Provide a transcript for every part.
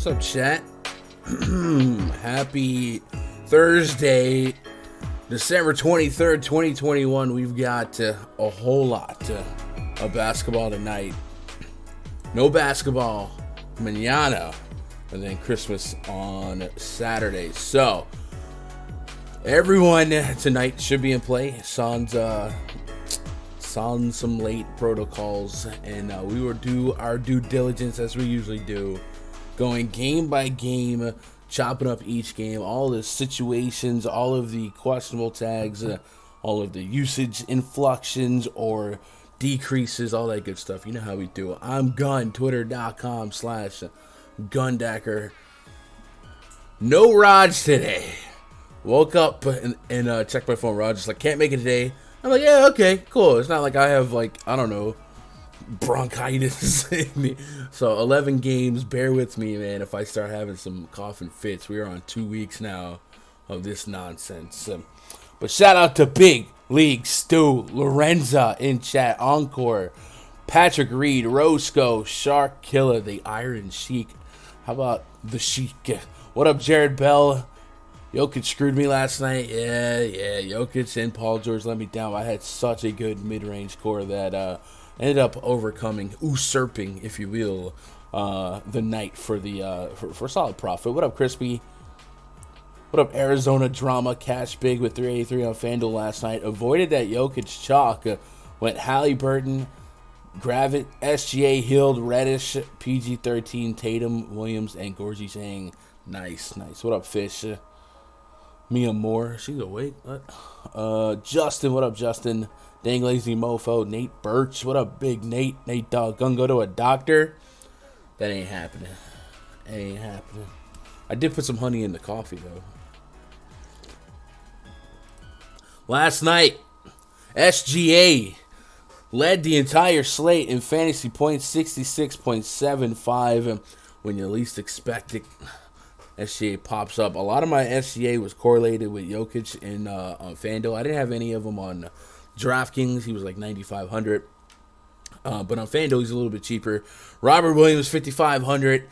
What's up, chat? Happy Thursday, December 23rd, 2021. We've got a whole lot of basketball tonight. No basketball mañana, and then Christmas on Saturday. So, everyone tonight should be in play. Sans some late protocols, and we will do our due diligence as we usually do, going game by game, chopping up each game, all the situations, all of the questionable tags, all of the usage influxes or decreases, all that good stuff. You know how we do it. I'm Gun, twitter.com/Gundacker. No Raj today. Woke up and checked my phone. Raj is like, can't make it today. I'm like, yeah, okay, cool. It's not like I have, I don't know, bronchitis in me. So 11 games, bear with me, man, if I start having some coughing fits. We are on 2 weeks now of this nonsense. But shout out to Big League Stu, Lorenza in chat, Encore, Patrick Reed, Roscoe, Shark Killer, the Iron Sheik. How about the Sheik? What up, Jared Bell? Jokic screwed me last night. Yeah, Jokic and Paul George let me down. I had such a good mid-range core that ended up usurping, if you will, the night for for solid profit. What up, Crispy? What up, Arizona Drama? Cash big with 383 on Fanduel last night. Avoided that Jokic chalk. Went Halliburton, Gravit, SGA, Hield, Reddish, PG-13, Tatum, Williams, and Gorgie Zhang. Nice. What up, Fish? Mia Moore, she's awake. What? Justin, what up, Justin? Dang lazy mofo. Nate Birch, what up, big Nate? Nate Dog, gonna go to a doctor? That ain't happening. I did put some honey in the coffee, though. Last night, SGA led the entire slate in fantasy points, 66.75. When you least expect it, SGA pops up. A lot of my SGA was correlated with Jokic on Fanduel. I didn't have any of them on DraftKings. He was like 9,500. But on Fanduel, he's a little bit cheaper. Robert Williams, 5,500.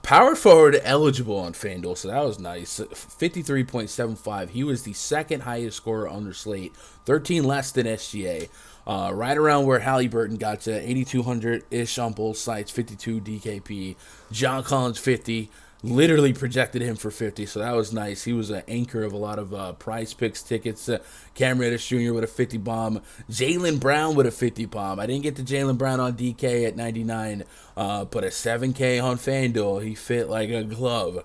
Power forward eligible on Fanduel, so that was nice. 53.75. He was the second highest scorer on the slate. 13 less than SGA. Right around where Halliburton got to 8,200-ish on both sides. 52 DKP. John Collins, 50. Literally projected him for 50, so that was nice. He was an anchor of a lot of PrizePicks tickets. Cam Reddish Jr. with a 50 bomb. Jaylen Brown with a 50 bomb. I didn't get to Jaylen Brown on DK at 99, but a 7K on FanDuel. He fit like a glove.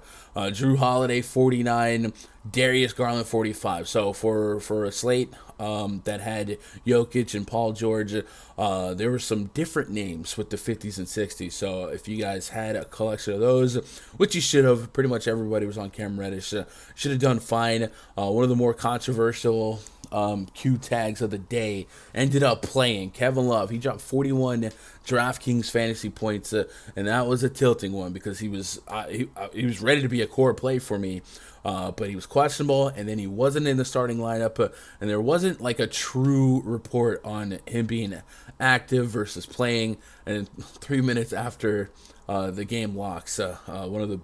Drew Holiday, 49. Darius Garland, 45. So for a slate that had Jokic and Paul George, there were some different names with the 50s and 60s. So if you guys had a collection of those, which you should have, pretty much everybody was on Cam Reddish, should have done fine. One of the more controversial Q tags of the day ended up playing. Kevin Love, he dropped 41 DraftKings fantasy points, and that was a tilting one because he was ready to be a core play for me. But he was questionable, and then he wasn't in the starting lineup, and there wasn't like a true report on him being active versus playing. And 3 minutes after the game locks, one of the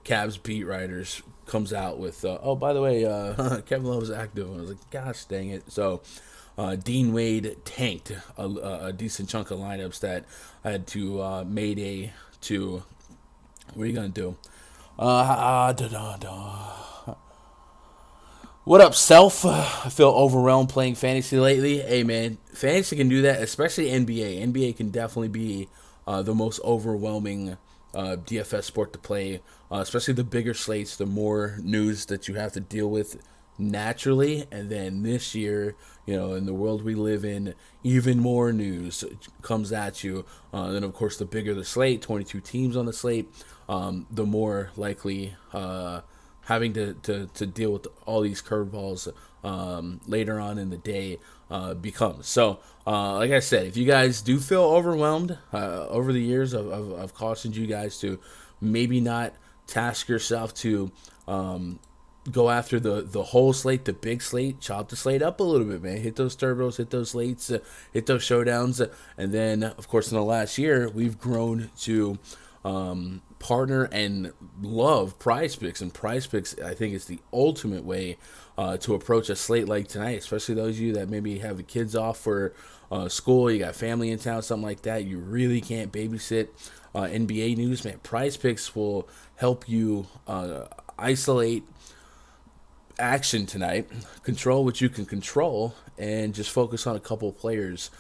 Cavs beat writers comes out with, oh, by the way, Kevin Love is active. And I was like, gosh dang it. So Dean Wade tanked a decent chunk of lineups that I had to mayday to. What are you going to do? What up, Self? I feel overwhelmed playing fantasy lately. Hey, man, fantasy can do that, especially NBA. NBA can definitely be the most overwhelming DFS sport to play, especially the bigger slates, the more news that you have to deal with naturally. And then this year, in the world we live in, even more news comes at you. Then, of course, the bigger the slate, 22 teams on the slate, the more likely having to deal with all these curveballs later on in the day becomes. So, like I said, if you guys do feel overwhelmed over the years, I've cautioned you guys to maybe not task yourself to go after the whole slate, the big slate. Chop the slate up a little bit, man. Hit those turbos, hit those slates, hit those showdowns. And then, of course, in the last year, we've grown to partner and love PrizePicks, and PrizePicks, I think, is the ultimate way to approach a slate like tonight, especially those of you that maybe have the kids off for school, you got family in town, something like that. You really can't babysit NBA news, man. PrizePicks will help you isolate action tonight, control what you can control, and just focus on a couple of players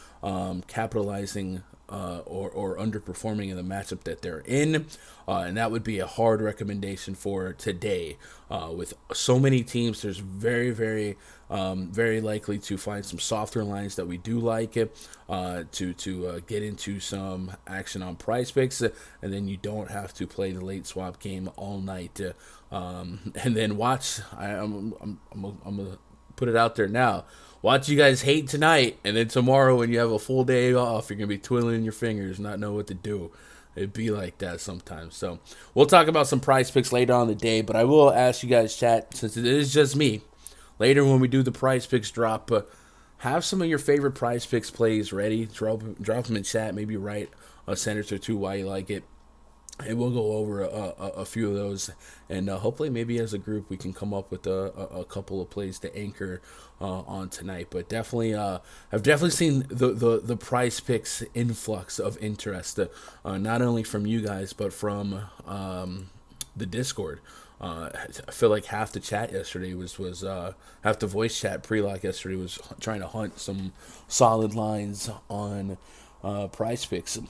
capitalizing or underperforming in the matchup that they're in. And that would be a hard recommendation for today. With so many teams, there's very likely to find some softer lines that we do like it to get into some action on PrizePicks, and then you don't have to play the late swap game all night. And then watch. I'm gonna put it out there now. Watch you guys hate tonight, and then tomorrow when you have a full day off, you're going to be twiddling your fingers, not know what to do. It'd be like that sometimes. So we'll talk about some PrizePicks later on in the day, but I will ask you guys, chat, since it is just me, later when we do the PrizePicks drop, have some of your favorite PrizePicks plays ready. Drop them in chat, maybe write a sentence or two why you like it. And we'll go over a few of those, and hopefully maybe as a group we can come up with a couple of plays to anchor on tonight. But definitely, I've definitely seen the PrizePicks influx of interest, not only from you guys but from the Discord. I feel like half the chat yesterday was half the voice chat pre-lock yesterday was trying to hunt some solid lines on PrizePicks.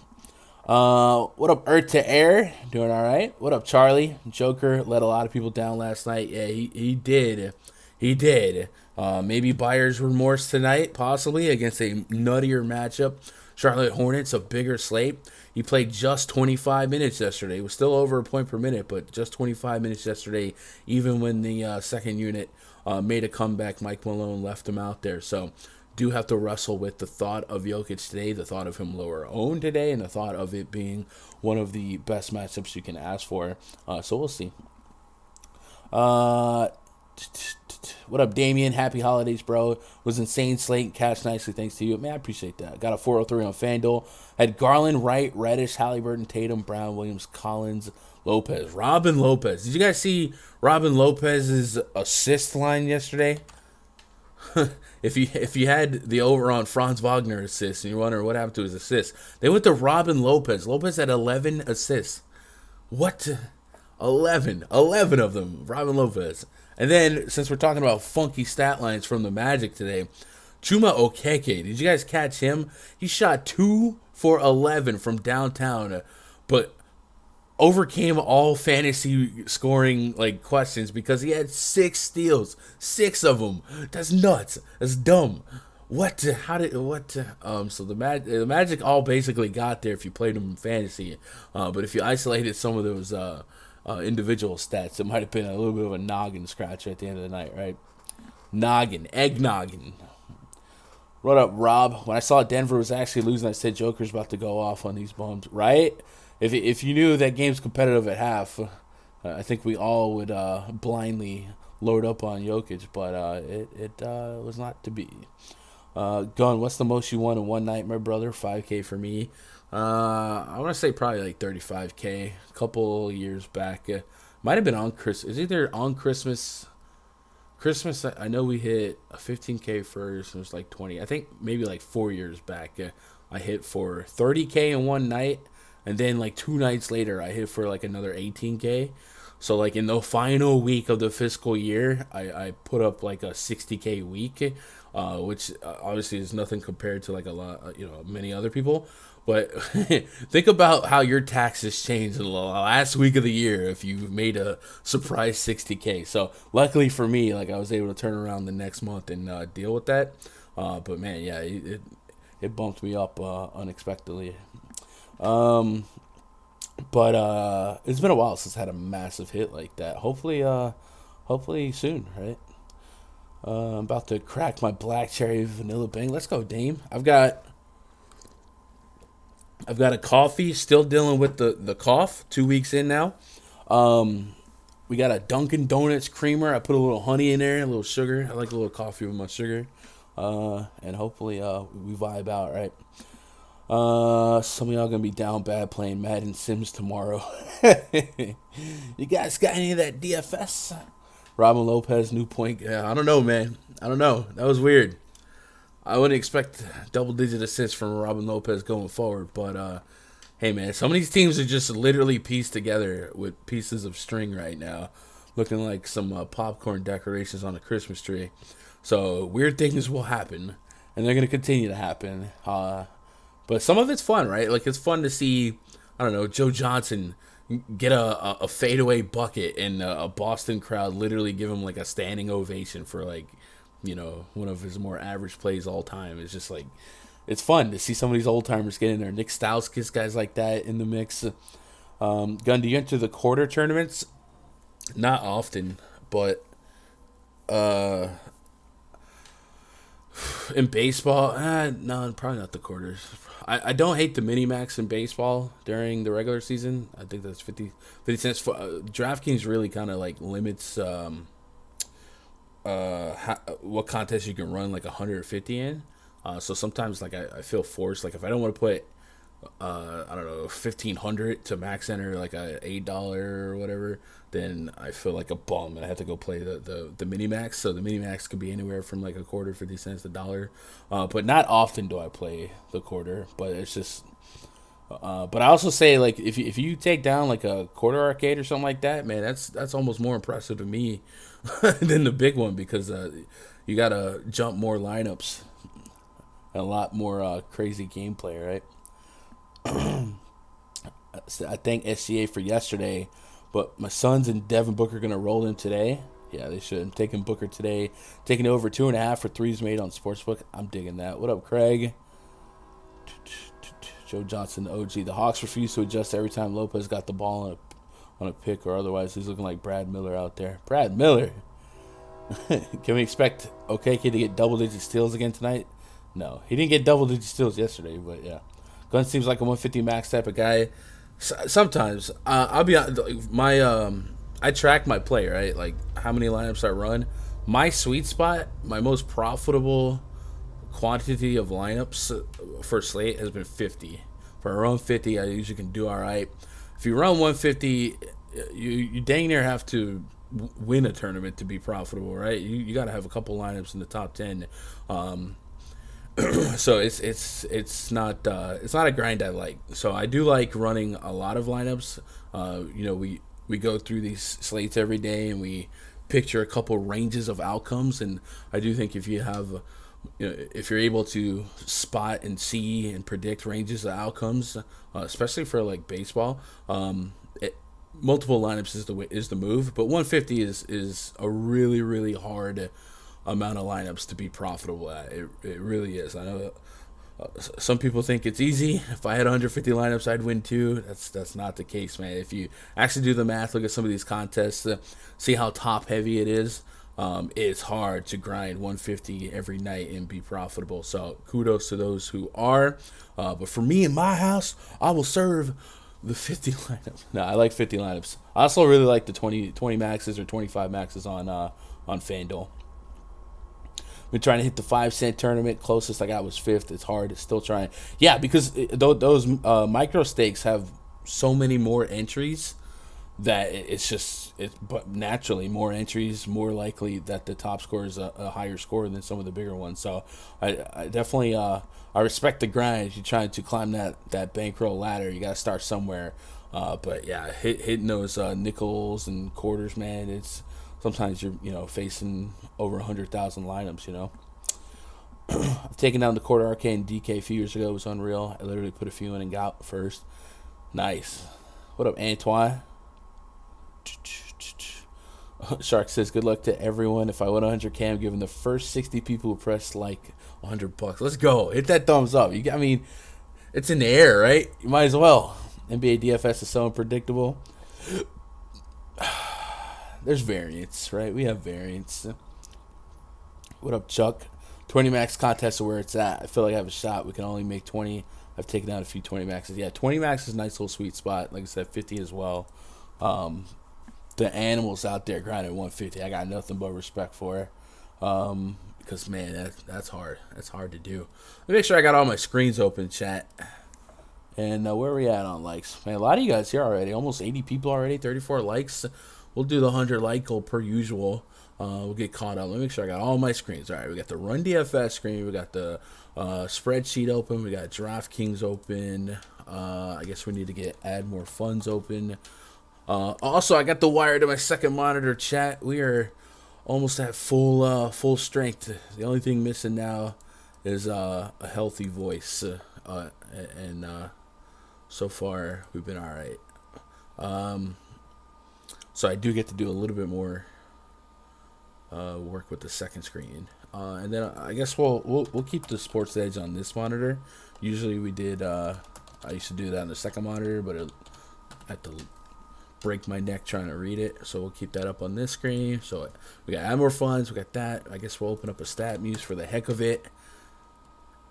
What up, Earth to Air? Doing all right. What up, Charlie? Joker let a lot of people down last night. Yeah, he did. He did. Maybe buyer's remorse tonight, possibly, against a nuttier matchup. Charlotte Hornets, a bigger slate. He played just 25 minutes yesterday. It was still over a point per minute, but just 25 minutes yesterday, even when the second unit made a comeback. Mike Malone left him out there. So do have to wrestle with the thought of Jokic today, the thought of him lower owned today, and the thought of it being one of the best matchups you can ask for. So we'll see. What up, Damien? Happy holidays, bro. Was insane slate. Catch nicely. Thanks to you. Man, I appreciate that. Got a 403 on Fanduel. Had Garland, Wright, Reddish, Halliburton, Tatum, Brown, Williams, Collins, Lopez. Robin Lopez. Did you guys see Robin Lopez's assist line yesterday? If you had the over on Franz Wagner assists and you're wondering what happened to his assists, they went to Robin Lopez. Lopez had 11 assists. What? 11 of them. Robin Lopez. And then, since we're talking about funky stat lines from the Magic today, Chuma Okeke, did you guys catch him? He shot 2 for 11 from downtown, but overcame all fantasy scoring questions because he had 6 steals, 6 of them. That's nuts. That's dumb. So the Magic all basically got there if you played them in fantasy, but if you isolated some of those individual stats, it might have been a little bit of a noggin scratch at the end of the night, right? Egg noggin. What up, Rob? When I saw Denver was actually losing, I said Joker's about to go off on these bums, right? If you knew that game's competitive at half, I think we all would blindly load up on Jokic, but it was not to be. Gun, what's the most you won in one night, my brother? 5K for me. I want to say probably 35K. A couple years back, might have been on Christmas. It's either on Christmas. I know we hit a 15K first. It was 20. I think maybe 4 years back, I hit for 30K in one night. And then 2 nights later, I hit for another 18K. So in the final week of the fiscal year, I put up a 60K week, which obviously is nothing compared to a lot, many other people. But think about how your taxes changed in the last week of the year if you made a surprise 60K. So luckily for me, I was able to turn around the next month and deal with that. But man, yeah, it bumped me up unexpectedly. But it's been a while since I had a massive hit like that. Hopefully soon, right? I'm about to crack my black cherry vanilla bang. Let's go, Dame. I've got a coffee, still dealing with the cough, 2 weeks in now. We got a Dunkin' Donuts creamer. I put a little honey in there, a little sugar. I like a little coffee with my sugar. And hopefully we vibe out, right? Some of y'all gonna be down bad playing Madden Sims tomorrow. You guys got any of that DFS? Robin Lopez, new point. Yeah, I don't know, man. I don't know. That was weird. I wouldn't expect double-digit assists from Robin Lopez going forward, but hey, man, some of these teams are just literally pieced together with pieces of string right now, looking like some popcorn decorations on a Christmas tree. So weird things will happen, and they're gonna continue to happen. But some of it's fun, right? Like it's fun to see, I don't know, Joe Johnson get a fadeaway bucket and a Boston crowd literally give him like a standing ovation for like, one of his more average plays all time. It's just like, it's fun to see some of these old timers get in there. Nick Stauskas, guys like that in the mix. Gun, do you enter the quarter tournaments? Not often, but in baseball, no, probably not the quarters. I don't hate the mini max in baseball during the regular season. I think that's 50 cents. DraftKings really kind of like limits what contest you can run like 150 in. So sometimes like I feel forced. Like if I don't want to put I don't know, 1,500 to max enter like a $8 or whatever, then I feel like a bum and I have to go play the mini max. So the mini max could be anywhere from like a quarter, 50 cents to $1. But not often do I play the quarter. But it's just. But I also say like if you take down like a quarter arcade or something like that, man, that's almost more impressive to me than the big one because you gotta jump more lineups, and a lot more crazy gameplay, right? I thank SCA for yesterday, but my Suns and Devin Booker are going to roll in today. Yeah, they should. I'm taking Booker today. Taking over 2.5 for threes made on Sportsbook. I'm digging that. What up, Craig? Joe Johnson, OG. The Hawks refuse to adjust every time Lopez got the ball on a pick, or otherwise he's looking like Brad Miller out there. Brad Miller? Can we expect OKK to get double-digit steals again tonight? No. He didn't get double-digit steals yesterday, but yeah. Gun seems like a 150 max type of guy. Sometimes I'll be I track my play, right? Like how many lineups I run. My sweet spot, my most profitable quantity of lineups for Slate has been 50. For a run 50, I usually can do all right. If you run 150, you dang near have to win a tournament to be profitable, right? You got to have a couple lineups in the top 10. So it's not a grind I like. So I do like running a lot of lineups. We go through these slates every day and we picture a couple ranges of outcomes. And I do think if you have, if you're able to spot and see and predict ranges of outcomes, especially for like baseball, multiple lineups is the move. But 150 is a really really hard amount of lineups to be profitable at. It really is. I know some people think it's easy. If I had 150 lineups, I'd win too. That's not the case, man. If you actually do the math, look at some of these contests, see how top heavy it is. It's hard to grind 150 every night and be profitable. So kudos to those who are. But for me in my house, I will serve the 50 lineups. No, I like 50 lineups. I also really like the 20 maxes or 25 maxes on Fanduel. Been trying to hit the 5-cent tournament. Closest I got was 5th. It's hard. It's still trying. Yeah, because those micro stakes have so many more entries that but naturally more entries, more likely that the top score is a higher score than some of the bigger ones. So I definitely I respect the grind. If you're trying to climb that bankroll ladder, you got to start somewhere. But yeah, hitting those nickels and quarters, man, it's sometimes you're facing over 100,000 lineups. I've taken down the quarter arcane DK a few years ago. It was unreal. I literally put a few in and got first. Nice. What up, Antoine? Shark says, good luck to everyone. If I win 100K, I'm giving the first 60 people who press like $100. Let's go. Hit that thumbs up. It's in the air, right? You might as well. NBA DFS is so unpredictable. There's variance, right? We have variance. What up, Chuck? 20 max contests are where it's at. I feel like I have a shot. We can only make 20. I've taken out a few 20 maxes. Yeah, 20 max is a nice little sweet spot. Like I said, 50 as well. The animals out there grinding 150, I got nothing but respect for. because man, that's hard. That's hard to do. Let me make sure I got all my screens open, chat. And where are we at on likes? Man, a lot of you guys here already. Almost 80 people already. 34 likes. We'll do the 100 like goal per usual. We'll get caught up. Let me make sure I got all my screens. All right, we got the Run DFS screen. We got the spreadsheet open. We got DraftKings open. I guess we need to add more funds open. Also, I got the wire to my second monitor, chat. We are almost at full strength. The only thing missing now is a healthy voice. And so far, we've been all right. So I do get to do a little bit more work with the second screen, and then I guess we'll keep the sports edge on this monitor. Usually we did. I used to do that on the second monitor, but I had to break my neck trying to read it. So we'll keep that up on this screen. So we got add more funds. We got that. I guess we'll open up a stat muse for the heck of it.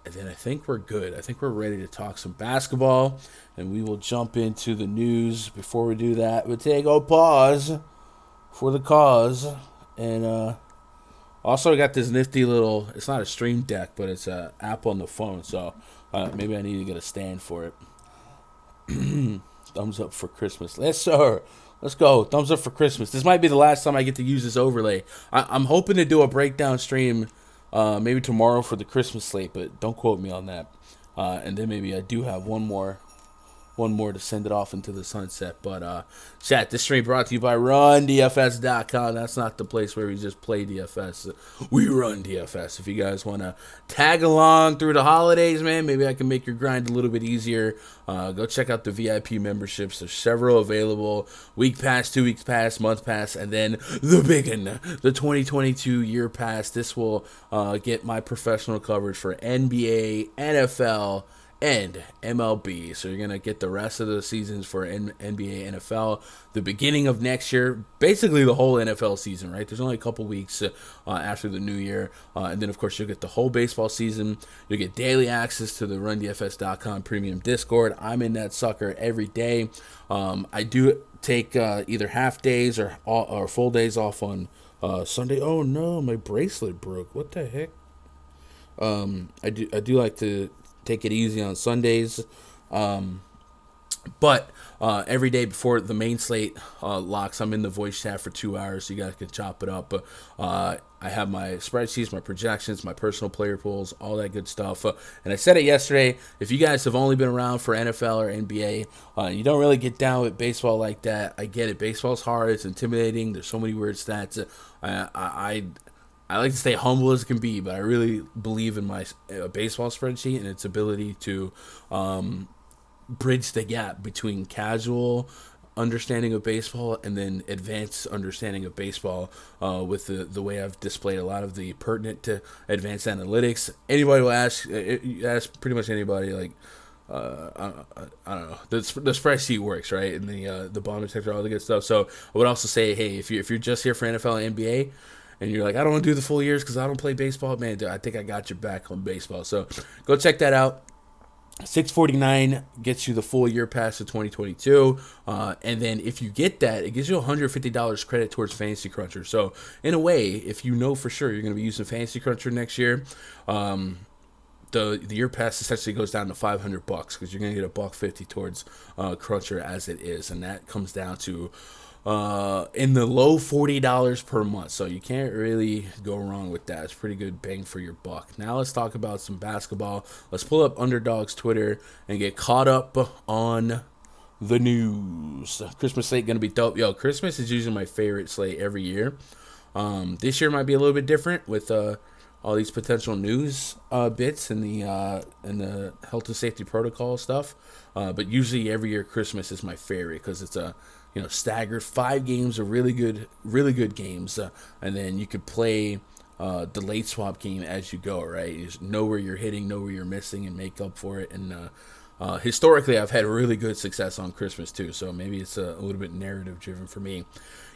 And then I think we're good. I think we're ready to talk some basketball. And we will jump into the news. Before we do that, we'll take a pause for the cause. And also I got this nifty little, it's not a stream deck, but it's an app on the phone. So maybe I need to get a stand for it. Thumbs up for Christmas. Yes, sir. Let's go. Thumbs up for Christmas. This might be the last time I get to use this overlay. I'm hoping to do a breakdown stream maybe tomorrow for the Christmas slate, but don't quote me on that. And then maybe I do have one more to send it off into the sunset. But chat, this stream brought to you by RunDFS.com. That's not the place where we just play DFS. We run DFS. If you guys want to tag along through the holidays, man, maybe I can make your grind a little bit easier. Go check out the VIP memberships. There's several available. Week pass, 2 weeks pass, month pass, and then the big one, the 2022 year pass. This will get my professional coverage for NBA, NFL, and MLB. So you're going to get the rest of the seasons for NBA, NFL, the beginning of next year, basically the whole NFL season, right? There's only a couple weeks after the new year. And then, of course, you'll get the whole baseball season. You'll get daily access to the RunDFS.com premium Discord. I'm in that sucker every day. I do take either half days or full days off on Sunday. Oh, no, my bracelet broke. What the heck? I do like to take it easy on Sundays. But every day before the main slate locks, I'm in the voice chat for 2 hours so you guys can chop it up. But I have my spreadsheets, my projections, my personal player pools, all that good stuff. And I said it yesterday, if you guys have only been around for NFL or NBA, you don't really get down with baseball like that. I get it. Baseball's hard. It's intimidating. There's so many weird stats. I like to stay humble as can be, but I really believe in my baseball spreadsheet and its ability to bridge the gap between casual understanding of baseball and then advanced understanding of baseball with the way I've displayed a lot of the pertinent to advanced analytics. Anybody will ask pretty much anybody, like, I don't know. The spreadsheet works, right? And the bomb detector, all the good stuff. So I would also say, hey, if you're just here for NFL and NBA, and you're like, I don't want to do the full years because I don't play baseball, man, dude, I think I got your back on baseball. So go check that out. $649 gets you the full year pass to 2022. And then if you get that, it gives you $150 credit towards Fantasy Cruncher. So in a way, if you know for sure you're going to be using Fantasy Cruncher next year, the year pass essentially goes down to $500 because you're going to get $150 towards Cruncher as it is. And that comes down to in the low $40 per month, so you can't really go wrong with that. It's pretty good bang for your buck. Now let's talk about some basketball. Let's pull up Underdog's Twitter and get caught up on the news. Christmas slate gonna be dope. Yo, Christmas is usually my favorite slate every year. This year might be a little bit different with all these potential news bits and the health and safety protocol stuff. But usually every year Christmas is my favorite because it's a staggered 5 games of really good games, and then you could play the late swap game as you go, right? You just know where you're hitting, know where you're missing, and make up for it. And historically, I've had really good success on Christmas too, so maybe it's a little bit narrative driven for me.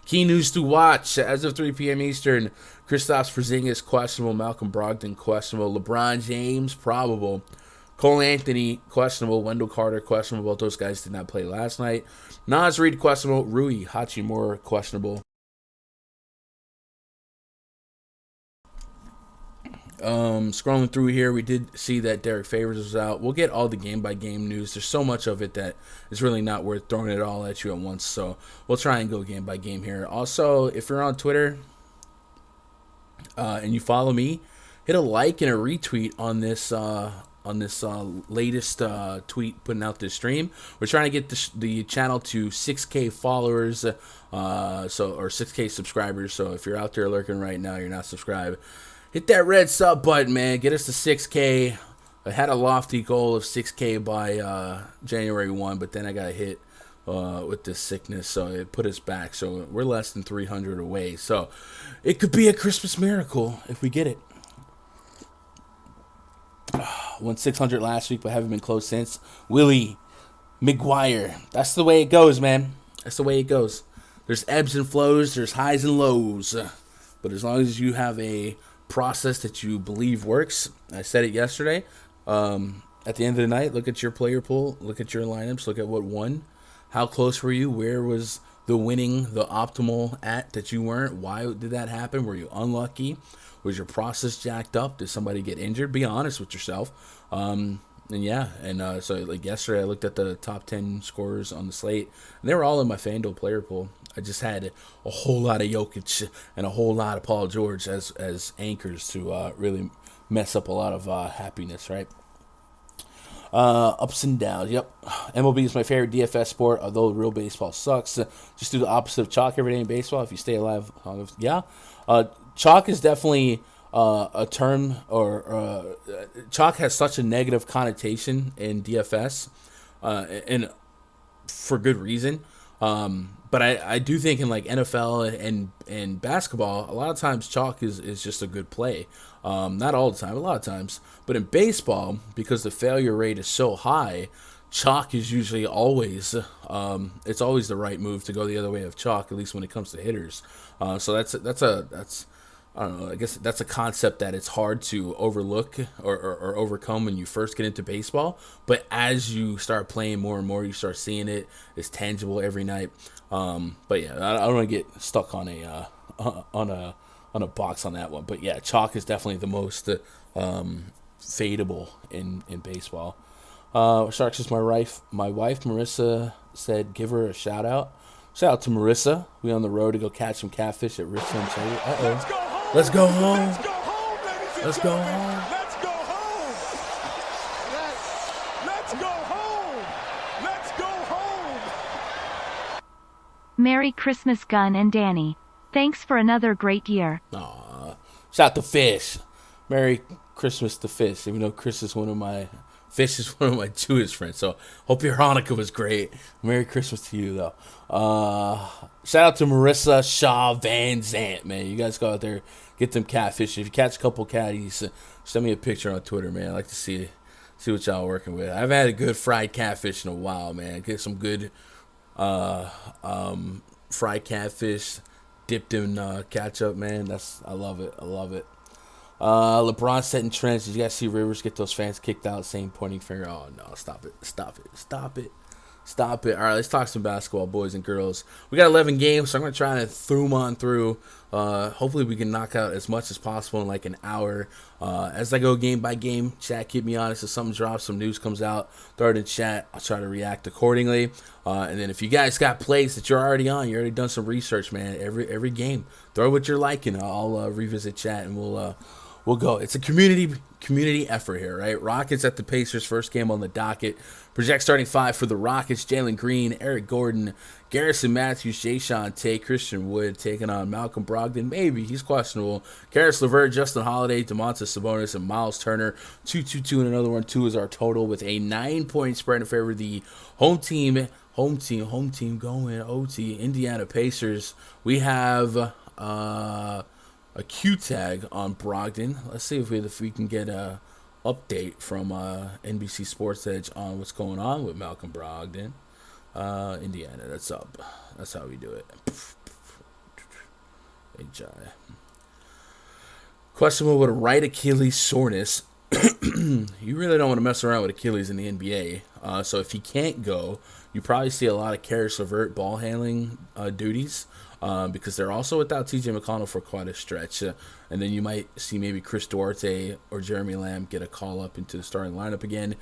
Key news to watch as of 3 p.m. Eastern: Kristaps Porzingis questionable, Malcolm Brogdon questionable, LeBron James probable, Cole Anthony questionable, Wendell Carter questionable. Both those guys did not play last night. Naz Reid questionable, Rui Hachimura questionable. Scrolling through here, we did see that Derek Favors was out. We'll get all the game-by-game news. There's so much of it that it's really not worth throwing it all at you at once. So we'll try and go game-by-game here. Also, if you're on Twitter and you follow me, hit a like and a retweet on this latest tweet putting out this stream. We're trying to get the channel to 6K followers, or 6K subscribers. So if you're out there lurking right now, you're not subscribed, hit that red sub button, man. Get us to 6K. I had a lofty goal of 6K by January 1, but then I got hit with this sickness, so it put us back. So we're less than 300 away. So it could be a Christmas miracle if we get it. Won 600 last week, but haven't been close since. Willie McGuire. That's the way it goes, man. That's the way it goes. There's ebbs and flows. There's highs and lows. But as long as you have a process that you believe works, I said it yesterday. At the end of the night, look at your player pool. Look at your lineups. Look at what won. How close were you? Where was the winning, the optimal at that you weren't? Why did that happen? Were you unlucky? Was your process jacked up? Did somebody get injured? Be honest with yourself. So like yesterday, I looked at the top 10 scorers on the slate, and they were all in my Fanduel player pool. I just had a whole lot of Jokic and a whole lot of Paul George as anchors to really mess up a lot of happiness, right? Ups and downs. Yep. MLB is my favorite DFS sport, although real baseball sucks. Just do the opposite of chalk every day in baseball if you stay alive. Yeah. Chalk is definitely a term, or chalk has such a negative connotation in DFS, and for good reason. But I do think in like NFL and basketball, a lot of times chalk is just a good play. Not all the time, a lot of times. But in baseball, because the failure rate is so high, chalk is usually always it's always the right move to go the other way of chalk, at least when it comes to hitters. So that's I don't know. I guess that's a concept that it's hard to overlook or overcome when you first get into baseball. But as you start playing more and more, you start seeing it. It's tangible every night. But yeah, I don't want to get stuck on a box on that one. But yeah, chalk is definitely the most fadeable in baseball. Sharks is my wife. My wife Marissa said give her a shout out. Shout out to Marissa. We on the road to go catch some catfish at Richland. Uh-oh. Let's go home. Let's go home. Let's go home. Let's go home. Let's go home. Merry Christmas, Gun and Danny. Thanks for another great year. Aw. Shout out to Fish. Merry Christmas to Fish. Even though Fish is one of my Jewish friends. So hope your Hanukkah was great. Merry Christmas to you, though. Shout out to Marissa Shaw Van Zant, man. You guys go out there, get them catfish. If you catch a couple catties, send me a picture on Twitter, man. I like to see what y'all are working with. I've had a good fried catfish in a while, man. Get some good fried catfish dipped in ketchup, man. I love it. I love it. LeBron setting trends. Did you guys see Rivers get those fans kicked out? Same pointing finger. Oh no! Stop it! All right, let's talk some basketball, boys and girls. We got 11 games, so I'm gonna try to through them on through. Hopefully, we can knock out as much as possible in like an hour. As I go game by game, chat, keep me honest. If something drops, some news comes out, throw it in chat. I'll try to react accordingly. And then if you guys got plays that you're already on, you already done some research, man. Every game, throw what you're liking. I'll revisit chat and we'll go. It's a community effort here, right? Rockets at the Pacers, first game on the docket. Project starting five for the Rockets: Jalen Green, Eric Gordon, Garrison Matthews, Jayshawn Tate, Christian Wood taking on Malcolm Brogdon. Maybe he's questionable. Karis LeVert, Justin Holiday, Domantas Sabonis, and Miles Turner. 2-2-2 and another one. 2 is our total with a 9-point spread in favor of the home team. Home team going OT. Indiana Pacers. We have a Q tag on Brogdon. Let's see if we can get a update from NBC Sports Edge on what's going on with Malcolm Brogdon. Indiana, that's up. That's how we do it. HI. Questionable with a right Achilles soreness. You really don't want to mess around with Achilles in the NBA. So if he can't go, you probably see a lot of Karis LeVert ball handling duties. because they're also without TJ McConnell for quite a stretch. And then you might see maybe Chris Duarte or Jeremy Lamb get a call up into the starting lineup again.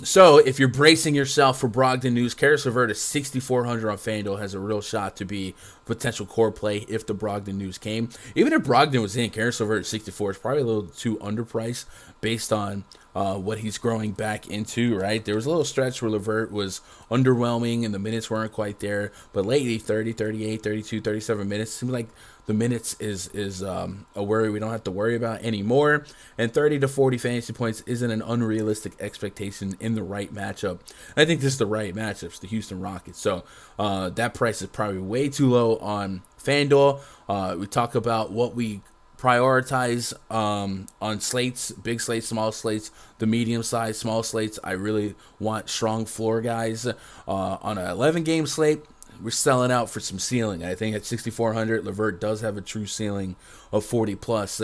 So if you're bracing yourself for Brogdon news, Karis LeVert is 6,400 on FanDuel, has a real shot to be a potential core play if the Brogdon news came. Even if Brogdon was in, Karis LeVert at 64 is probably a little too underpriced based on what he's growing back into, right? There was a little stretch where LeVert was underwhelming and the minutes weren't quite there, but lately 30, 38, 32, 37 minutes seems like the minutes is a worry we don't have to worry about anymore. And 30 to 40 fantasy points isn't an unrealistic expectation in the right matchup. I think this is the right matchup. It's the Houston Rockets. So that price is probably way too low on FanDuel. We talk about what we prioritize on slates, big slates, small slates, the medium size, small slates. I really want strong floor guys on an 11-game slate. We're selling out for some ceiling. I think at 6,400, LeVert does have a true ceiling of 40 plus,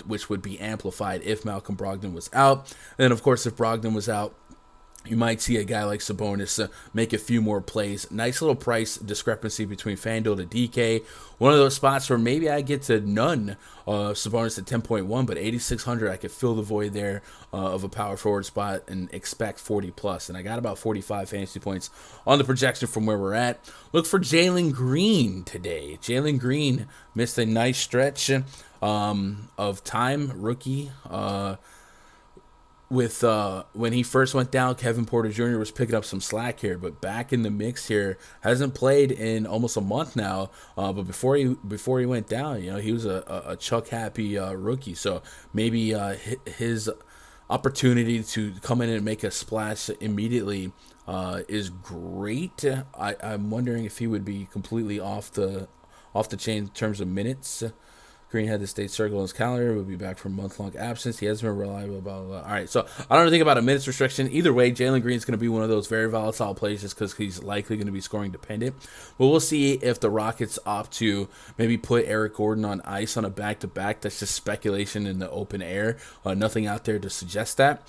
which would be amplified if Malcolm Brogdon was out. And then, of course, if Brogdon was out, you might see a guy like Sabonis make a few more plays. Nice little price discrepancy between FanDuel to DK. One of those spots where maybe I get to none Sabonis at 10.1, but 8,600, I could fill the void there of a power forward spot and expect 40 plus. And I got about 45 fantasy points on the projection from where we're at. Look for Jalen Green today. Jalen Green missed a nice stretch of time, rookie. With when he first went down, Kevin Porter Jr. was picking up some slack here, but back in the mix here. Hasn't played in almost a month now. But before he went down, he was a Chuck Happy rookie. So maybe his opportunity to come in and make a splash immediately is great. I'm wondering if he would be completely off the chain in terms of minutes. Green had the state circle in his calendar. Will be back from month-long absence. He hasn't been reliable. Blah, blah, blah. All right, so I don't think about a minutes restriction. Either way, Jalen Green's going to be one of those very volatile plays just because he's likely going to be scoring dependent. But we'll see if the Rockets opt to maybe put Eric Gordon on ice on a back-to-back. That's just speculation in the open air. Nothing out there to suggest that.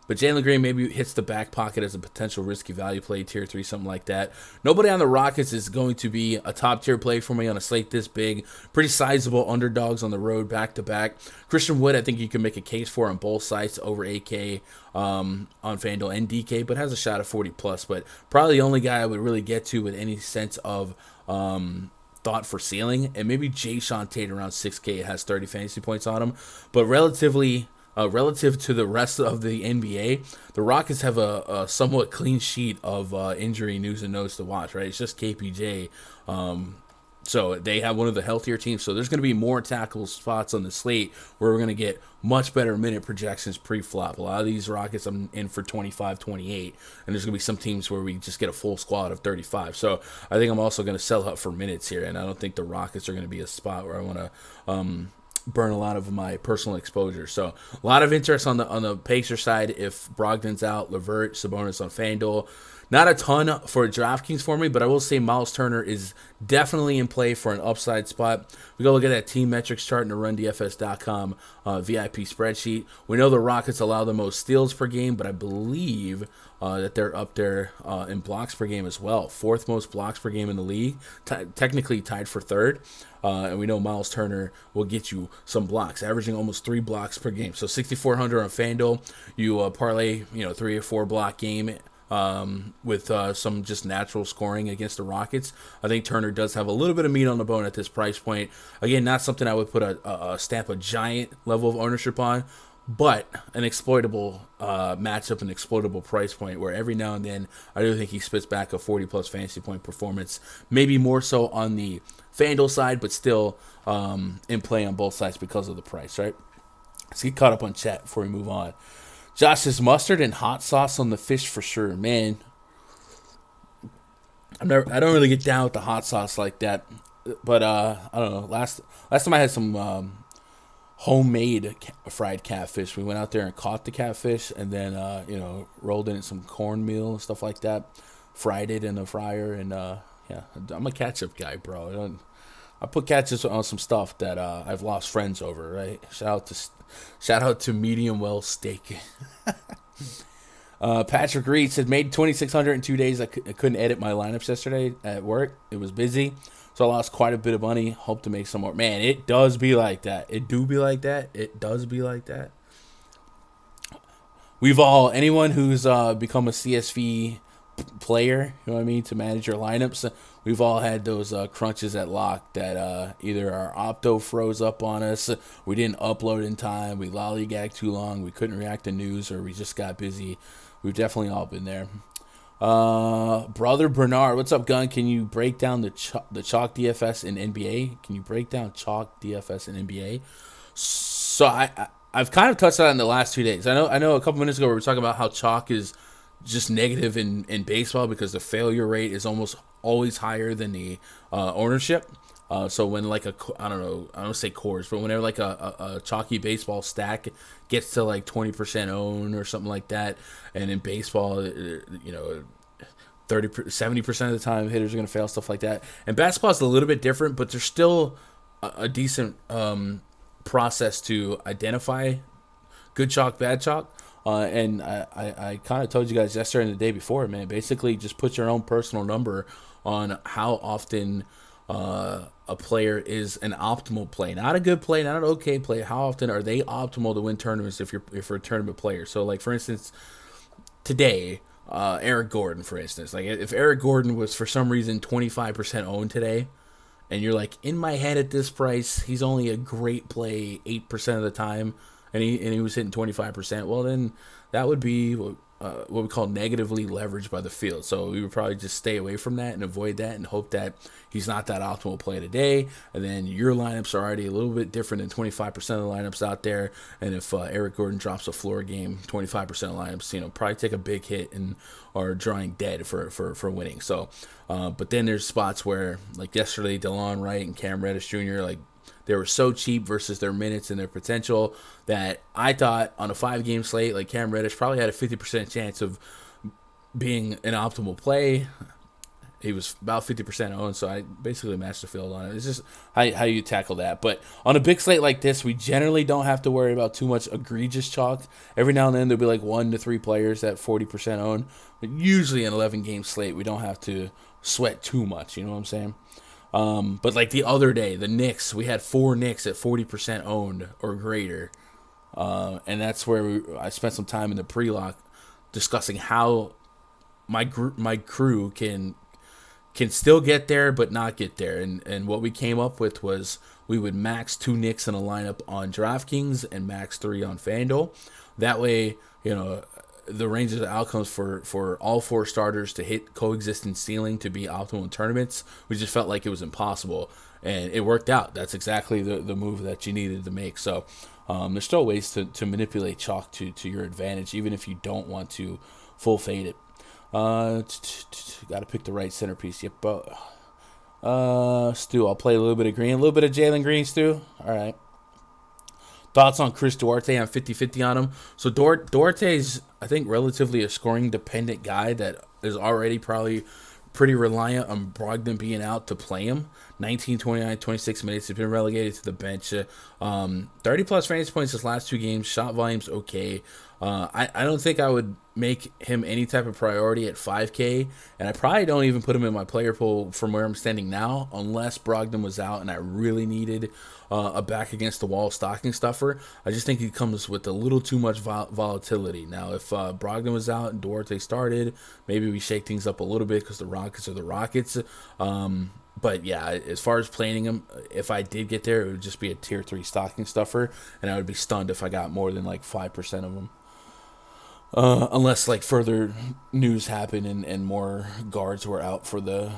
But Jalen Green maybe hits the back pocket as a potential risky value play, tier 3, something like that. Nobody on the Rockets is going to be a top-tier play for me on a slate this big. Pretty sizable underdogs on the road, back-to-back. Christian Wood, I think you can make a case for on both sides over AK on FanDuel and DK, but has a shot of 40+. But probably the only guy I would really get to with any sense of thought for ceiling, and maybe Jay Sean Tate around 6K has 30 fantasy points on him. But relative to the rest of the NBA, the Rockets have a somewhat clean sheet of injury news and notes to watch, right? It's just KPJ. So they have one of the healthier teams. So there's going to be more tackle spots on the slate where we're going to get much better minute projections pre-flop. A lot of these Rockets I'm in for 25, 28. And there's going to be some teams where we just get a full squad of 35. So I think I'm also going to sell out for minutes here. And I don't think the Rockets are going to be a spot where I want to burn a lot of my personal exposure. So a lot of interest on the Pacer side if Brogdon's out, LeVert, Sabonis on FanDuel. Not a ton for DraftKings for me, but I will say Miles Turner is definitely in play for an upside spot. We go look at that team metrics chart in the RunDFS.com VIP spreadsheet. We know the Rockets allow the most steals per game, but I believe that they're up there in blocks per game as well. 4th most blocks per game in the league, technically tied for 3rd. And we know Miles Turner will get you some blocks, averaging almost 3 blocks per game. So 6,400 on FanDuel. You parlay 3 or 4 block game with some just natural scoring against the Rockets. I think Turner does have a little bit of meat on the bone at this price point. Again, not something I would put a stamp a giant level of ownership on, but an exploitable matchup, an exploitable price point where every now and then I do think he spits back a 40+ fantasy point performance, maybe more so on the FanDuel side, but still in play on both sides because of the price, right? Let's get caught up on chat before we move on. Josh says mustard and hot sauce on the fish for sure. Man, I don't really get down with the hot sauce like that. But I don't know. Last time I had some homemade fried catfish. We went out there and caught the catfish and then rolled in some cornmeal and stuff like that. Fried it in the fryer and yeah, I'm a ketchup guy, bro. I put ketchup on some stuff that I've lost friends over, right? Shout out to medium well steak. Patrick Reed said, made 2,600 in 2 days. I couldn't edit my lineups yesterday at work. It was busy. So I lost quite a bit of money. Hope to make some more. Man, it does be like that. It do be like that. It does be like that. Anyone who's become a CSV player, you know what I mean, to manage your lineups, we've all had those crunches at lock that either our opto froze up on us, we didn't upload in time, we lollygagged too long, we couldn't react to news, or we just got busy. We've definitely all been there. Brother Bernard, what's up, Gun? Can you break down the chalk DFS in NBA? Can you break down chalk DFS in NBA? So I've kind of touched on it in the last 2 days. I know a couple minutes ago we were talking about how chalk is just negative in baseball because the failure rate is almost always higher than the ownership. So when like I don't say cores, but whenever like a chalky baseball stack gets to like 20% own or something like that, and in baseball, 70% of the time hitters are going to fail, stuff like that. And basketball is a little bit different, but there's still a decent process to identify good chalk, bad chalk. And I kind of told you guys yesterday and the day before, man, basically just put your own personal number on how often a player is an optimal play. Not a good play, not an okay play. How often are they optimal to win tournaments if you're a tournament player? So, like, for instance, today, Eric Gordon, for instance. Like, if Eric Gordon was for some reason 25% owned today, and you're like, in my head at this price, he's only a great play 8% of the time, and he was hitting 25%, well, then that would be what we call negatively leveraged by the field. So we would probably just stay away from that and avoid that and hope that he's not that optimal play today. And then your lineups are already a little bit different than 25% of the lineups out there. And if Eric Gordon drops a floor game, 25% of lineups, probably take a big hit and are drawing dead for winning. So, but then there's spots where, like yesterday, DeLon Wright and Cam Reddish Jr., like, they were so cheap versus their minutes and their potential that I thought on a 5-game slate, like Cam Reddish probably had a 50% chance of being an optimal play. He was about 50% owned, so I basically matched the field on it. It's just how you tackle that. But on a big slate like this, we generally don't have to worry about too much egregious chalk. Every now and then there'll be like 1 to 3 players at 40% owned. But usually an 11-game slate, we don't have to sweat too much. You know what I'm saying? But like the other day, the Knicks, we had 4 Knicks at 40% owned or greater. And that's where I spent some time in the pre-lock discussing how my crew can still get there but not get there. And what we came up with was we would max 2 Knicks in a lineup on DraftKings and max 3 on Fanduel. That way, the range of the outcomes for all 4 starters to hit coexisting ceiling to be optimal in tournaments, we just felt like it was impossible, and it worked out. That's exactly the move that you needed to make. So there's still ways to manipulate chalk to your advantage, even if you don't want to full fade it. Got to pick the right centerpiece. Yep. Stu, I'll play a little bit of Green, a little bit of Jalen Green, Stu. All right. Thoughts on Chris Duarte? I'm 50-50 on him. So Duarte's, I think, relatively a scoring-dependent guy that is already probably pretty reliant on Brogdon being out to play him. 19, 29, 26 minutes. He's been relegated to the bench. 30-plus fantasy points his last 2 games. Shot volume's okay. I don't think I would make him any type of priority at 5K, and I probably don't even put him in my player pool from where I'm standing now unless Brogdon was out and I really needed a back against the wall stocking stuffer. I just think he comes with a little too much volatility. Now, if Brogdon was out and Duarte started, maybe we shake things up a little bit because the Rockets are the Rockets. But yeah, as far as playing him, if I did get there, it would just be a tier 3 stocking stuffer, and I would be stunned if I got more than like 5% of them. Unless like further news happened and more guards were out for the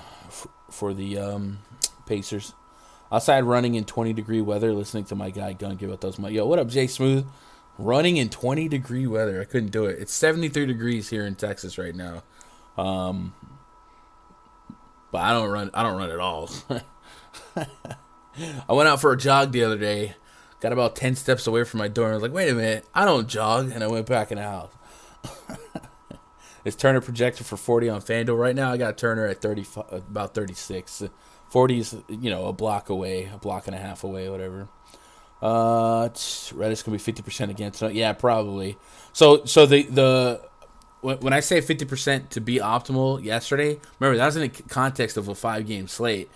Pacers. Outside running in 20-degree weather, listening to my guy Gun give out those. Yo, what up, Jay Smooth? Running in 20-degree weather, I couldn't do it. It's 73 degrees here in Texas right now. But I don't run at all. I went out for a jog the other day. Got about 10 steps away from my door. And I was like, wait a minute, I don't jog. And I went back in the house. Is Turner projected for 40 on FanDuel? Right now, I got Turner at 30, about 36. 40 is, a block away, a block and a half away, whatever. Reddish going to be 50% again tonight. Yeah, probably. So the when I say 50% to be optimal yesterday, remember that was in the context of a 5-game slate.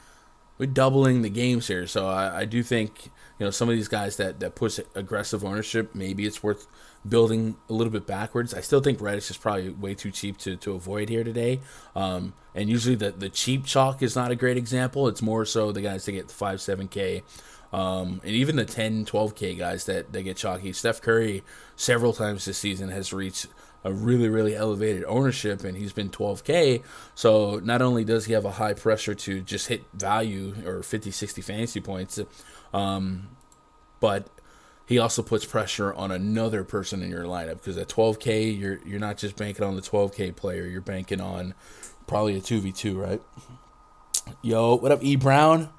We're doubling the games here, so I do think some of these guys that push aggressive ownership, maybe it's worth building a little bit backwards. I still think Reddish is probably way too cheap to avoid here today. And usually the cheap chalk is not a great example. It's more so the guys that get 5-7K. And even the 10-12K guys that get chalky. Steph Curry several times this season has reached a really, really elevated ownership, and he's been 12K. So not only does he have a high pressure to just hit value or 50, 60 fantasy points, but he also puts pressure on another person in your lineup, because at 12K, you're not just banking on the 12K player, you're banking on probably a 2v2, right? Yo, what up, E. Brown?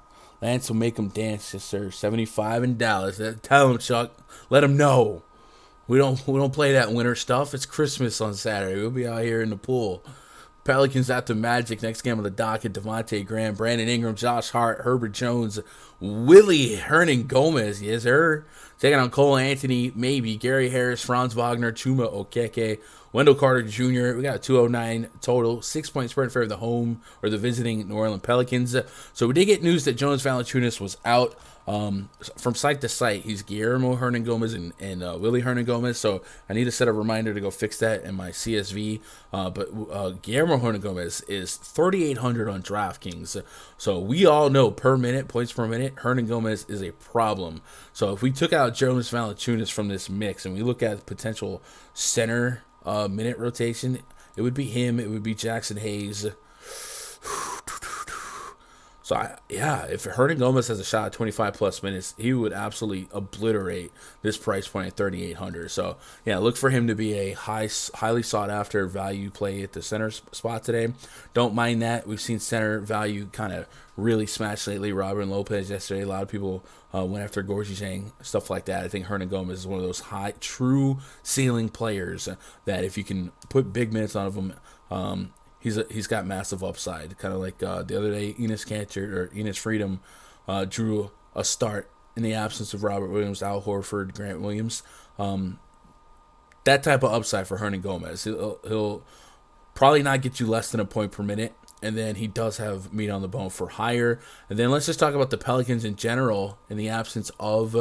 Lance will make him dance, yes, sir. 75 in Dallas. Tell him, Chuck. Let him know. We don't play that winter stuff. It's Christmas on Saturday. We'll be out here in the pool. Pelicans at the Magic. Next game on the docket, Devontae Graham, Brandon Ingram, Josh Hart, Herbert Jones, Willie Hernan-Gomez, yes, sir. Taking on Cole Anthony, maybe, Gary Harris, Franz Wagner, Chuma Okeke, Wendell Carter Jr. We got a 209 total, 6-point spread in favor of the home or the visiting New Orleans Pelicans. So we did get news that Jonas Valanciunas was out. From site to site, he's Guillermo Hernan-Gomez and Willie Hernan-Gomez, so I need to set a reminder to go fix that in my CSV. But Guillermo Hernan-Gomez is 3,800 on DraftKings, so we all know points per minute, Hernan-Gomez is a problem. So if we took out Jonas Valanciunas from this mix and we look at potential center minute rotation, it would be him, it would be Jackson Hayes. So, if Hernan-Gomez has a shot at 25-plus minutes, he would absolutely obliterate this price point at 3,800. So, look for him to be a highly sought-after value play at the center spot today. Don't mind that. We've seen center value kind of really smash lately. Robin Lopez yesterday. A lot of people went after Gorgie Zhang, stuff like that. I think Hernan-Gomez is one of those high, true ceiling players that if you can put big minutes out of him, he's got massive upside. Kind of like the other day, Enes Freedom drew a start in the absence of Robert Williams, Al Horford, Grant Williams. That type of upside for Hernan-Gomez. He'll probably not get you less than a point per minute, and then he does have meat on the bone for higher. And then let's just talk about the Pelicans in general in the absence of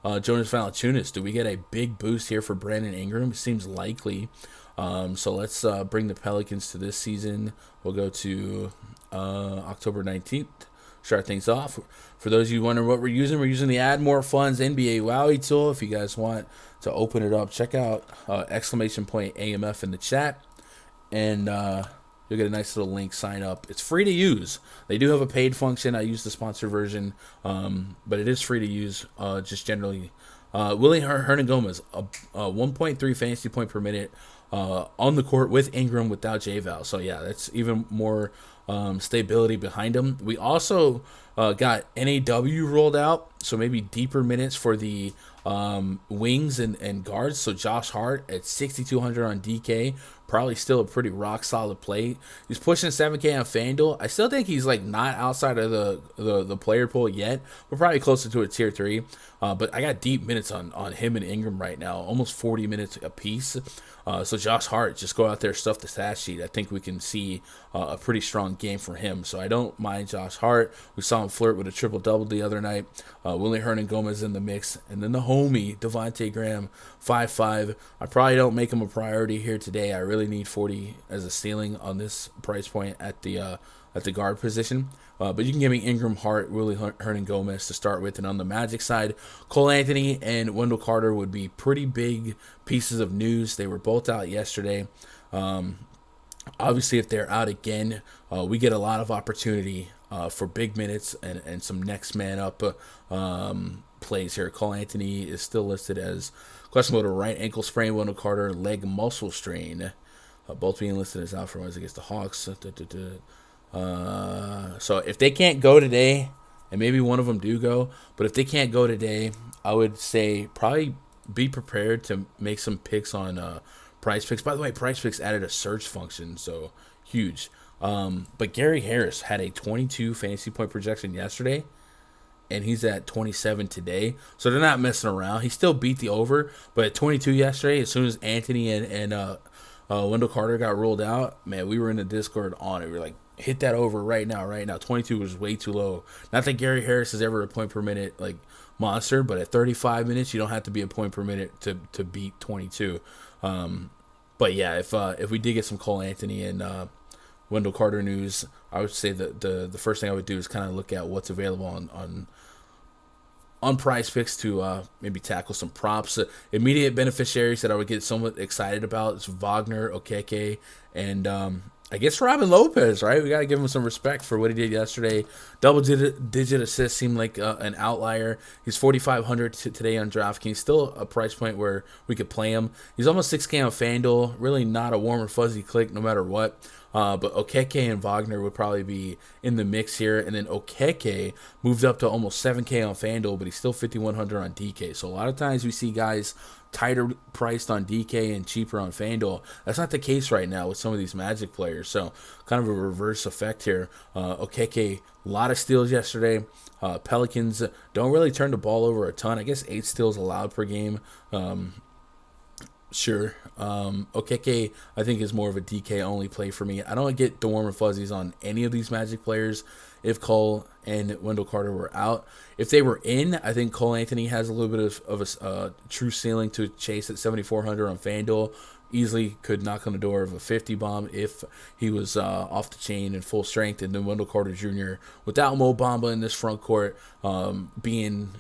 Jonas Valanciunas. Do we get a big boost here for Brandon Ingram? It seems likely. So let's bring the Pelicans to this season. We'll go to October 19th. Start things off. For those of you wondering what we're using the Add More Funds NBA Wowie tool. If you guys want to open it up, check out !AMF in the chat. And you'll get a nice little link, sign up. It's free to use. They do have a paid function. I use the sponsored version, but it is free to use just generally. Willie Hernan-Gomez, 1.3 fantasy point per minute on the court with Ingram without J-Val. So, that's even more stability behind him. We also got NAW rolled out, so maybe deeper minutes for the wings and guards. So Josh Hart at 6,200 on DK, probably still a pretty rock solid play. He's pushing 7K on FanDuel. I still think he's not outside of the player pool yet. We're probably closer to a tier 3. But I got deep minutes on him and Ingram right now, almost 40 minutes apiece. So Josh Hart, just go out there, stuff the stat sheet. I think we can see a pretty strong game for him. So I don't mind Josh Hart. We saw him flirt with a triple-double the other night. Willie Hernan-Gomez in the mix. And then the homie, Devontae Graham, 5'5". I probably don't make him a priority here today. I really need 40 as a ceiling on this price point at the guard position. But you can give me Ingram, Hart, Willie Hernan-Gomez to start with. And on the Magic side, Cole Anthony and Wendell Carter would be pretty big pieces of news. They were both out yesterday. Obviously, if they're out again, we get a lot of opportunity for big minutes and some next man up plays here. Cole Anthony is still listed as questionable to right ankle sprain, Wendell Carter leg muscle strain. Both being listed as out for runs against the Hawks. So if they can't go today, and maybe one of them do go, but if they can't go today, I would say probably be prepared to make some picks on PrizePicks. By the way, PrizePicks added a search function, so huge. But Gary Harris had a 22 fantasy point projection yesterday, and he's at 27 today. So they're not messing around. He still beat the over, but at 22 yesterday, as soon as Anthony and Wendell Carter got ruled out. Man, we were in the Discord on it. We were like, hit that over right now, right now. 22 was way too low. Not that Gary Harris is ever a point per minute like monster, but at 35 minutes, you don't have to be a point per minute to beat 22. But yeah, if we did get some Cole Anthony and Wendell Carter news, I would say that the first thing I would do is kind of look at what's available on PrizePicks to maybe tackle some props. Immediate beneficiaries that I would get somewhat excited about is Wagner, Okeke, and I guess Robin Lopez, right? We got to give him some respect for what he did yesterday. Double-digit assists seemed like an outlier. He's 4,500 today on DraftKings. Still a price point where we could play him. He's almost 6K on Fanduel. Really not a warm or fuzzy click no matter what. But Okeke and Wagner would probably be in the mix here. And then Okeke moved up to almost 7K on FanDuel, but he's still 5,100 on DK. So a lot of times we see guys tighter priced on DK and cheaper on FanDuel. That's not the case right now with some of these Magic players. So kind of a reverse effect here. Okeke, a lot of steals yesterday. Pelicans don't really turn the ball over a ton. I guess 8 steals allowed per game. Sure. Okeke, I think, is more of a DK only play for me. I don't get the warm and fuzzies on any of these Magic players if Cole and Wendell Carter were out. If they were in, I think Cole Anthony has a little bit of a true ceiling to chase at 7,400 on FanDuel. Easily could knock on the door of a 50 bomb if he was off the chain and full strength. And then Wendell Carter Jr. without Mo Bamba in this front court, being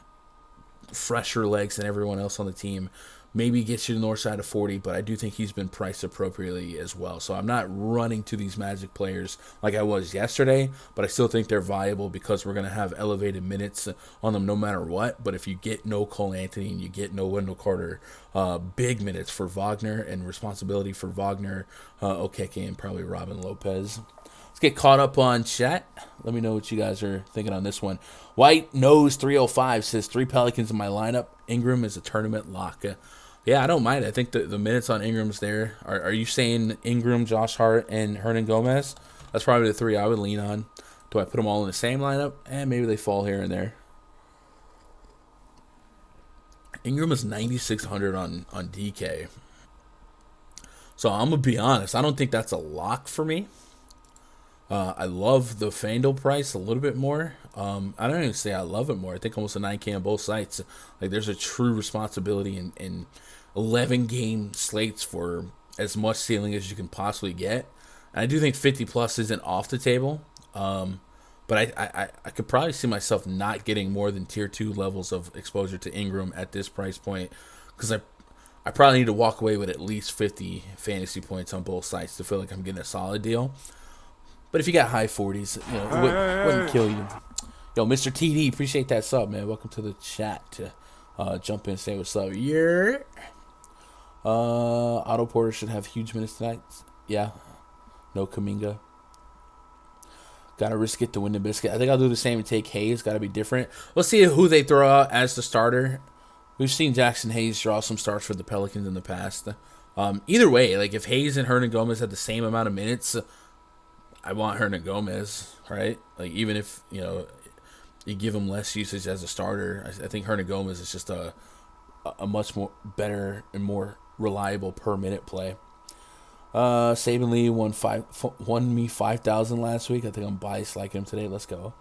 fresher legs than everyone else on the team, maybe gets you the north side of 40, but I do think he's been priced appropriately as well. So I'm not running to these Magic players like I was yesterday, but I still think they're viable because we're going to have elevated minutes on them no matter what. But if you get no Cole Anthony and you get no Wendell Carter, big minutes for Wagner and responsibility for Wagner, Okeke, and probably Robin Lopez. Let's get caught up on chat. Let me know what you guys are thinking on this one. White Nose 305 says 3 Pelicans in my lineup. Ingram is a tournament lock. Yeah, I don't mind. I think the minutes on Ingram's there. Are you saying Ingram, Josh Hart, and Hernan Gomez? That's probably the 3 I would lean on. Do I put them all in the same lineup? Maybe they fall here and there. Ingram is 9,600 on DK. So I'm going to be honest. I don't think that's a lock for me. I love the FanDuel price a little bit more. I don't even say I love it more. I think almost a 9K on both sites. Like, there's a true responsibility in 11-game slates for as much ceiling as you can possibly get. And I do think 50 plus isn't off the table. But I could probably see myself not getting more than tier 2 levels of exposure to Ingram at this price point, because I probably need to walk away with at least 50 fantasy points on both sites to feel like I'm getting a solid deal. But if you got high 40s, it wouldn't kill you. Yo, Mr. TD, appreciate that sub, man. Welcome to the chat. Jump in and say what's up. Yeah. Otto Porter should have huge minutes tonight. Yeah. No Kuminga. Got to risk it to win the biscuit. I think I'll do the same and take Hayes. Got to be different. Let's see who they throw out as the starter. We've seen Jackson Hayes draw some starts for the Pelicans in the past. Either way, like if Hayes and Hernan Gomez had the same amount of minutes, I want Hernan Gomez, right? Like, even if, you give him less usage as a starter, I think Hernan Gomez is just a much more better and more reliable per minute play. Saban Lee won me 5,000 last week. I think I'm biased like him today. Let's go.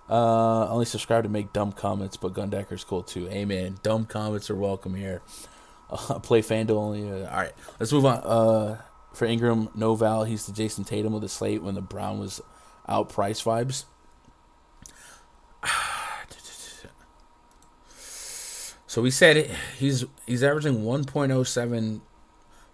Only subscribe to make dumb comments, but Gundecker's cool too. Amen. Dumb comments are welcome here. Play FanDuel only. All right, let's move on. For Ingram, no Val. He's the Jason Tatum of the slate when the Brown was out price vibes. So we said it. He's averaging 1.07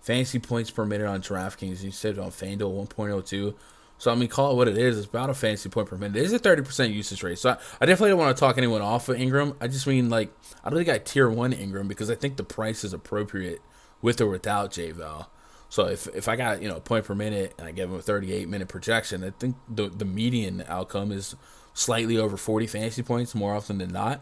fantasy points per minute on DraftKings. He said on FanDuel 1.02. So, I mean, call it what it is. It's about a fantasy point per minute. It is a 30% usage rate. So, I definitely don't want to talk anyone off of Ingram. I just mean, like, I don't think I tier 1 Ingram because I think the price is appropriate with or without J-Val. So, if I got, a point per minute and I give him a 38-minute projection, I think the median outcome is slightly over 40 fantasy points more often than not.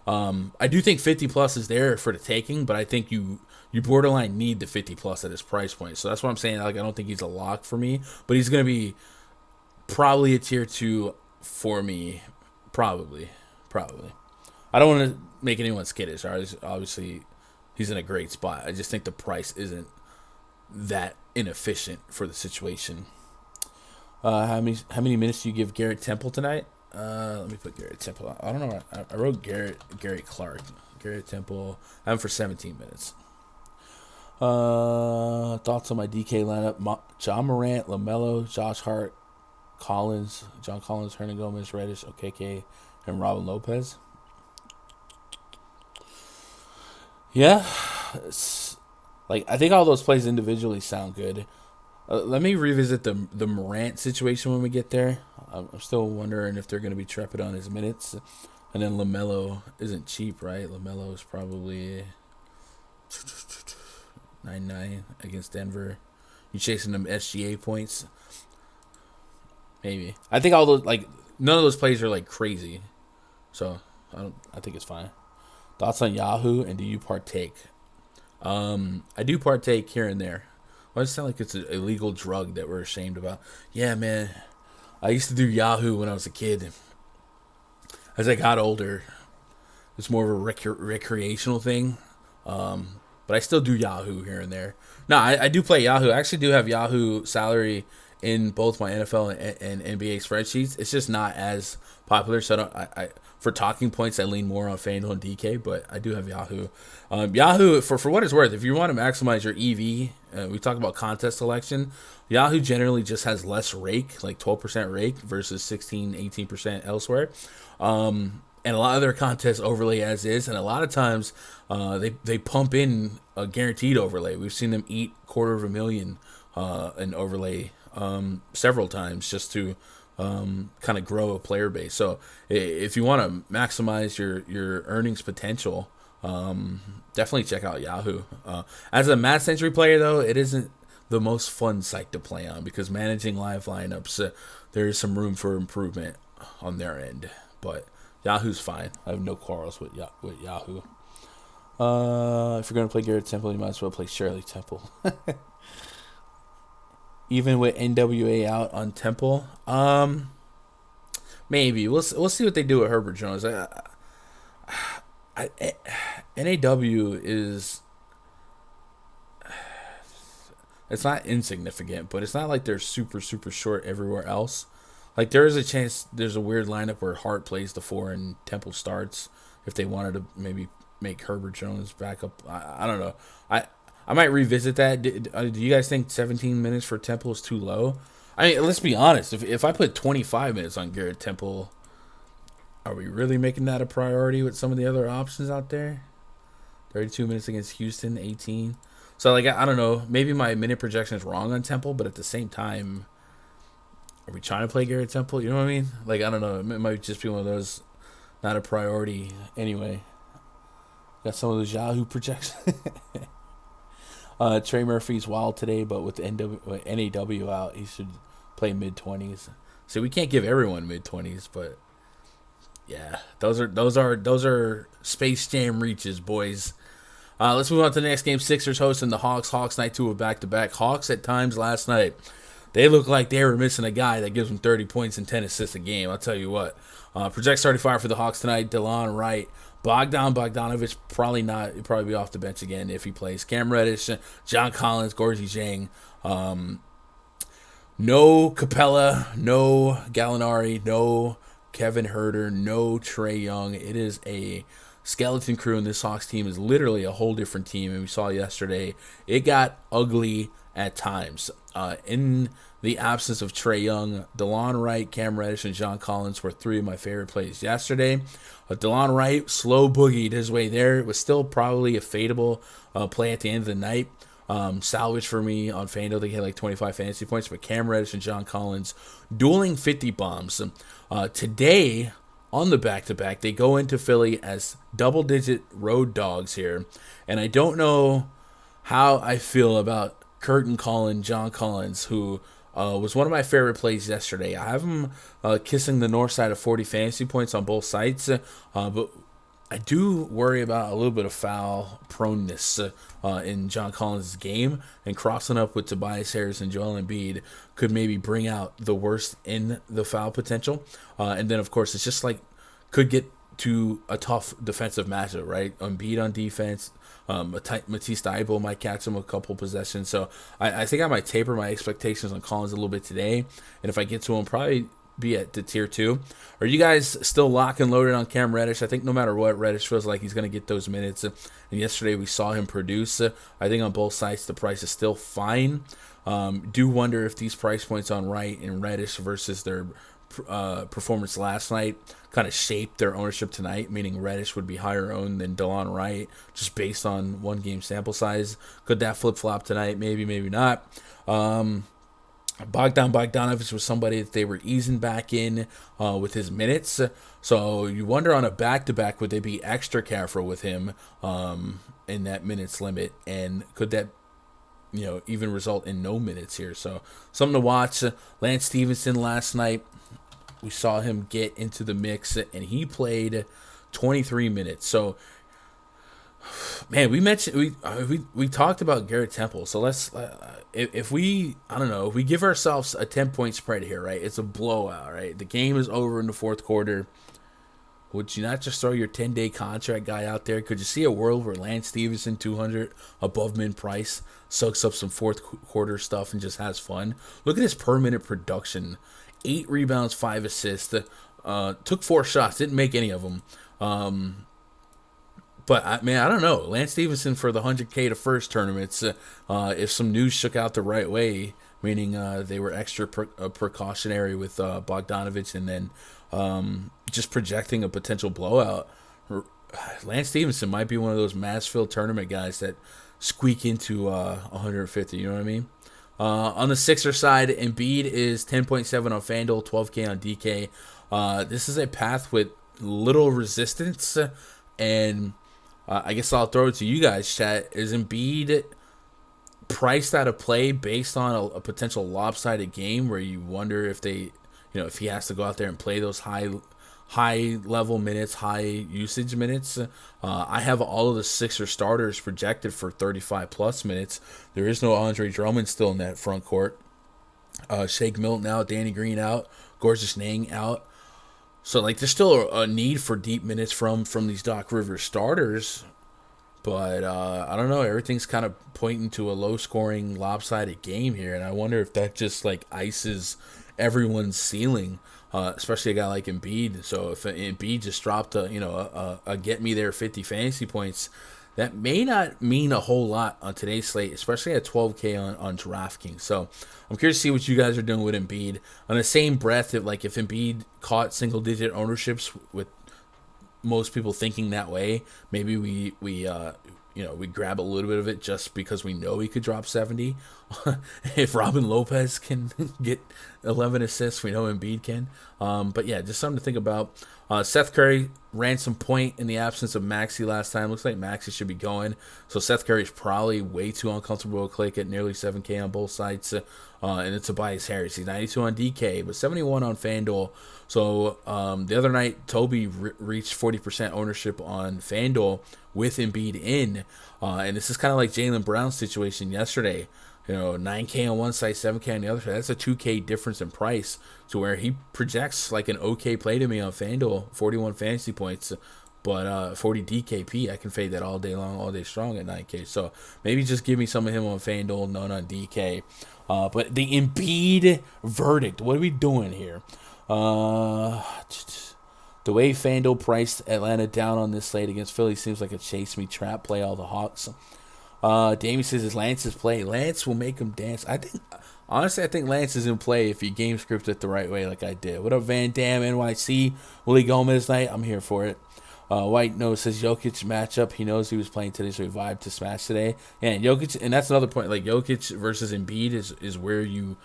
I do think 50-plus is there for the taking, but I think you borderline need the 50-plus at his price point. So that's what I'm saying. Like, I don't think he's a lock for me, but he's going to be probably a tier 2 for me. Probably. I don't want to make anyone skittish. Obviously, he's in a great spot. I just think the price isn't that inefficient for the situation. How many minutes do you give Garrett Temple tonight? Let me put Garrett Temple. I don't know. I wrote Garrett Clark. Garrett Temple. I'm for 17 minutes. Thoughts on my DK lineup: John Morant, LaMelo, Josh Hart, John Collins, Hernan Gomez, Reddish, OKK, and Robin Lopez. Yeah, I think all those plays individually sound good. Let me revisit the Morant situation when we get there. I'm still wondering if they're going to be trepid on his minutes. And then LaMelo isn't cheap, right? LaMelo is probably 9-9 against Denver. You chasing them SGA points? Maybe. I think all those none of those plays are crazy, so I think it's fine. Thoughts on Yahoo, and do you partake? I do partake here and there. Well, it sounds like it's an illegal drug that we're ashamed about. Yeah, man. I used to do Yahoo when I was a kid. As I got older, it's more of a recreational thing. But I still do Yahoo here and there. No, I do play Yahoo. I actually do have Yahoo salary in both my NFL and NBA spreadsheets. It's just not as popular. So I for talking points, I lean more on Fanduel and DK, but I do have Yahoo. Yahoo, for what it's worth, if you want to maximize your EV, we talk about contest selection, Yahoo generally just has less rake, like 12% rake versus 16, 18% elsewhere. And a lot of their contests overlay as is, and a lot of times they pump in a guaranteed overlay. We've seen them eat $250,000 in overlay several times just to kind of grow a player base. So if you want to maximize your earnings potential, definitely check out Yahoo. As a Math Century player, though, it isn't the most fun site to play on because managing live lineups, there is some room for improvement on their end. But Yahoo's fine. I have no quarrels with Yahoo. If you're going to play Garrett Temple, you might as well play Shirley Temple. Even with NWA out on Temple, maybe we'll see what they do with Herbert Jones. NAW is, it's not insignificant, but it's not like they're super short everywhere else. Like there is a chance there's a weird lineup where Hart plays the 4 and Temple starts if they wanted to maybe make Herbert Jones back up. I don't know. I might revisit that. Do you guys think 17 minutes for Temple is too low? I mean, let's be honest. If I put 25 minutes on Garrett Temple, are we really making that a priority with some of the other options out there? 32 minutes against Houston, 18. So, I don't know. Maybe my minute projection is wrong on Temple, but at the same time, are we trying to play Garrett Temple? You know what I mean? I don't know. It might just be one of those, not a priority anyway. Got some of those Yahoo projections. Trey Murphy's wild today, but with NAW out, he should play mid-20s. So we can't give everyone mid-20s, but yeah, those are Space Jam reaches, boys. Let's move on to the next game. Sixers hosting the Hawks. Hawks night 2 of back-to-back. Hawks at times last night, they looked like they were missing a guy that gives them 30 points and 10 assists a game. I'll tell you what. Project starting fire for the Hawks tonight. DeLon Wright. Bogdanovich probably not. He'll probably be off the bench again if he plays. Cam Reddish, John Collins, Gorgie Jang. No Capella, no Gallinari, no Kevin Herter, no Trae Young. It is a skeleton crew, and this Hawks team is literally a whole different team. And we saw yesterday it got ugly at times. In the absence of Trae Young, DeLon Wright, Cam Reddish, and John Collins were 3 of my favorite plays yesterday. DeLon Wright slow boogied his way there. It was still probably a fadeable play at the end of the night. Salvage for me on Fanduel. They had 25 fantasy points, but Cam Reddish and John Collins dueling 50 bombs. Today, on the back-to-back, they go into Philly as double-digit road dogs here. And I don't know how I feel about Curtin Collins, John Collins, who was one of my favorite plays yesterday. I have him kissing the north side of 40 fantasy points on both sites, but I do worry about a little bit of foul proneness in John Collins' game, and crossing up with Tobias Harris and Joel Embiid could maybe bring out the worst in the foul potential. And then, of course, it's just could get to a tough defensive matchup, right? Embiid on defense. Matisse Thybulle might catch him a couple possessions. So I think I might taper my expectations on Collins a little bit today. And if I get to him, probably be at the tier 2. Are you guys still locked and loaded on Cam Reddish? I think no matter what, Reddish feels like he's going to get those minutes. And yesterday we saw him produce. I think on both sides the price is still fine. Do wonder if these price points on Wright and Reddish versus their performance last night kind of shaped their ownership tonight, meaning Reddish would be higher owned than DeLon Wright just based on one game sample size. Could that flip-flop tonight? Maybe, maybe not. Bogdanovich was somebody that they were easing back in with his minutes. So you wonder on a back-to-back, would they be extra careful with him in that minutes limit? And could that even result in no minutes here? So something to watch. Lance Stevenson last night, we saw him get into the mix, and he played 23 minutes. So, man, we talked about Garrett Temple. So let's if we give ourselves a 10-point spread here, right? It's a blowout, right? The game is over in the fourth quarter. Would you not just throw your 10-day contract guy out there? Could you see a world where Lance Stevenson, 200 above min price, soaks up some fourth quarter stuff and just has fun? Look at his per minute production. 8 rebounds, 5 assists. Took 4 shots. Didn't make any of them. But, I don't know. Lance Stevenson for the 100K to first tournaments, if some news shook out the right way, meaning they were extra precautionary with Bogdanovich and then just projecting a potential blowout, Lance Stevenson might be one of those mass-filled tournament guys that squeak into 150, you know what I mean? On the Sixers side, Embiid is 10.7 on Fanduel, 12K on DK. This is a path with little resistance, and I guess I'll throw it to you guys, chat. Is Embiid priced out of play based on a potential lopsided game where you wonder if if he has to go out there and play those high level minutes, high usage minutes? I have all of the Sixers starters projected for 35 plus minutes. There is no Andre Drummond still in that front court. Shake Milton out, Danny Green out, Gorgeous Nang out. So there's still a need for deep minutes from these Doc Rivers starters. But I don't know. Everything's kind of pointing to a low-scoring, lopsided game here, and I wonder if that just ices everyone's ceiling, especially a guy like Embiid. So if Embiid just dropped a get me there 50 fantasy points, that may not mean a whole lot on today's slate, especially at 12K on DraftKings. So I'm curious to see what you guys are doing with Embiid. On the same breath, if Embiid caught single-digit ownerships with most people thinking that way, maybe we grab a little bit of it just because we know he could drop 70. If Robin Lopez can get 11 assists, we know Embiid can. But yeah, just something to think about. Seth Curry ran some point in the absence of Maxey last time. Looks like Maxey should be going. So Seth Curry's probably way too uncomfortable with Clay at nearly 7K on both sides. And it's Tobias Harris. He's 92 on DK, but 71 on FanDuel. So the other night, Toby reached 40% ownership on FanDuel with Embiid in. And this is kind of like Jaylen Brown's situation yesterday. 9K on one side, 7K on the other side. That's a 2K difference in price to where he projects like an okay play to me on FanDuel, 41 fantasy points, but 40 DKP. I can fade that all day long, all day strong at 9K. So maybe just give me some of him on FanDuel, none on DK. But the Embiid verdict, what are we doing here? The way FanDuel priced Atlanta down on this slate against Philly seems like a chase me trap play, all the Hawks. Damien says it's Lance's play. Lance will make him dance. I think Lance is in play if you game script it the right way like I did. What up, Van Dam, NYC? Willie Gomez night? I'm here for it. White Nose says Jokic matchup. He knows he was playing today, so he vibed to smash today. And Jokic, and that's another point. Jokic versus Embiid is where you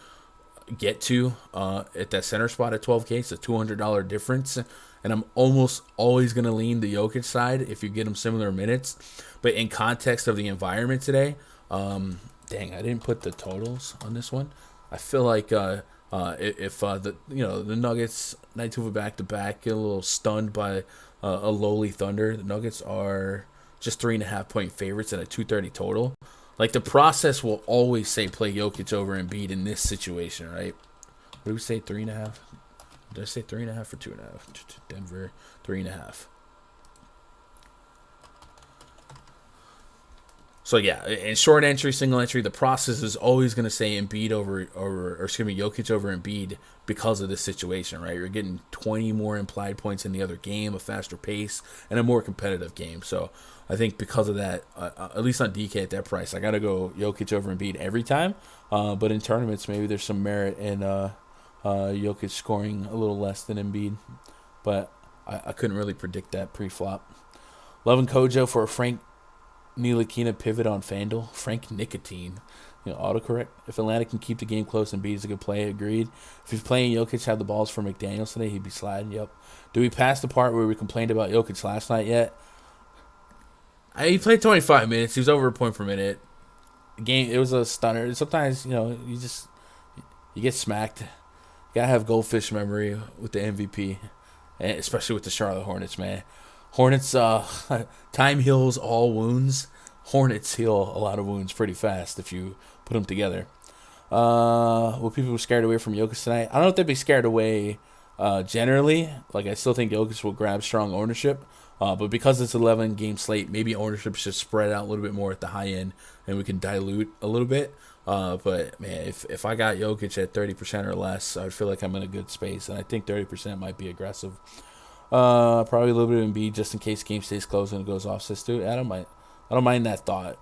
get to at that center spot at 12K. It's a $200 difference. And I'm almost always going to lean the Jokic side if you get him similar minutes. But in context of the environment today, dang, I didn't put the totals on this one. I feel like if the Nuggets, night two of a back-to-back, get a little stunned by a lowly Thunder, the Nuggets are just 3.5 point favorites at a 230 total. The process will always say play Jokic over Embiid in this situation, right? What do we say, 3.5? Did I say 3.5 or 2.5? Denver, 3.5. So yeah, in short entry, single entry, the process is always going to say Embiid Jokic over Embiid because of this situation, right? You're getting 20 more implied points in the other game, a faster pace, and a more competitive game. So I think because of that, at least on DK at that price, I got to go Jokic over Embiid every time. But in tournaments, maybe there's some merit in Jokic scoring a little less than Embiid. But I couldn't really predict that pre-flop. Loving Kojo for a Frank Ntilikina pivot on Fanduel. Frank Nicotine. Autocorrect. If Atlanta can keep the game close and Embiid is a good play, agreed. If he's playing Jokic have the balls for McDaniels today, he'd be sliding. Yep. Do we pass the part where we complained about Jokic last night yet? He played 25 minutes. He was over a point per minute. It was a stunner. Sometimes, you get smacked. You gotta have goldfish memory with the MVP, and especially with the Charlotte Hornets, man. Hornets, time heals all wounds. Hornets heal a lot of wounds pretty fast if you put them together. Will people be scared away from Jokic tonight? I don't know if they'd be scared away generally. Like, I still think Jokic will grab strong ownership. But because it's 11-game slate, maybe ownership should spread out a little bit more at the high end, and we can dilute a little bit. But, man, if I got Jokic at 30% or less, I would feel like I'm in a good space. And I think 30% might be aggressive. Probably a little bit of Embiid just in case game stays close and it goes off. I don't mind that thought.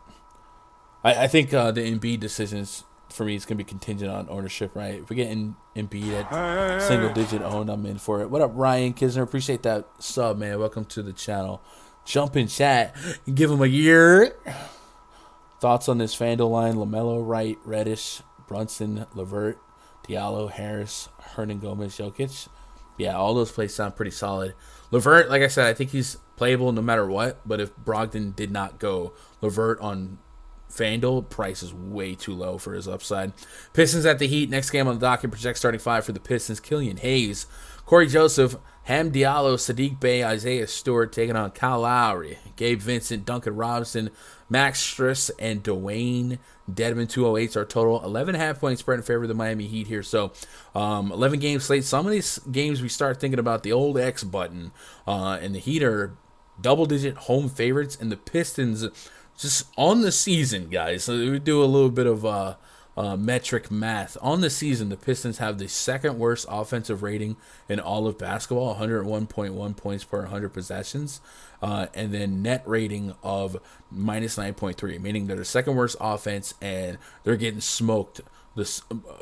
I think the Embiid decisions for me is going to be contingent on ownership, right? If we get Embiid at single-digit owned, I'm in for it. What up, Ryan Kisner? Appreciate that sub, man. Welcome to the channel. Jump in chat and give him a year. Thoughts on this Fanduel line? LaMelo, Wright, Reddish, Brunson, LeVert, Diallo, Harris, Hernan Gomez, Jokic. Yeah, all those plays sound pretty solid. LeVert, like I said, I think he's playable no matter what. But if Brogdon did not go, LeVert on Fanduel, price is way too low for his upside. Pistons at the Heat. Next game on the docket. Project starting five for the Pistons. Killian Hayes, Corey Joseph, Ham Diallo, Sadiq Bey, Isaiah Stewart taking on Kyle Lowry, Gabe Vincent, Duncan Robinson, Max Strus, and Dwayne Dedmon. 208s our total. 11.5 point spread in favor of the Miami Heat here. So 11 game slate. Some of these games we start thinking about the old X button. And the Heat are double-digit home favorites. And the Pistons just on the season, guys. So we do a little bit of metric math. On the season, the Pistons have the second worst offensive rating in all of basketball, 101.1 points per 100 possessions, and then net rating of minus 9.3, meaning they're the second worst offense, and they're getting smoked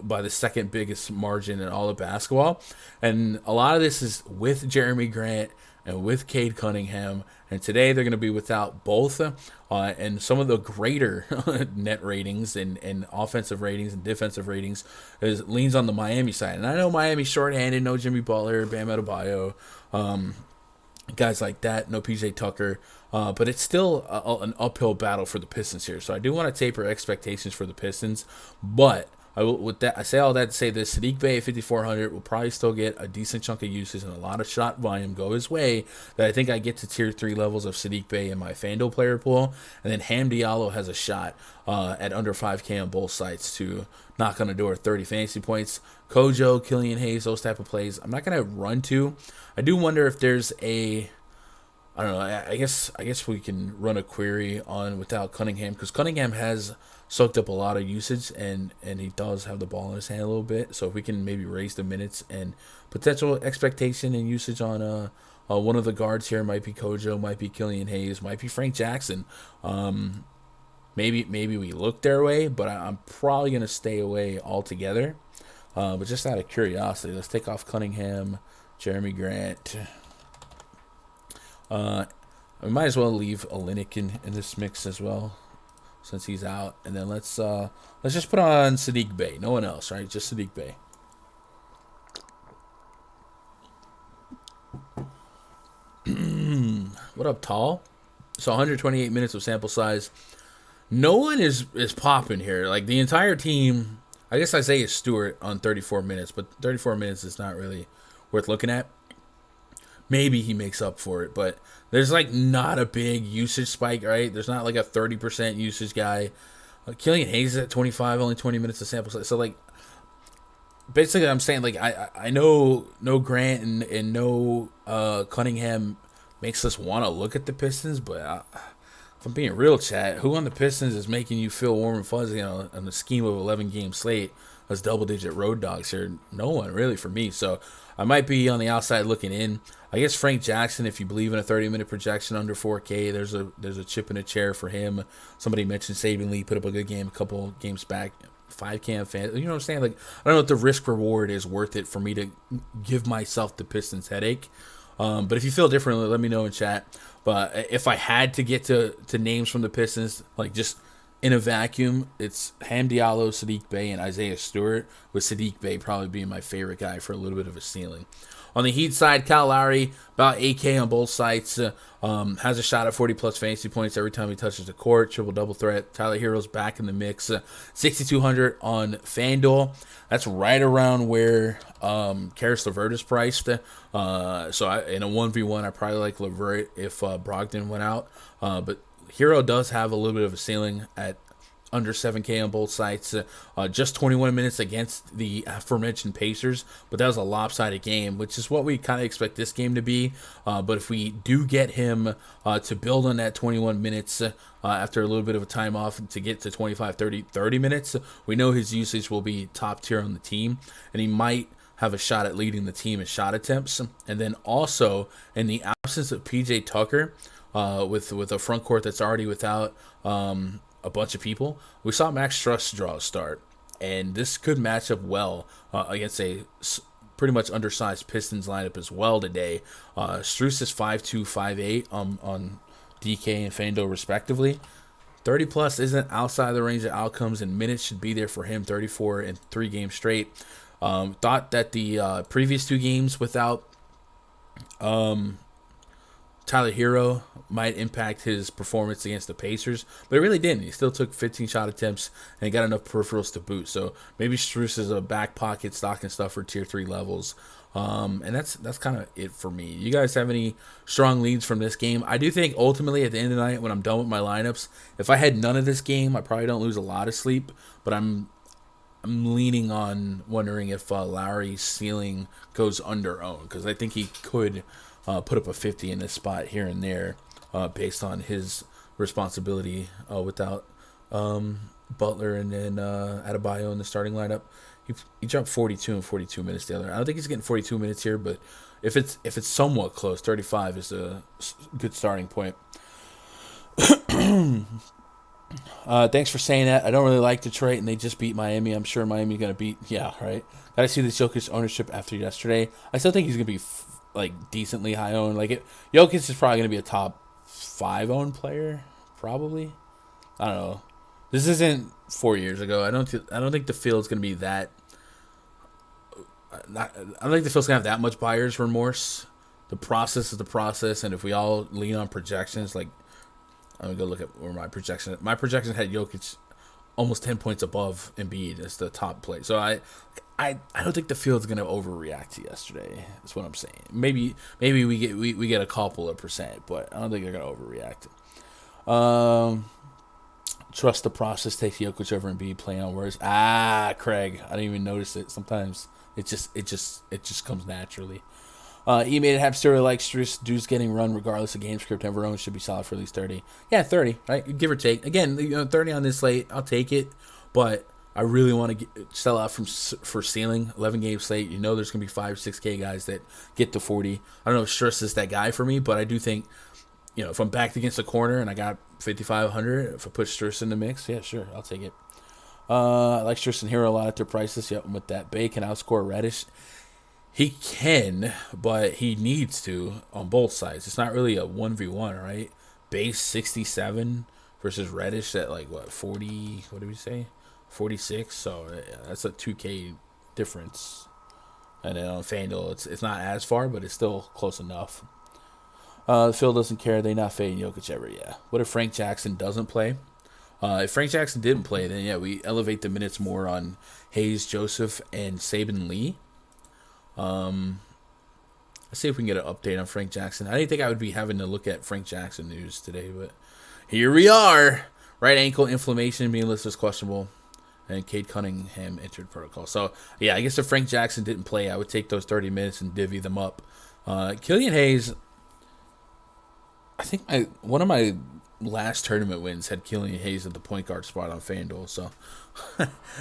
by the second biggest margin in all of basketball. And a lot of this is with Jeremy Grant and with Cade Cunningham. And today they're going to be without both. And some of the greater net ratings and offensive ratings and defensive ratings leans on the Miami side. And I know Miami's shorthanded, no Jimmy Butler, Bam Adebayo, guys like that, no PJ Tucker. But it's still an uphill battle for the Pistons here. So I do want to taper expectations for the Pistons. But I say all that to say this: Sadiq Bey at 5,400 will probably still get a decent chunk of usage and a lot of shot volume go his way. That I think I get to tier 3 levels of Sadiq Bey in my Fanduel player pool, and then Ham Diallo has a shot at under 5K on both sites to knock on the door 30 fantasy points. Kojo, Killian Hayes, those type of plays. I'm not gonna run to. I do wonder if there's I don't know. I guess we can run a query on without Cunningham, because Cunningham has soaked up a lot of usage and he does have the ball in his hand a little bit. So if we can maybe raise the minutes and potential expectation and usage on one of the guards here, might be Kojo, might be Killian Hayes, might be Frank Jackson. Maybe we look their way, but I'm probably gonna stay away altogether. But just out of curiosity, let's take off Cunningham, Jeremy Grant. We might as well leave Olynyk in this mix as well, since he's out. And then let's just put on Sadiq Bey. No one else, right? Just Sadiq Bey. What up, Tall? So 128 minutes of sample size. No one is popping here. Like, the entire team, I guess Isaiah Stewart on 34 minutes, but 34 minutes is not really worth looking at. Maybe he makes up for it, but there's like not a big usage spike, right? There's not like a 30% usage guy. Killian Hayes is at 25, only 20 minutes of sample size. So, like, basically I'm saying, like, I know no Grant and no Cunningham makes us want to look at the Pistons, but if I'm being real, chat, who on the Pistons is making you feel warm and fuzzy on the scheme of 11-game slate as double-digit road dogs here? No one, really, for me. So I might be on the outside looking in. I guess Frank Jackson, if you believe in a 30-minute projection under 4K, there's a chip in a chair for him. Somebody mentioned Saban Lee put up a good game a couple games back. 5K fan, you know what I'm saying? Like, I don't know if the risk reward is worth it for me to give myself the Pistons headache. But if you feel differently, let me know in chat. But if I had to get to names from the Pistons, like just in a vacuum, it's Ham Diallo, Sadiq Bey, and Isaiah Stewart, with Sadiq Bey probably being my favorite guy for a little bit of a ceiling. On the Heat side, Kyle Lowry, about 8K on both sides, has a shot at 40-plus fantasy points every time he touches the court, triple-double threat. Tyler Hero's back in the mix, 6,200 on Fanduel. That's right around where Karis LeVert is priced. In a 1v1, I probably like LeVert if Brogdon went out. But Hero does have a little bit of a ceiling at under 7K on both sides. Just 21 minutes against the aforementioned Pacers, but that was a lopsided game, which is what we kind of expect this game to be. But if we do get him to build on that 21 minutes after a little bit of a time off to get to 25, 30 minutes, we know his usage will be top tier on the team, and he might have a shot at leading the team in shot attempts. And then also, in the absence of PJ Tucker, with a front court that's already without a bunch of people, we saw Max Struss draw a start, and this could match up well against a pretty much undersized Pistons lineup as well today. Struss is 5'2", 5'8" on DK and Fanduel respectively. 30 plus isn't outside the range of outcomes, and minutes should be there for him. 34 in 3 games straight. Thought that the previous 2 games without Tyler Hero might impact his performance against the Pacers, but it really didn't. He still took 15 shot attempts and he got enough peripherals to boot. So maybe Struss is a back pocket stock and stuff for tier 3 levels. And that's kind of it for me. You guys have any strong leads from this game? I do think ultimately at the end of the night, when I'm done with my lineups, if I had none of this game, I probably don't lose a lot of sleep, but I'm leaning on wondering if Lowry's ceiling goes under own, because I think he could put up a 50 in this spot here and there based on his responsibility without Butler and then Adebayo in the starting lineup. He jumped 42 in 42 minutes the other night. I don't think he's getting 42 minutes here, but if it's somewhat close, 35 is a good starting point. Thanks for saying that. I don't really like Detroit, and they just beat Miami. I'm sure Miami's going to beat... Yeah, right? Gotta see this Jokic ownership after yesterday. I still think he's going to be decently high owned. Jokic is probably going to be a top 5 owned player, probably. I don't know. This isn't 4 years ago. I don't think the field's going to be that. I don't think the field's going to have that much buyer's remorse. The process is the process, and if we all lean on projections, I'm gonna go look at where my projection had Jokic almost 10 points above Embiid as the top play. So I don't think the field's gonna overreact to yesterday. That's what I'm saying. Maybe we get a couple of percent, but I don't think they're gonna overreact. Trust the process takes Jokic over Embiid. Play on words. Craig, I didn't even notice it. Sometimes it just comes naturally. He made it have stereo like Struss. Dude's getting run regardless of game script. Everyone should be solid for at least 30. Yeah, 30, right? Give or take. Again, 30 on this slate, I'll take it. But I really want to sell out for ceiling. 11-game slate. There's going to be 5 or 6K guys that get to 40. I don't know if Struss is that guy for me, but I do think, if I'm backed against the corner and I got 5,500, if I put Struss in the mix, yeah, sure, I'll take it. I like Struss and Hero a lot at their prices. Yep, with that. Bay can outscore Reddish. He can, but he needs to on both sides. It's not really a 1v1, right? Base 67 versus Reddish at 40, what did we say? 46. So yeah, that's a 2K difference. And then on Fanduel, it's not as far, but it's still close enough. Phil doesn't care. They not fading Jokic ever, yeah. What if Frank Jackson doesn't play? If Frank Jackson didn't play, then yeah, we elevate the minutes more on Hayes, Joseph, and Saban Lee. Let's see if we can get an update on Frank Jackson. I didn't think I would be having to look at Frank Jackson news today, but here we are. Right ankle inflammation being listed as questionable, and Cade Cunningham entered protocol. So, yeah, I guess if Frank Jackson didn't play, I would take those 30 minutes and divvy them up. Killian Hayes, I think one of my last tournament wins had Killian Hayes at the point guard spot on FanDuel. So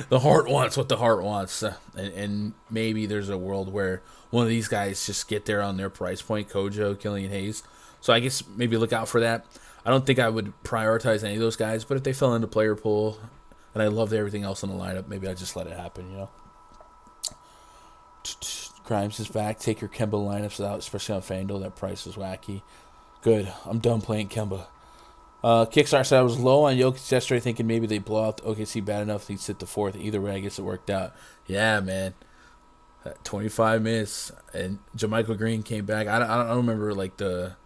the heart wants what the heart wants. And maybe there's a world where one of these guys just get there on their price point, Kojo, Killian Hayes. So I guess maybe look out for that. I don't think I would prioritize any of those guys, but if they fell into player pool and I loved everything else in the lineup, maybe I just let it happen, you know. Grimes is back. Take your Kemba lineups out, especially on FanDuel. That price is wacky. Good. I'm done playing Kemba. Kickstarter said I was low on Jokic yesterday, thinking maybe they blow out the OKC bad enough he'd sit the fourth. Either way, I guess it worked out. Yeah, man. 25 minutes and JaMychal Green came back. I don't remember like the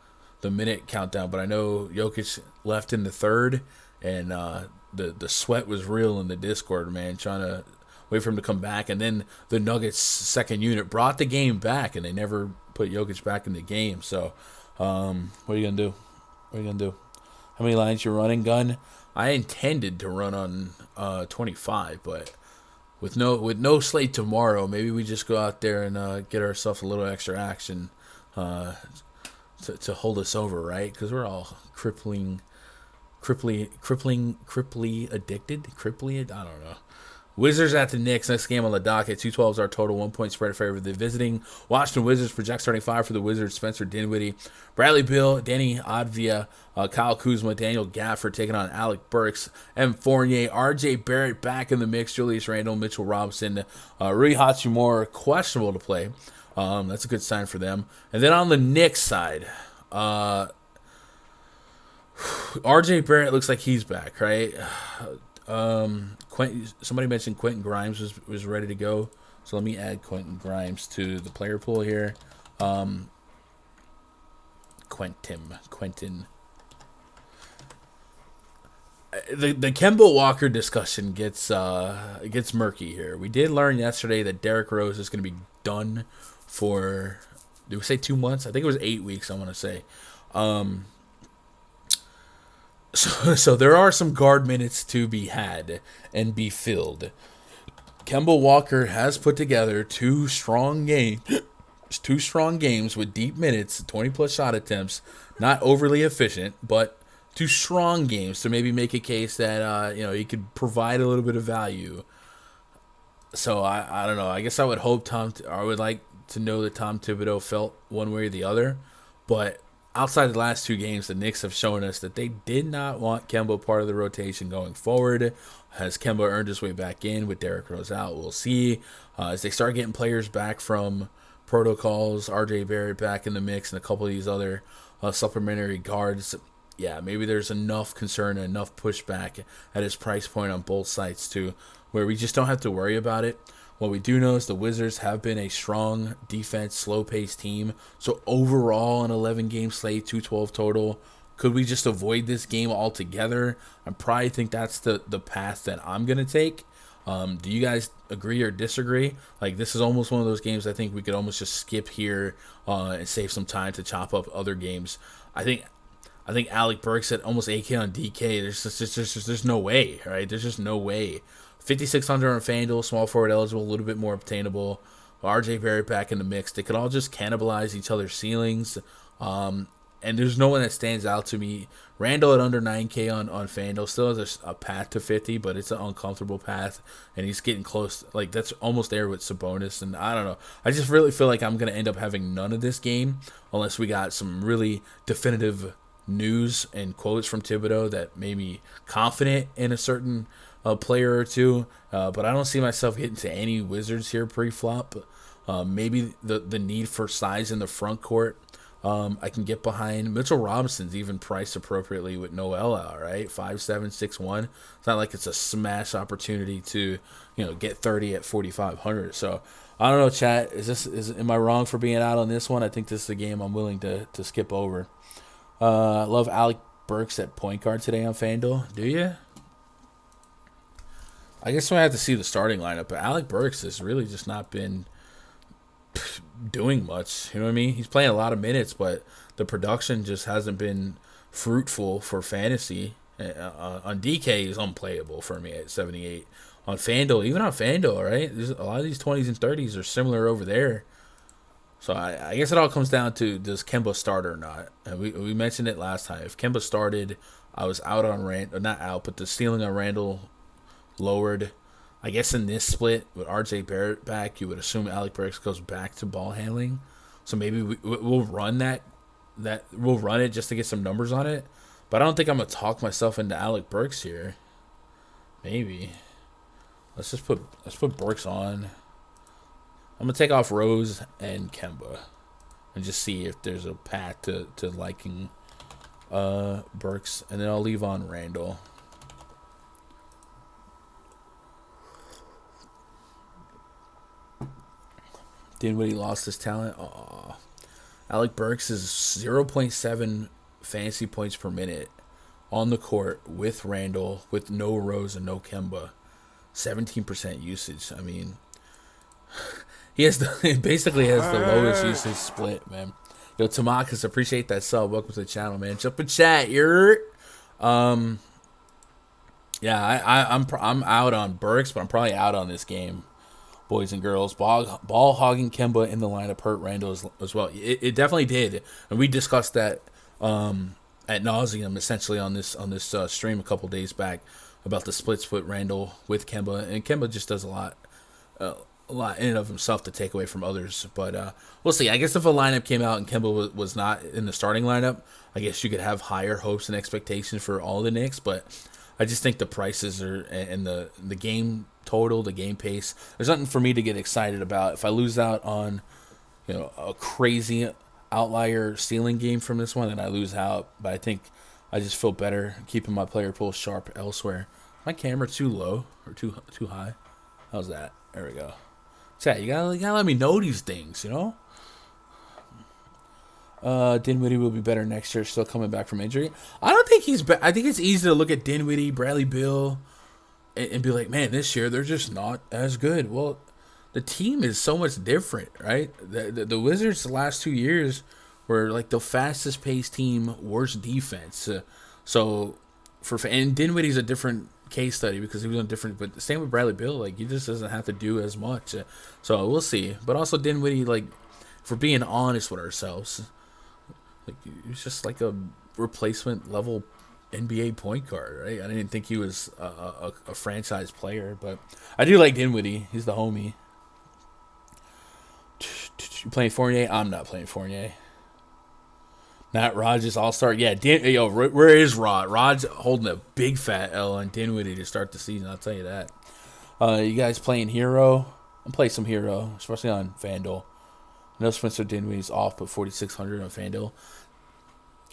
minute countdown, but I know Jokic left in the third, and the sweat was real in the Discord, man, trying to wait for him to come back. And then the Nuggets second unit brought the game back, and they never put Jokic back in the game. So what are you gonna do? What are you gonna do? How many lines you running, Gun? I intended to run on 25, but with no slate tomorrow, maybe we just go out there and get ourselves a little extra action to hold us over, right? Because we're all cripply addicted. I don't know. Wizards at the Knicks. Next game on the docket. 212 is our total. 1 point spread in favor of the visiting Washington Wizards. Project starting five for the Wizards. Spencer Dinwiddie, Bradley Beal, Danny Advia, Kyle Kuzma, Daniel Gafford taking on Alec Burks, M. Fournier, R.J. Barrett back in the mix. Julius Randle, Mitchell Robinson, Rui Hachimura questionable to play. That's a good sign for them. And then on the Knicks side, R.J. Barrett looks like he's back, right? Somebody mentioned Quentin Grimes was ready to go, so let me add Quentin Grimes to the player pool here. Quentin. The Kemba Walker discussion gets murky here. We did learn yesterday that Derrick Rose is going to be done for, did we say 2 months? I think it was 8 weeks. I want to say. So there are some guard minutes to be had and be filled. Kemba Walker has put together two strong games with deep minutes, 20-plus shot attempts, not overly efficient, but two strong games to maybe make a case that he could provide a little bit of value. So I don't know. I guess I would hope I would like to know that Tom Thibodeau felt one way or the other, but outside the last 2 games, the Knicks have shown us that they did not want Kemba part of the rotation going forward. Has Kemba earned his way back in with Derrick Rose out? We'll see. As they start getting players back from protocols, R.J. Barrett back in the mix, and a couple of these other supplementary guards, yeah, maybe there's enough concern and enough pushback at his price point on both sides too, where we just don't have to worry about it. What we do know is the Wizards have been a strong defense, slow-paced team. So overall, an 11-game slate, 212 total. Could we just avoid this game altogether? I probably think that's the path that I'm going to take. Do you guys agree or disagree? Like, this is almost one of those games I think we could almost just skip here and save some time to chop up other games. I think Alec Burks at almost 8K on DK. There's no way, right? There's just no way. 5,600 on FanDuel, small forward eligible, a little bit more obtainable. RJ Barrett back in the mix. They could all just cannibalize each other's ceilings. And there's no one that stands out to me. Randall at under 9K on FanDuel still has a path to 50, but it's an uncomfortable path, and he's getting close. Like, that's almost there with Sabonis, and I don't know. I just really feel like I'm going to end up having none of this game unless we got some really definitive news and quotes from Thibodeau that made me confident in a certain player or two, but I don't see myself getting to any Wizards here pre-flop. Maybe the need for size in the front court I can get behind. Mitchell Robinson's even priced appropriately with Noel out, right? 5'7", 6'1". It's not like it's a smash opportunity to get 30 at 4,500. So I don't know, chat. Am I wrong for being out on this one? I think this is a game I'm willing to skip over. I love Alec Burks at point guard today on FanDuel. Do you? I guess I have to see the starting lineup, but Alec Burks has really just not been doing much. You know what I mean? He's playing a lot of minutes, but the production just hasn't been fruitful for fantasy. On DK, he's unplayable for me at 78. On FanDuel, even on FanDuel, right? A lot of these 20s and 30s are similar over there. So I guess it all comes down to, does Kemba start or not? And we mentioned it last time. If Kemba started, I was out on Randall, not out, but the ceiling on Randall lowered. I guess in this split with RJ Barrett back, you would assume Alec Burks goes back to ball handling. So maybe we'll run that we'll run it just to get some numbers on it. But I don't think I'm gonna talk myself into Alec Burks here. Maybe. Let's put Burks on. I'm gonna take off Rose and Kemba and just see if there's a path to liking Burks, and then I'll leave on Randall. Dinwiddie lost his talent. Aww. Alec Burks is 0.7 fantasy points per minute on the court with Randall, with no Rose and no Kemba. 17% usage. I mean, he basically has the lowest usage split, man. Yo, Tamakas, appreciate that sub. Welcome to the channel, man. Jump in chat, you're. Yeah, I'm out on Burks, but I'm probably out on this game, boys and girls. Ball hogging Kemba in the lineup hurt Randall as well. It definitely did, and we discussed that at nauseum essentially on this stream a couple days back about the split Randall with Kemba, and Kemba just does a lot in and of himself to take away from others. But we'll see. I guess if a lineup came out and Kemba was not in the starting lineup, I guess you could have higher hopes and expectations for all the Knicks. But I just think the prices are and the game total, the game pace. There's nothing for me to get excited about. If I lose out on, a crazy outlier ceiling game from this one, then I lose out. But I think I just feel better keeping my player pool sharp elsewhere. My camera too low or too high? How's that? There we go. Chat, you gotta let me know these things, Dinwiddie will be better next year, still coming back from injury. I don't think he's I think it's easy to look at Dinwiddie, Bradley Beal, and be like, man, this year they're just not as good. Well, the team is so much different, right? The Wizards the last 2 years were like the fastest paced team, worst defense. And Dinwiddie's a different case study because he was on different, but the same with Bradley Beal, like he just doesn't have to do as much. So we'll see. But also Dinwiddie, like, if we're being honest with ourselves, like he's just like a replacement level NBA point guard, right? I didn't think he was a franchise player, but I do like Dinwiddie. He's the homie. You playing Fournier? I'm not playing Fournier. Not Rodgers All-Star. Yeah, where is Rod? Rod's holding a big fat L on Dinwiddie to start the season, I'll tell you that. You guys playing Hero? I'm playing some Hero, especially on Fanduel. I know Spencer Dinwiddie's off, but 4,600 on Fanduel.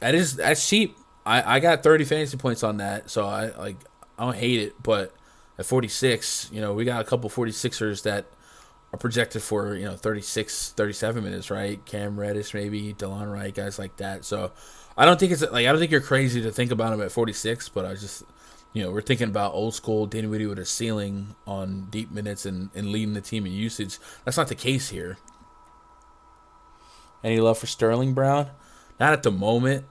That's cheap. I got 30 fantasy points on that, so I don't hate it, but at 46, we got a couple 46ers that are projected for 36, 37 minutes, right? Cam Reddish, maybe Delon Wright, guys like that. So I don't think you're crazy to think about him at 46, but I just we're thinking about old school Dinwiddie with a ceiling on deep minutes and leading the team in usage. That's not the case here. Any love for Sterling Brown? Not at the moment,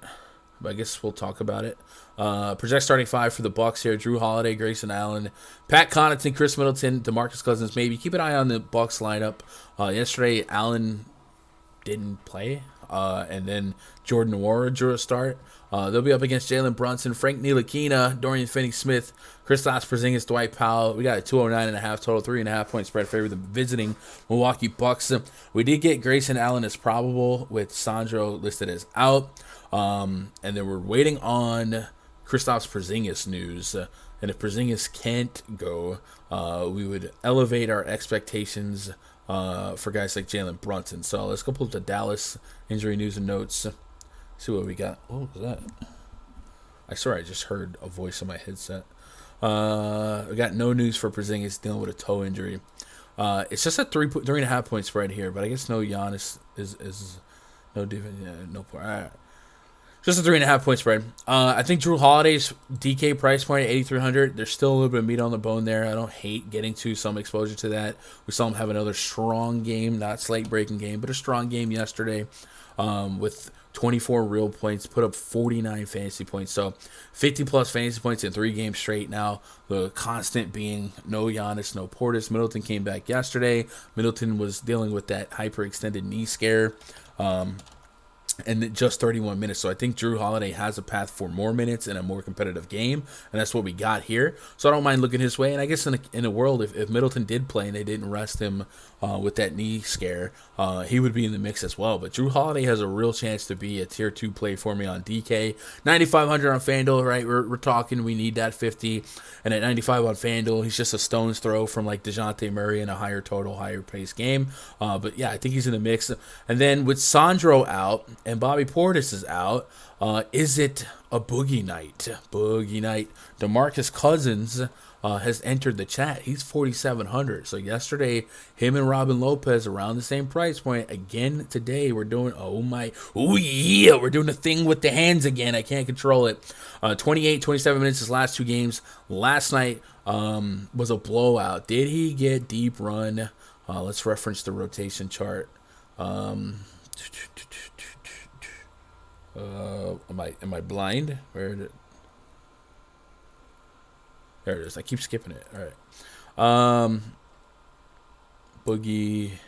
but I guess we'll talk about it. Project starting five for the Bucks here: Drew Holiday, Grayson Allen, Pat Connaughton, Chris Middleton, DeMarcus Cousins. Maybe keep an eye on the Bucks lineup. Yesterday, Allen didn't play, and then Jordan Nwora drew a start. They'll be up against Jalen Brunson, Frank Ntilikina, Dorian Finney-Smith, Kristaps Porzingis, Dwight Powell. We got a 209.5 total, 3.5 point spread favor the visiting Milwaukee Bucks. We did get Grayson Allen as probable with Sandro listed as out. And then we're waiting on Kristaps Porzingis news. And if Porzingis can't go, we would elevate our expectations for guys like Jalen Brunson. So let's go pull up the Dallas injury news and notes. See what we got. What was that? I swear I just heard a voice on my headset. We got no news for Porzingis dealing with a toe injury. It's just a 3.5 point spread here, but I guess no Giannis is no defense. Yeah, no point. All right. Just a 3.5 point spread. I think Drew Holiday's DK price point at 8,300. There's still a little bit of meat on the bone there. I don't hate getting to some exposure to that. We saw him have another strong game, not slate breaking game, but a strong game yesterday with 24 real points, put up 49 fantasy points. So 50 plus fantasy points in 3 games straight now. The constant being no Giannis, no Portis. Middleton came back yesterday. Middleton was dealing with that hyperextended knee scare. and just 31 minutes. So I think Drew Holiday has a path for more minutes and a more competitive game, and that's what we got here. So I don't mind looking his way. And I guess in a world, if Middleton did play and they didn't rest him with that knee scare, he would be in the mix as well. But Drew Holiday has a real chance to be a tier 2 play for me on DK. 9,500 on FanDuel, right? We're talking we need that 50. And at 95 on FanDuel, he's just a stone's throw from like DeJounte Murray in a higher total, higher pace game. But yeah, I think he's in the mix. And then with Sandro out and Bobby Portis is out, is it a boogie night? Boogie night. DeMarcus Cousins has entered the chat. He's 4,700. So yesterday, him and Robin Lopez around the same price point. Again, today we're doing, we're doing a thing with the hands again. I can't control it. 28, 27 minutes his last two games. Last night was a blowout. Did he get deep run? Let's reference the rotation chart. Am I blind? Where did it? There it is. I keep skipping it. All right. Boogie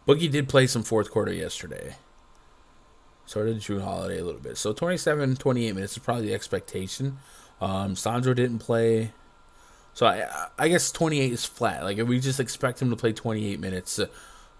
did play some fourth quarter yesterday. So did Drew Holiday a little bit. So 27, 28 minutes is probably the expectation. Sandro didn't play. So I guess 28 is flat. Like, if we just expect him to play 28 minutes,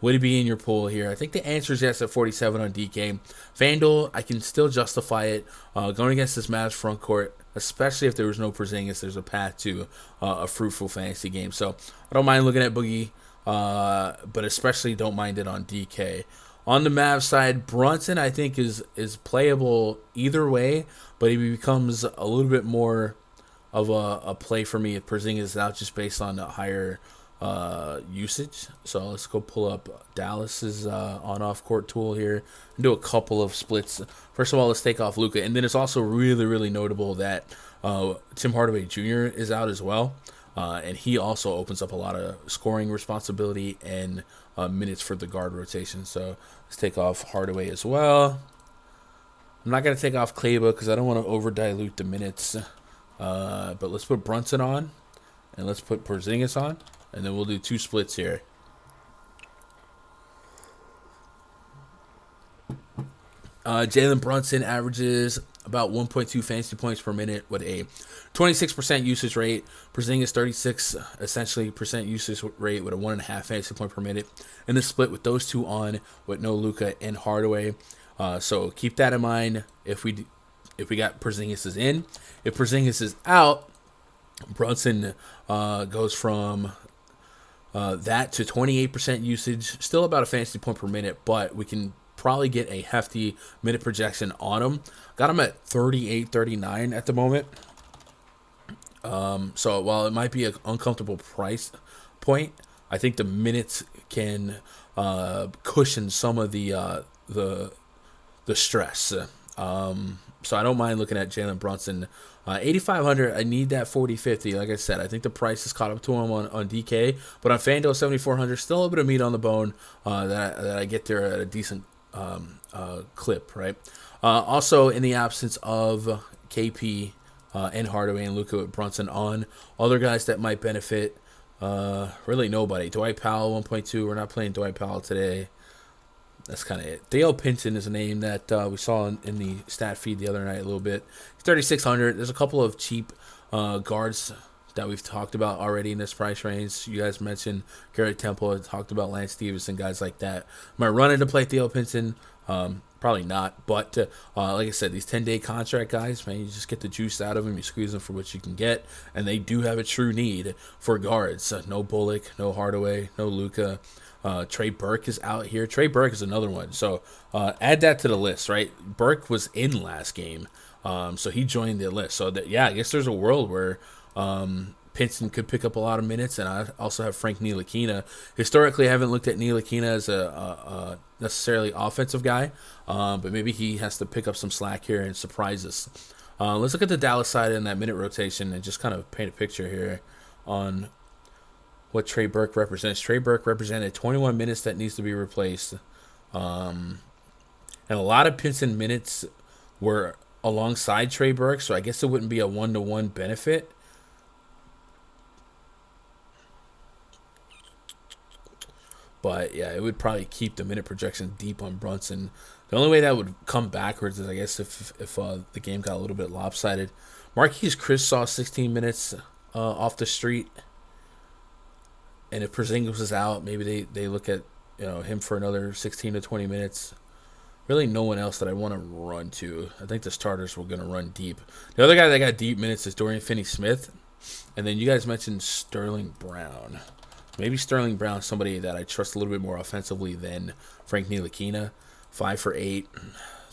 would he be in your pool here? I think the answer is yes at 47 on DK. FanDuel, I can still justify it. Going against this Mavs front court, especially if there was no Porzingis, there's a path to a fruitful fantasy game. So I don't mind looking at Boogie, but especially don't mind it on DK. On the Mavs side, Brunson, I think, is playable either way, but he becomes a little bit more of a play for me if Porzingis is out, just based on the higher usage. So let's go pull up Dallas's on-off court tool here and do a couple of splits. First of all, let's take off Luka, and then it's also really, really notable that Tim Hardaway Jr. is out as well, and he also opens up a lot of scoring responsibility and minutes for the guard rotation. So let's take off Hardaway as well. I'm not going to take off Kleber because I don't want to over dilute the minutes, but let's put Brunson on and let's put Porzingis on. And then we'll do two splits here. Jalen Brunson averages about 1.2 fantasy points per minute with a 26% usage rate. Porzingis 36 essentially percent usage rate with a 1.5 fantasy point per minute. And the split with those two on with no Luka and Hardaway. So keep that in mind if we got Porzingis is in. If Porzingis is out, Brunson goes from that to 28% usage, still about a fantasy point per minute, but we can probably get a hefty minute projection on him. Got him at 38, 39 at the moment. So while it might be an uncomfortable price point, I think the minutes can cushion some of the stress. So I don't mind looking at Jalen Brunson. 8,500, I need that 40-50. Like I said, I think the price is caught up to him on DK. But on FanDuel, 7,400, still a bit of meat on the bone that I get there at a decent clip, right? Also, in the absence of KP and Hardaway and Luka with Brunson on, other guys that might benefit, really nobody. Dwight Powell, 1.2. We're not playing Dwight Powell today. That's kind of it. Theo Pinson is a name that we saw in the stat feed the other night a little bit. 3,600. There's a couple of cheap guards that we've talked about already in this price range. You guys mentioned Garrett Temple. I talked about Lance Stevenson, guys like that. Am I running to play Theo Pinson? Probably not. But like I said, these 10-day contract guys, man, you just get the juice out of them. You squeeze them for what you can get. And they do have a true need for guards. No Bullock, no Hardaway, no Luka. Trey Burke is out here. Trey Burke is another one. So add that to the list, right? Burke was in last game, so he joined the list. So that, yeah, I guess there's a world where Pinson could pick up a lot of minutes, and I also have Frank Ntilikina. Historically, I haven't looked at Ntilikina as a necessarily offensive guy, but maybe he has to pick up some slack here and surprise us. Let's look at the Dallas side in that minute rotation and just kind of paint a picture here on what Trey Burke represents. Trey Burke represented 21 minutes that needs to be replaced. And a lot of Pinson minutes were alongside Trey Burke, so I guess it wouldn't be a one-to-one benefit. But yeah, it would probably keep the minute projection deep on Brunson. The only way that would come backwards is, I guess, if the game got a little bit lopsided. Marquise Chris saw 16 minutes off the street, and if Porzingis was out, maybe they look at him for another 16 to 20 minutes. Really, no one else that I want to run to. I think the starters were going to run deep. The other guy that got deep minutes is Dorian Finney-Smith, and then you guys mentioned Sterling Brown. Maybe Sterling Brown, somebody that I trust a little bit more offensively than Frank Ntilikina. 5 for 8,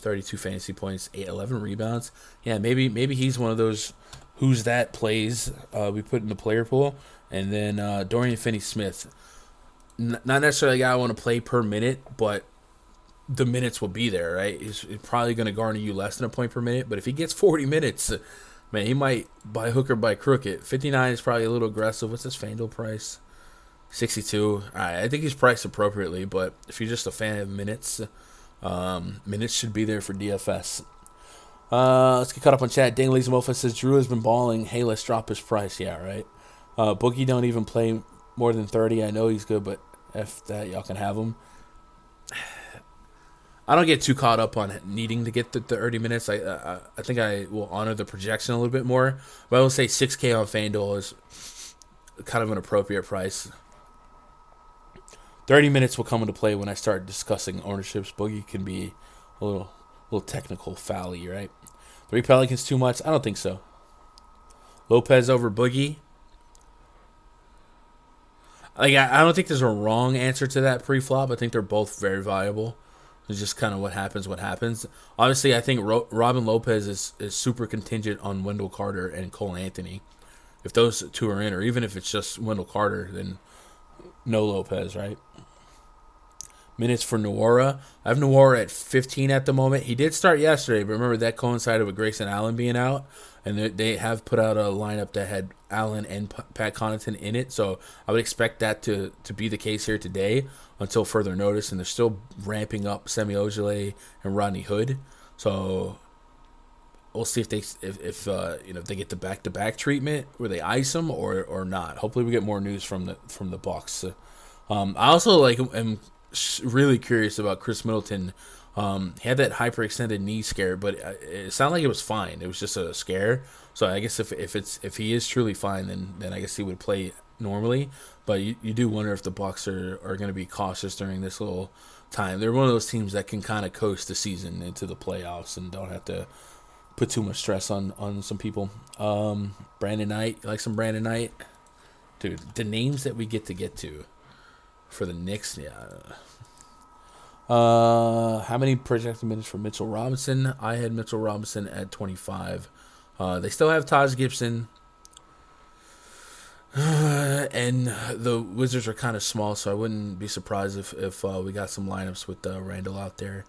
32 fantasy points, 11 rebounds. Yeah, maybe he's one of those who's that plays we put in the player pool. And then Dorian Finney-Smith, not necessarily a guy I want to play per minute, but the minutes will be there, right? He's probably going to garner you less than a point per minute, but if he gets 40 minutes, man, he might by hook or by crook it. 59 is probably a little aggressive. What's his Fanduel price? 62. I think he's priced appropriately, but if you're just a fan of minutes, minutes should be there for DFS. Let's get caught up on chat. Dang Lazy Mofa says Drew has been balling. Hey, let's drop his price. Yeah, right. Boogie don't even play more than 30. I know he's good, but F that, y'all can have him. I don't get too caught up on needing to get the 30 minutes. I think I will honor the projection a little bit more. But I will say 6K on FanDuel is kind of an appropriate price. 30 minutes will come into play when I start discussing ownerships. Boogie can be a little technical foul-y, right? 3 Pelicans too much? I don't think so. Lopez over Boogie? I don't think there's a wrong answer to that pre-flop. I think they're both very valuable. It's just kind of what happens. Obviously, I think Robin Lopez is super contingent on Wendell Carter and Cole Anthony. If those two are in, or even if it's just Wendell Carter, then no Lopez, right? Minutes for Nwora. I have Nwora at 15 at the moment. He did start yesterday, but remember that coincided with Grayson Allen being out, and they have put out a lineup that had Allen and Pat Connaughton in it, so I would expect that to be the case here today until further notice, and they're still ramping up Semi Ojeleye and Rodney Hood, so we'll see if they get the back-to-back treatment where they ice them or not. Hopefully we get more news from the Bucks. I also am really curious about Chris Middleton. He had that hyperextended knee scare, but it sounded like it was fine. It was just a scare. So I guess if he is truly fine, then I guess he would play normally. But you do wonder if the Bucks are going to be cautious during this little time. They're one of those teams that can kind of coast the season into the playoffs and don't have to put too much stress on some people. Brandon Knight, you like some Brandon Knight? Dude, the names that we get to for the Knicks, yeah. How many projected minutes for Mitchell Robinson? I had Mitchell Robinson at 25. They still have Taj Gibson. And the Wizards are kind of small, so I wouldn't be surprised if we got some lineups with Randall out there.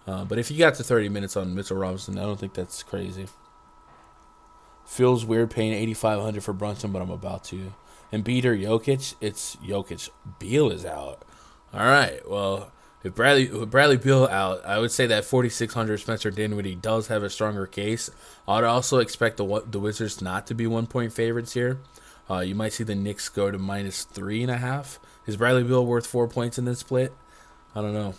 But if you got to 30 minutes on Mitchell Robinson, I don't think that's crazy. Feels weird paying $8,500 for Brunson, but I'm about to. Embiid or Jokic? It's Jokic. Beal is out. All right. Well, with Bradley Beal out, I would say that 4,600 Spencer Dinwiddie does have a stronger case. I'd also expect the Wizards not to be 1-point favorites here. You might see the Knicks go to -3.5. Is Bradley Beal worth 4 points in this split? I don't know.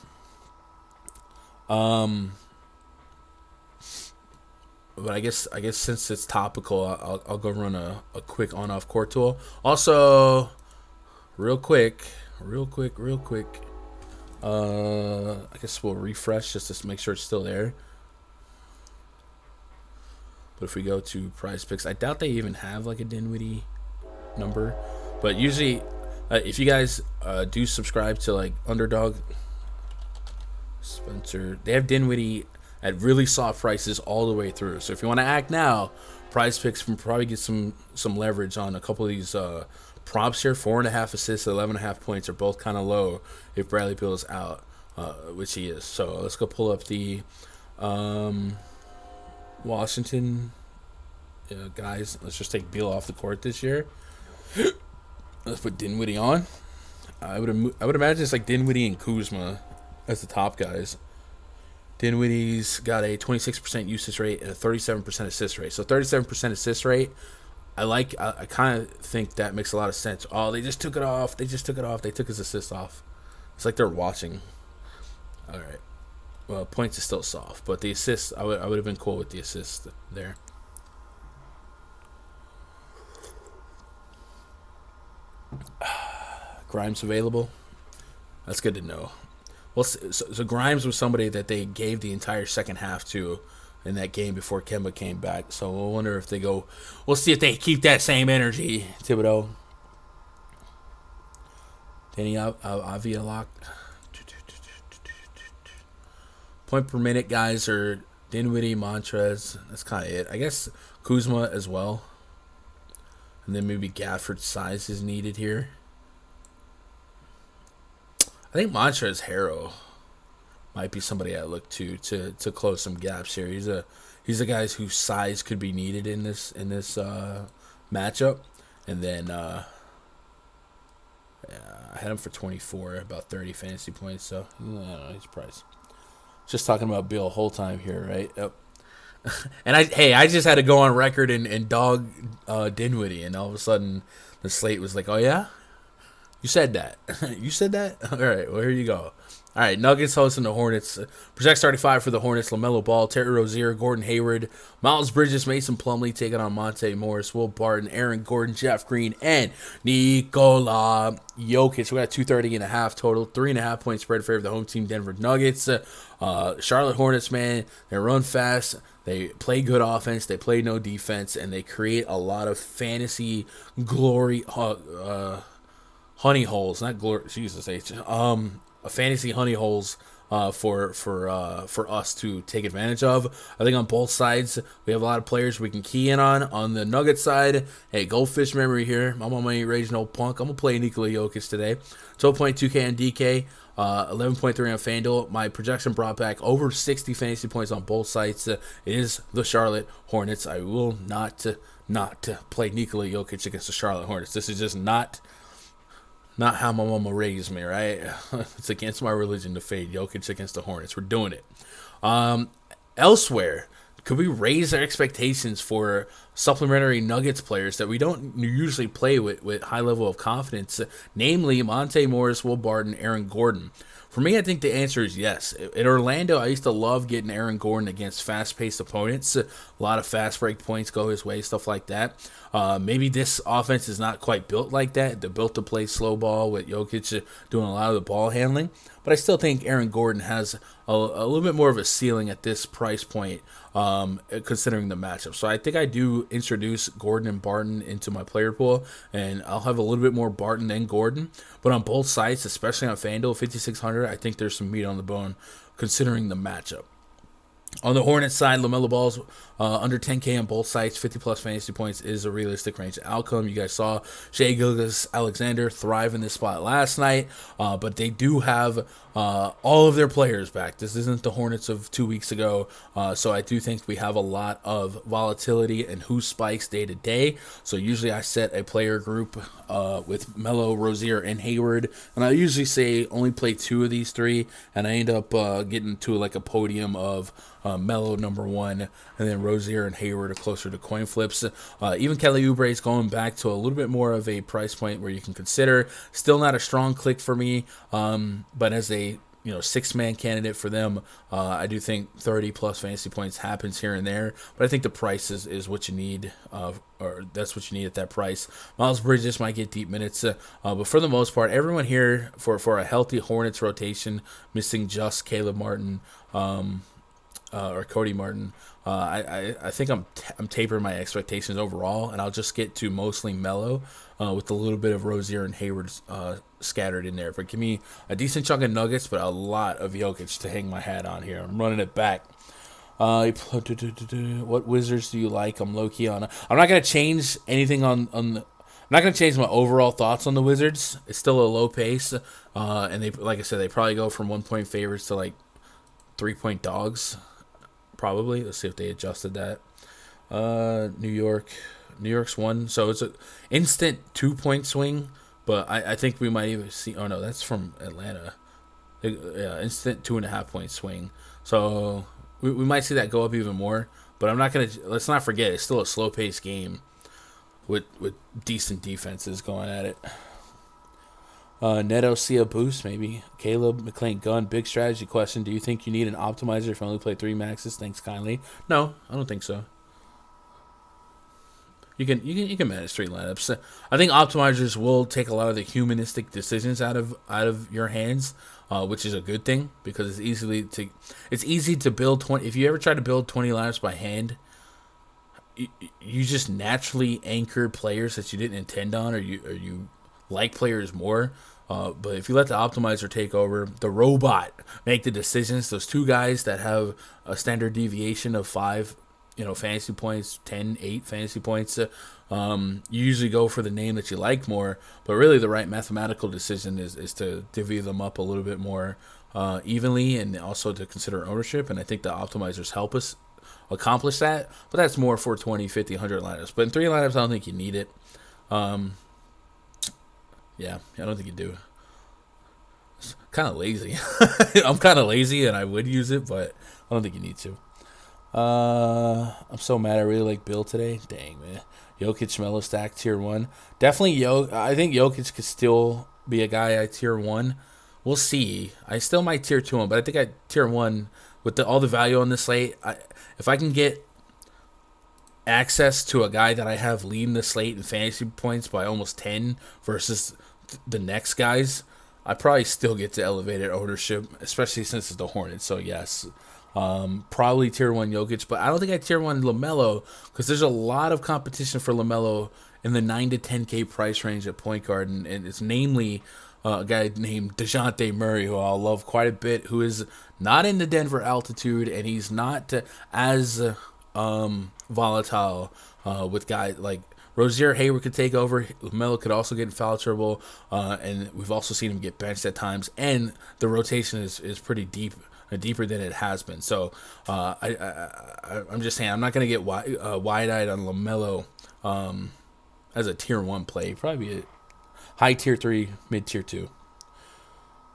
But I guess since it's topical, I'll go run a quick on-off court tool. Also, real quick. I guess we'll refresh just to make sure it's still there. But if we go to PrizePicks, I doubt they even have like a Dinwiddie number. But usually, if you guys do subscribe to like Underdog, Spencer, they have Dinwiddie at really soft prices all the way through. So if you want to act now, PrizePicks can probably get some leverage on a couple of these props here. 4.5 assists, 11.5 points are both kind of low if Bradley Beal is out, which he is. So let's go pull up the Washington guys. Let's just take Beal off the court this year. Let's put Dinwiddie on. I would imagine it's like Dinwiddie and Kuzma as the top guys. Dinwiddie's got a 26% usage rate and a 37% assist rate. So 37% assist rate, I kind of think that makes a lot of sense. Oh, they just took it off. They took his assist off. It's like they're watching. All right. Well, points is still soft, but the assists, I would have been cool with the assist there. Grimes available. That's good to know. Well, so Grimes was somebody that they gave the entire second half to in that game before Kemba came back. So we'll wonder if they go. We'll see if they keep that same energy. Thibodeau. Danny Avialak. Point per minute guys are Dinwiddie, Montrez. That's kind of it. I guess Kuzma as well. And then maybe Gafford's size is needed here. I think Montrez Harrell might be somebody I look to close some gaps here. He's a guy whose size could be needed in this matchup. And then I had him for 24, about 30 fantasy points. So I don't know his price. Just talking about Bill whole time here, right? Yep. And I just had to go on record and dog Dinwiddie, and all of a sudden the slate was like, oh yeah, you said that, you said that. All right, well here you go. All right, Nuggets hosting the Hornets. Project 35 for the Hornets. LaMelo Ball, Terry Rozier, Gordon Hayward, Miles Bridges, Mason Plumlee taking on Monte Morris, Will Barton, Aaron Gordon, Jeff Green, and Nikola Jokic. We got 230.5 total, 3.5 point spread favor of the home team Denver Nuggets. Charlotte Hornets, man, they run fast. They play good offense. They play no defense, and they create a lot of fantasy glory honey holes. Not glory. Jesus H. Fantasy honey holes for us to take advantage of. I think on both sides we have a lot of players we can key in on. On the Nugget side, hey, goldfish memory here. I'm on my rage no punk. I'm gonna play Nikola Jokic today. 12.2K on DK, 11.3 on FanDuel. My projection brought back over 60 fantasy points on both sites. It is the Charlotte Hornets. I will not play Nikola Jokic against the Charlotte Hornets. This is just not how my mama raised me, right? It's against my religion to fade Jokic against the Hornets. We're doing it. Elsewhere, could we raise our expectations for supplementary Nuggets players that we don't usually play with high level of confidence, namely Monte Morris, Will Barton, Aaron Gordon? For me, I think the answer is yes. In Orlando, I used to love getting Aaron Gordon against fast-paced opponents. A lot of fast break points go his way, stuff like that. Maybe this offense is not quite built like that. They're built to play slow ball with Jokic doing a lot of the ball handling. But I still think Aaron Gordon has a little bit more of a ceiling at this price point, considering the matchup. So I think I do introduce Gordon and Barton into my player pool, and I'll have a little bit more Barton than Gordon. But on both sides, especially on FanDuel 5,600, I think there's some meat on the bone considering the matchup. On the Hornets side, LaMelo Ball's under 10K on both sides. 50-plus fantasy points is a realistic range outcome. You guys saw Shai Gilgeous-Alexander thrive in this spot last night, but they do have all of their players back. This isn't the Hornets of 2 weeks ago, so I do think we have a lot of volatility in who spikes day to day. So usually I set a player group with Melo, Rozier, and Hayward, and I usually say only play two of these three, and I end up getting to like a podium of Melo number one, and then Rozier and Hayward are closer to coin flips. Even Kelly Oubre is going back to a little bit more of a price point where you can consider. Still not a strong click for me, but as a six-man candidate for them, I do think 30-plus fantasy points happens here and there, but I think the price is what you need, or that's what you need at that price. Miles Bridges might get deep minutes, but for the most part, everyone here for a healthy Hornets rotation, missing just Caleb Martin, or Cody Martin, I think I'm tapering my expectations overall, and I'll just get to mostly Melo with a little bit of Rozier and Hayward scattered in there. But give me a decent chunk of Nuggets, but a lot of Jokic to hang my hat on here. I'm running it back. What Wizards do you like? I'm low-key on. I'm not going to change anything on the... I'm not going to change my overall thoughts on the Wizards. It's still a low pace, and they, like I said, they probably go from 1-point favorites to like 3-point dogs. Probably. Let's see if they adjusted that. New York's one, so it's an instant 2-point swing, but I think we might even see. Oh no, that's from Atlanta. Instant 2.5-point swing. So we might see that go up even more. But I'm not gonna. Let's not forget, it's still a slow-paced game with decent defenses going at it. Neto see a boost, maybe. Caleb McLean Gunn, big strategy question. Do you think you need an optimizer if you only play 3 maxes? Thanks kindly. No, I don't think so. You can manage 3 lineups. I think optimizers will take a lot of the humanistic decisions out of your hands, which is a good thing because it's easy to build 20. If you ever try to build 20 lineups by hand, you just naturally anchor players that you didn't intend on, or you like players more. But if you let the optimizer take over, the robot make the decisions, those 2 guys that have a standard deviation of 5, fantasy points, 10, 8 fantasy points, you usually go for the name that you like more. But really the right mathematical decision is to divvy them up a little bit more evenly, and also to consider ownership. And I think the optimizers help us accomplish that. But that's more for 20, 50, 100 lineups. But in 3 lineups, I don't think you need it. Yeah, I don't think you do. It's kind of lazy. I'm kind of lazy, and I would use it, but I don't think you need to. I'm so mad. I really like Bill today. Dang, man. Jokic, Melo stack tier 1. Definitely I think Jokic could still be a guy I tier 1. We'll see. I still might tier 2 him, but I think I tier 1 with all the value on this slate. If I can get access to a guy that I have leading the slate in fantasy points by almost 10 versus the next guys, I probably still get to elevated ownership, especially since it's the Hornets. So yes, probably tier 1 Jokic, but I don't think I tier 1 LaMelo because there's a lot of competition for LaMelo in the 9 to 10K price range at point guard, and it's namely a guy named DeJounte Murray, who I'll love quite a bit, who is not in the Denver altitude, and he's not as volatile with guys like Rozier. Hayward could take over. LaMelo could also get in foul trouble, and we've also seen him get benched at times, and the rotation is pretty deep, deeper than it has been. So I'm just saying I'm not going to get wide-eyed on LaMelo as a tier 1 play. Probably a high tier 3, mid tier 2.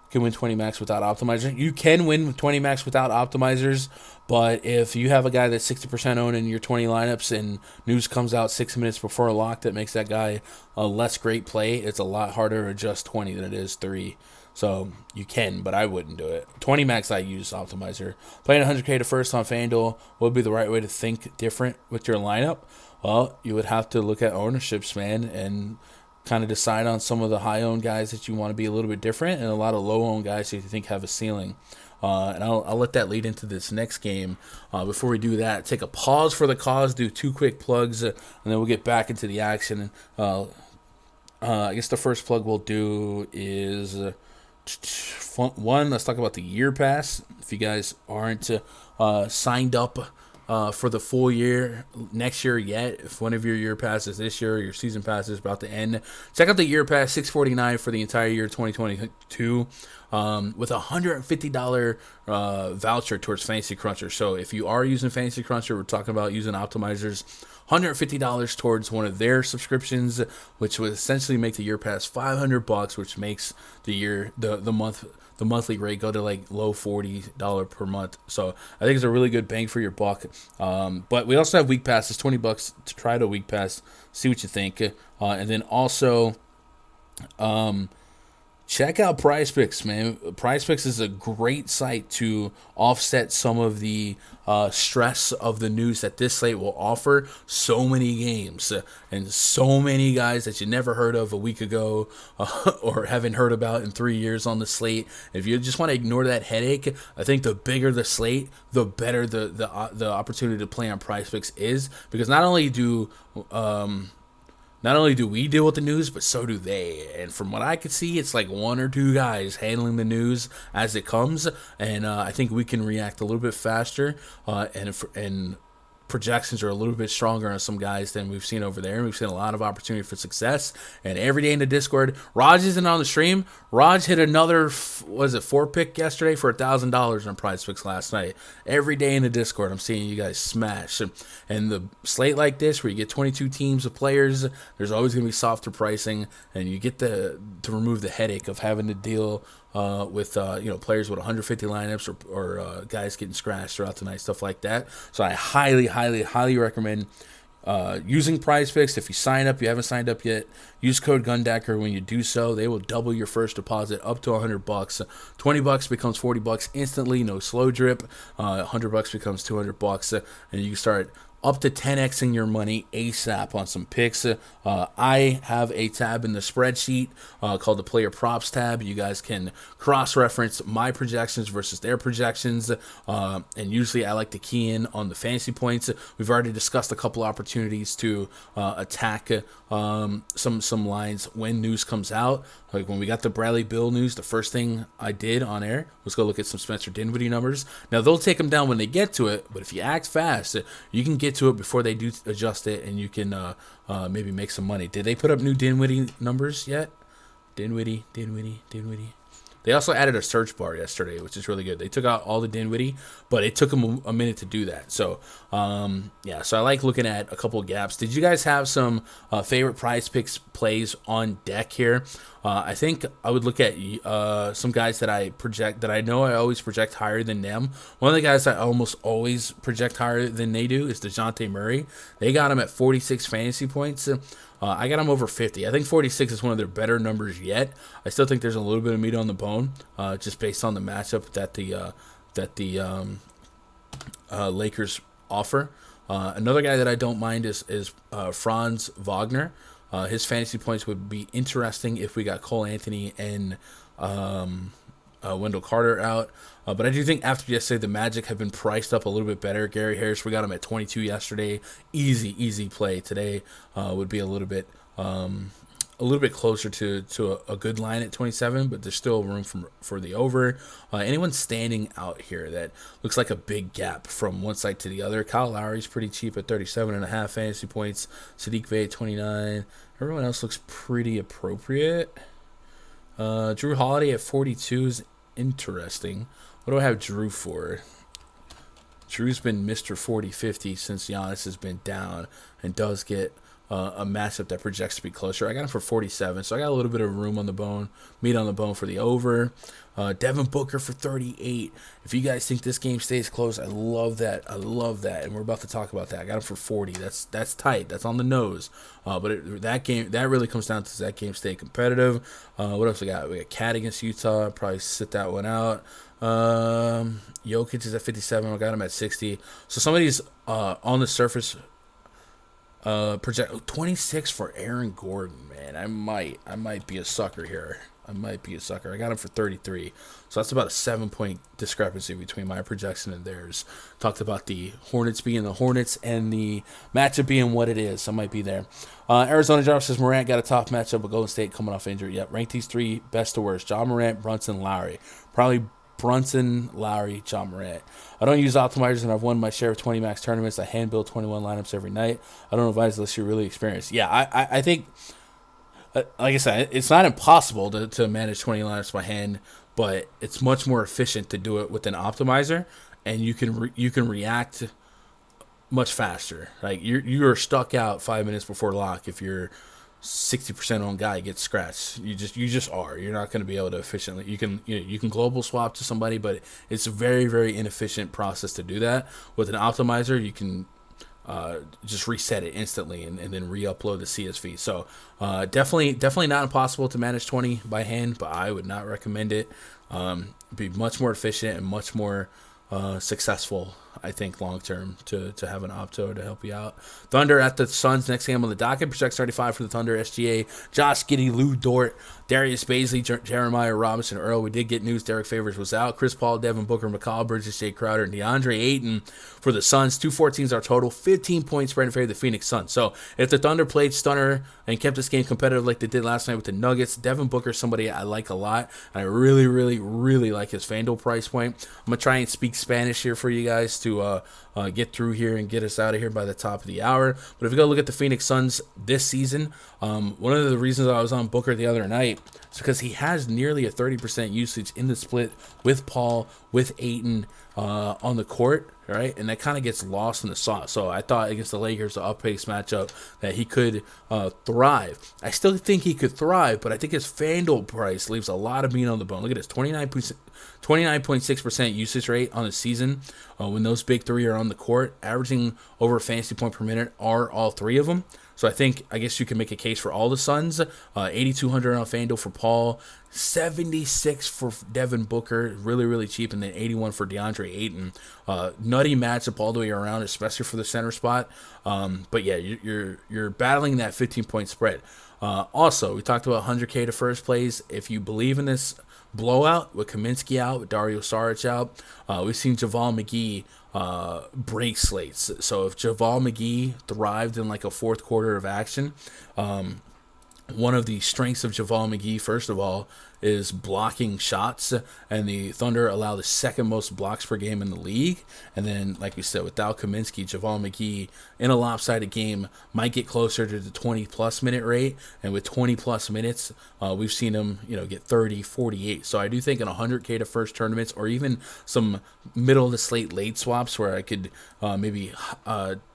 Can win 20 max without optimizers. You can win 20 max without optimizers, but if you have a guy that's 60% owned in your 20 lineups and news comes out 6 minutes before a lock that makes that guy a less great play, it's a lot harder to adjust 20 than it is 3. So you can, but I wouldn't do it. 20 max I use optimizer. Playing 100K to first on Fanduel, what would be the right way to think different with your lineup? Well, you would have to look at ownerships, man, and kind of decide on some of the high-owned guys that you want to be a little bit different, and a lot of low-owned guys that you think have a ceiling. And I'll let that lead into this next game. Before we do that, take a pause for the cause, do 2 quick plugs, and then we'll get back into the action. I guess the first plug we'll do is one. Let's talk about the year pass. If you guys aren't signed up for the full year next year yet, if one of your year passes this year, or your season pass is about to end, check out the year pass, $649 for the entire year 2022, with a $150 voucher towards Fantasy Cruncher. So if you are using Fantasy Cruncher, we're talking about using optimizers, $150 towards one of their subscriptions, which would essentially make the year pass $500, which makes the monthly rate go to like low $40 per month. So I think it's a really good bang for your buck. But we also have week passes, $20 to try the week pass, see what you think. And then also check out PrizePicks, man. PrizePicks is a great site to offset some of the stress of the news that this slate will offer. So many games and so many guys that you never heard of a week ago or haven't heard about in 3 years on the slate. If you just want to ignore that headache, I think the bigger the slate, the better the opportunity to play on PrizePicks is, because not only do we deal with the news, but so do they. And from what I could see, it's like 1 or 2 guys handling the news as it comes. And I think we can react a little bit faster. And projections are a little bit stronger on some guys than we've seen over there. And we've seen a lot of opportunity for success. And every day in the Discord, Raj isn't on the stream. Raj hit another, 4-pick yesterday for $1,000 on PrizePicks last night. Every day in the Discord, I'm seeing you guys smash. And the slate like this, where you get 22 teams of players, there's always going to be softer pricing, and you get to remove the headache of having to deal with players with 150 lineups or guys getting scratched throughout the night, stuff like that. So I highly, highly, highly recommend using PrizePicks. If you sign up, you haven't signed up yet, use code GUNDACKER. When you do so, they will double your first deposit up to $100. $20 becomes $40 instantly, no slow drip. $100 becomes $200, and you can start up to 10xing your money ASAP on some picks. I have a tab in the spreadsheet called the Player Props tab. You guys can cross-reference my projections versus their projections, and usually I like to key in on the fantasy points. We've already discussed a couple opportunities to attack some lines when news comes out. Like when we got the Bradley Beal news, the first thing I did on air was go look at some Spencer Dinwiddie numbers. Now, they'll take them down when they get to it, but if you act fast, you can get to it before they do adjust it, and you can maybe make some money. Did they put up new Dinwiddie numbers yet? Dinwiddie. They also added a search bar yesterday, which is really good. They took out all the Dinwiddie, but it took them a minute to do that. So, so I like looking at a couple of gaps. Did you guys have some favorite PrizePicks plays on deck here? I think I would look at some guys that I project, that I know I always project higher than them. One of the guys I almost always project higher than they do is DeJounte Murray. They got him at 46 fantasy points. I got him over 50. I think 46 is one of their better numbers yet. I still think there's a little bit of meat on the bone, just based on the matchup that the Lakers offer. Another guy that I don't mind is Franz Wagner. His fantasy points would be interesting if we got Cole Anthony and Wendell Carter out. But I do think after yesterday, the Magic have been priced up a little bit better. Gary Harris, we got him at 22 yesterday. Easy play today. Would be a little bit closer to a good line at 27, but there's still room for the over. Anyone standing out here that looks like a big gap from one side to the other? Kyle Lowry's pretty cheap at 37.5 fantasy points. Sadiq Bey at 29. Everyone else looks pretty appropriate. Drew Holiday at 42 is interesting. What do I have Drew for? Drew's been Mr. 40-50 since Giannis has been down, and does get a matchup that projects to be closer. I got him for 47, so I got a little bit of room on the bone, meat on the bone for the over. Devin Booker for 38. If you guys think this game stays close, I love that, and we're about to talk about that. I got him for 40. That's tight. That's on the nose. That really comes down to that game stay competitive. What else we got? We got Cat against Utah. I'll probably sit that one out. Jokic is at 57. I got him at 60. So some of these on the surface project 26 for Aaron Gordon, man. I might be a sucker here. I got him for 33. So that's about a 7-point discrepancy between my projection and theirs. Talked about the Hornets being the Hornets and the matchup being what it is. I might be there. Arizona Jarvis says Morant got a tough matchup with Golden State coming off injury. Yep, rank these three best to worst. Ja Morant, Brunson, Lowry. Probably Brunson, Lowry, Ja Morant. I don't use optimizers, and I've won my share of 20 max tournaments. I hand build 21 lineups every night. I don't advise unless you're really experienced. Yeah, I think, like I said, it's not impossible to manage 20 lineups by hand, but it's much more efficient to do it with an optimizer, and you can react much faster. Like you are stuck out 5 minutes before lock if you're 60% on guy gets scratched. You just are. You're not going to be able to efficiently. You can global swap to somebody, but it's a very, very inefficient process to do that. With an optimizer, you can just reset it instantly and then re-upload the CSV. So definitely not impossible to manage 20 by hand, but I would not recommend it. Be much more efficient and much more successful, I think, long term to have an opto to help you out. Thunder at the Suns next game on the docket. Projects 35 for the Thunder. SGA, Josh Giddey, Lou Dort, Darius Baisley, Jeremiah Robinson, Earl. We did get news Derek Favors was out. Chris Paul, Devin Booker, McCall Bridges, Jay Crowder, and DeAndre Ayton for the Suns. 214s are total. 15 points spread in favor of the Phoenix Suns. So if the Thunder played stunner and kept this game competitive like they did last night with the Nuggets, Devin Booker is somebody I like a lot. And I really, really, really like his Fanduel price point. I'm going to try and speak Spanish here for you guys to get through here and get us out of here by the top of the hour. But if you go look at the Phoenix Suns this season, one of the reasons I was on Booker the other night is because he has nearly a 30% usage in the split with Paul, with Ayton, on the court, right? And that kind of gets lost in the sauce. So I thought against the Lakers, the up-pace matchup, that he could thrive. I still think he could thrive, but I think his FanDuel price leaves a lot of meat on the bone. Look at this, 29.6% usage rate on the season when those big three are on the court, averaging over a fantasy point per minute are all three of them. So I guess you can make a case for all the Suns. 8,200 on FanDuel for Paul, 76 for Devin Booker, really, really cheap, and then 81 for DeAndre Ayton. Nutty matchup all the way around, especially for the center spot. But yeah, you're battling that 15-point spread. Also, we talked about 100K to first place. If you believe in this blowout with Kaminsky out, with Dario Saric out, we've seen JaVale McGee break slates. So if JaVale McGee thrived in like a fourth quarter of action, one of the strengths of JaVale McGee, first of all, is blocking shots, and the Thunder allow the second most blocks per game in the league. And then, like we said, without Kaminsky, JaVale McGee in a lopsided game might get closer to the 20-plus minute rate, and with 20-plus minutes, we've seen him, get 30, 48. So I do think in 100K to first tournaments, or even some middle of the slate late swaps where I could maybe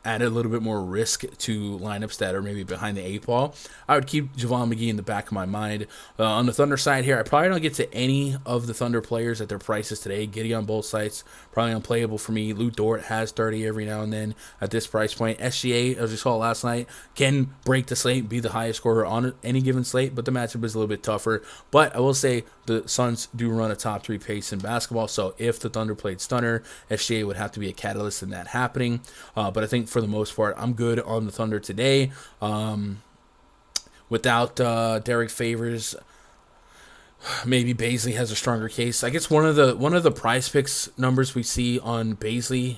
add a little bit more risk to lineups that are maybe behind the eight ball, I would keep JaVale McGee in the back of my mind. On the Thunder side here, I probably don't get to any of the Thunder players at their prices today. Giddy on both sides, probably unplayable for me. Lou Dort has 30 every now and then at this price point. SGA, as we saw last night, can break the slate, be the highest scorer on any given slate, but the matchup is a little bit tougher. But I will say the Suns do run a top three pace in basketball, so if the Thunder played stunner, SGA would have to be a catalyst in that happening. But I think for the most part, I'm good on the Thunder today. Without Derek Favors, maybe Baisley has a stronger case. I guess one of the prize picks numbers we see on Baisley,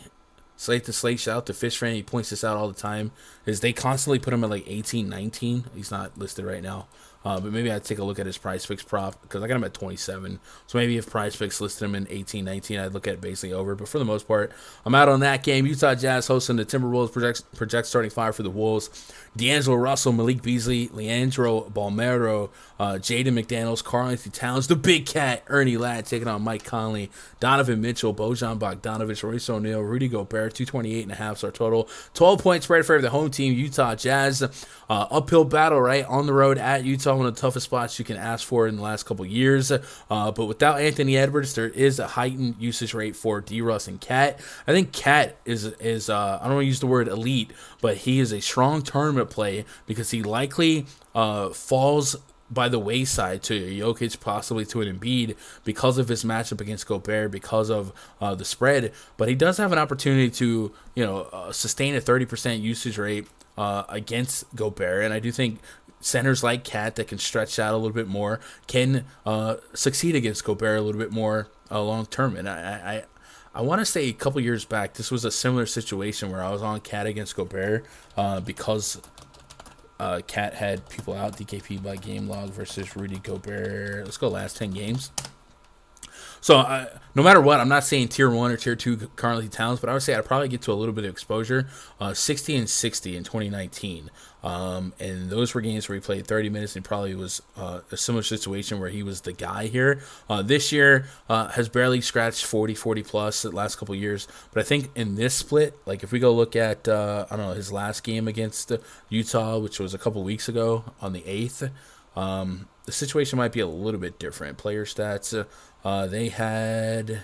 slate to slate, shout out to Fish Fan, he points this out all the time, is they constantly put him at like 18, 19. He's not listed right now. But maybe I'd take a look at his prize picks prop, because I got him at 27. So maybe if prize picks listed him in 18, 19, I'd look at basically over. But for the most part, I'm out on that game. Utah Jazz hosting the Timberwolves, project starting five for the Wolves. D'Angelo Russell, Malik Beasley, Leandro Balmero, Jaden McDaniels, Karl-Anthony Towns, the Big Cat, Ernie Ladd taking on Mike Conley, Donovan Mitchell, Bojan Bogdanovic, Royce O'Neal, Rudy Gobert, 228.5 is our total. 12-point spread for the home team, Utah Jazz. Uphill battle, right, on the road at Utah, one of the toughest spots you can ask for in the last couple years. But without Anthony Edwards, there is a heightened usage rate for D-Russ and Cat. I think Cat is I don't want to use the word elite, but he is a strong tournament play because he likely falls by the wayside to Jokic, possibly to an Embiid, because of his matchup against Gobert, because of the spread. But he does have an opportunity to, sustain a 30% usage rate against Gobert, and I do think centers like Cat that can stretch out a little bit more can succeed against Gobert a little bit more long term. And I want to say a couple years back, this was a similar situation where I was on Cat against Gobert because Cat had people out, DKP by game log versus Rudy Gobert. Let's go last 10 games. So no matter what, I'm not saying tier 1 or tier 2 Karl-Anthony Towns, but I would say I'd probably get to a little bit of exposure. 60 and 60 in 2019. And those were games where he played 30 minutes and probably was a similar situation where he was the guy here. This year has barely scratched 40 plus the last couple years. But I think in this split, like if we go look at, his last game against Utah, which was a couple weeks ago on the 8th, the situation might be a little bit different. Player stats, they had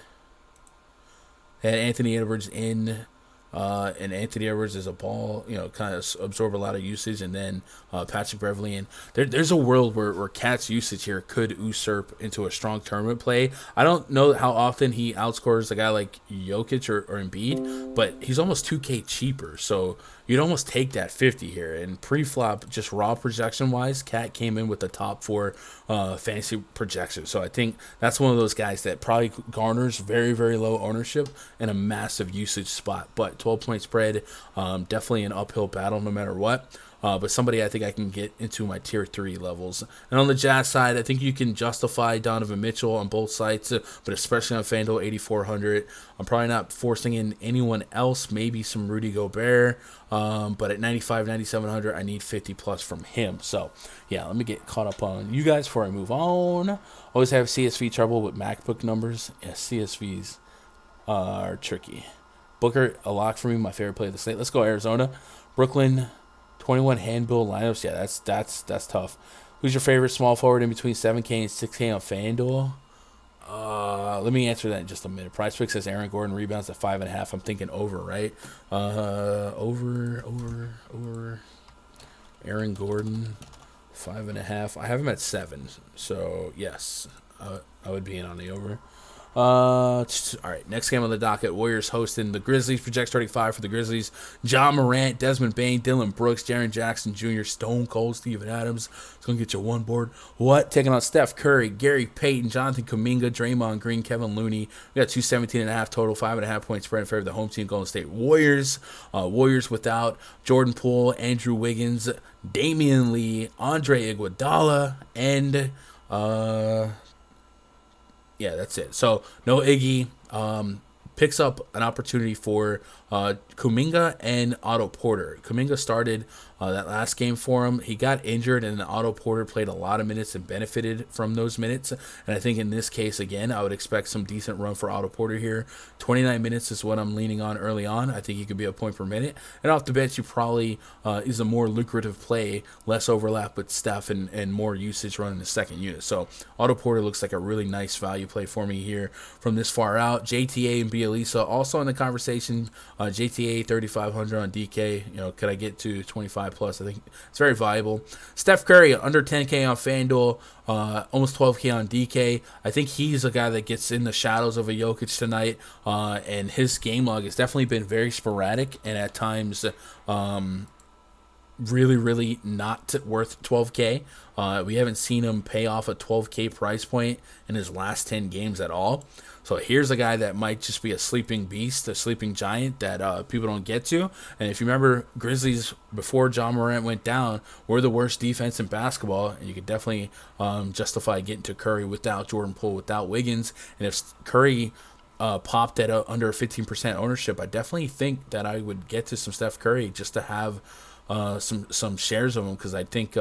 Anthony Edwards in, and Anthony Edwards is a ball, kind of absorb a lot of usage, and then Patrick Beverley. And there's a world where Cat's usage here could usurp into a strong tournament play. I don't know how often he outscores a guy like Jokic or Embiid, but he's almost 2K cheaper, so you'd almost take that 50 here. And pre-flop, just raw projection-wise, Cat came in with the top 4 fantasy projection. So I think that's one of those guys that probably garners very, very low ownership and a massive usage spot. But 12-point spread, definitely an uphill battle no matter what. But somebody I think I can get into my tier 3 levels. And on the Jazz side, I think you can justify Donovan Mitchell on both sides, but especially on FanDuel 8,400. I'm probably not forcing in anyone else, maybe some Rudy Gobert. But at 95, 9,700, I need 50 plus from him. So, yeah, let me get caught up on you guys before I move on. Always have CSV trouble with MacBook numbers. Yeah, CSVs. are tricky. Booker, a lock for me, my favorite play of the slate. Let's go Arizona. Brooklyn, 21 handbill lineups. Yeah, that's tough. Who's your favorite small forward in between 7K and 6K on FanDuel? Let me answer that in just a minute. PrizePicks says Aaron Gordon rebounds at 5.5. I'm thinking over, right? Over. Aaron Gordon, 5.5. I have him at 7. So yes, I would be in on the over. All right, next game on the docket. Warriors hosting the Grizzlies. Project 35 for the Grizzlies. John Morant, Desmond Bane, Dylan Brooks, Jaren Jackson Jr., Stone Cold, Steven Adams. It's going to get you one board. What? Taking on Steph Curry, Gary Payton, Jonathan Kuminga, Draymond Green, Kevin Looney. We got 217.5 total, 5.5 point spread in favor of the home team, Golden State Warriors. Warriors without Jordan Poole, Andrew Wiggins, Damian Lee, Andre Iguodala, and yeah, that's it. So no Iggy. Picks up an opportunity for Kuminga and Otto Porter. Kuminga started that last game for him. He got injured, and Otto Porter played a lot of minutes and benefited from those minutes. And I think in this case, again, I would expect some decent run for Otto Porter here. 29 minutes is what I'm leaning on early on. I think he could be a point per minute. And off the bench, you probably is a more lucrative play, less overlap with Steph and more usage running the second unit. So Otto Porter looks like a really nice value play for me here from this far out. JTA and Bielisa also in the conversation. JTA 3,500 on DK. Could I get to 25 plus? I think it's very viable. Steph Curry under 10K on FanDuel, almost 12K on DK. I think he's a guy that gets in the shadows of a Jokic tonight, and his game log has definitely been very sporadic and at times really, really not worth 12K. We haven't seen him pay off a 12K price point in his last 10 games at all. So here's a guy that might just be a sleeping beast, a sleeping giant that people don't get to. And if you remember, Grizzlies, before John Morant went down, were the worst defense in basketball. And you could definitely justify getting to Curry without Jordan Poole, without Wiggins. And if Curry popped at under 15% ownership, I definitely think that I would get to some Steph Curry just to have some shares of him, because I think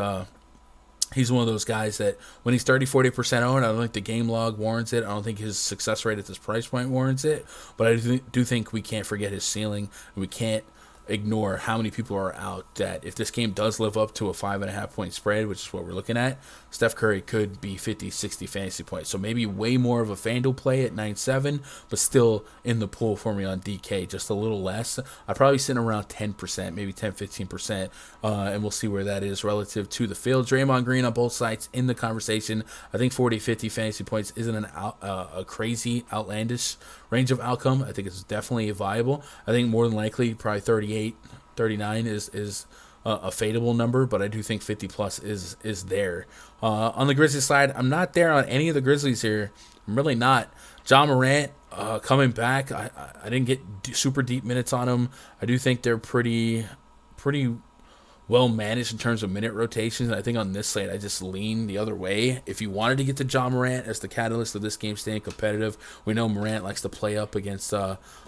he's one of those guys that when he's 30-40% owned, I don't think the game log warrants it. I don't think his success rate at this price point warrants it. But I do think we can't forget his ceiling. We can't ignore how many people are out that if this game does live up to a 5.5 point spread, which is what we're looking at, Steph Curry could be 50, 60 fantasy points. So maybe way more of a FanDuel play at 9.7, but still in the pool for me on DK, just a little less. I'd probably sit around 10%, maybe 10, 15%, and we'll see where that is relative to the field. Draymond Green on both sides in the conversation. I think 40, 50 fantasy points isn't a crazy, outlandish range of outcome. I think it's definitely viable. I think more than likely probably 38, 39 is a fadeable number, but I do think 50 plus is there. On the Grizzlies side, I'm not there on any of the Grizzlies here. I'm really not. John Morant coming back. I didn't get super deep minutes on him. I do think they're pretty well managed in terms of minute rotations. And I think on this slate, I just lean the other way. If you wanted to get to John Morant as the catalyst of this game staying competitive, we know Morant likes to play up against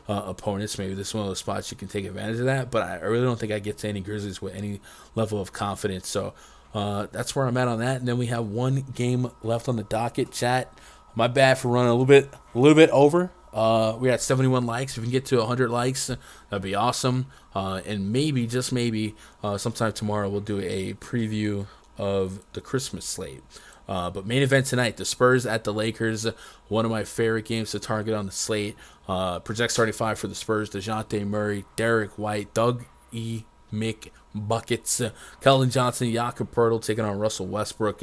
opponents. Maybe this is one of those spots you can take advantage of that. But I really don't think I get to any Grizzlies with any level of confidence. So that's where I'm at on that. And then we have one game left on the docket. Chat, my bad for running a little bit over. We got 71 likes. If we can get to 100 likes, that'd be awesome. And maybe, just maybe, sometime tomorrow we'll do a preview of the Christmas slate. But main event tonight, the Spurs at the Lakers. One of my favorite games to target on the slate. Project 35 for the Spurs. DeJounte Murray, Derek White, Doug E. Mick Buckets, Keldon Johnson, Jakob Poeltl taking on Russell Westbrook,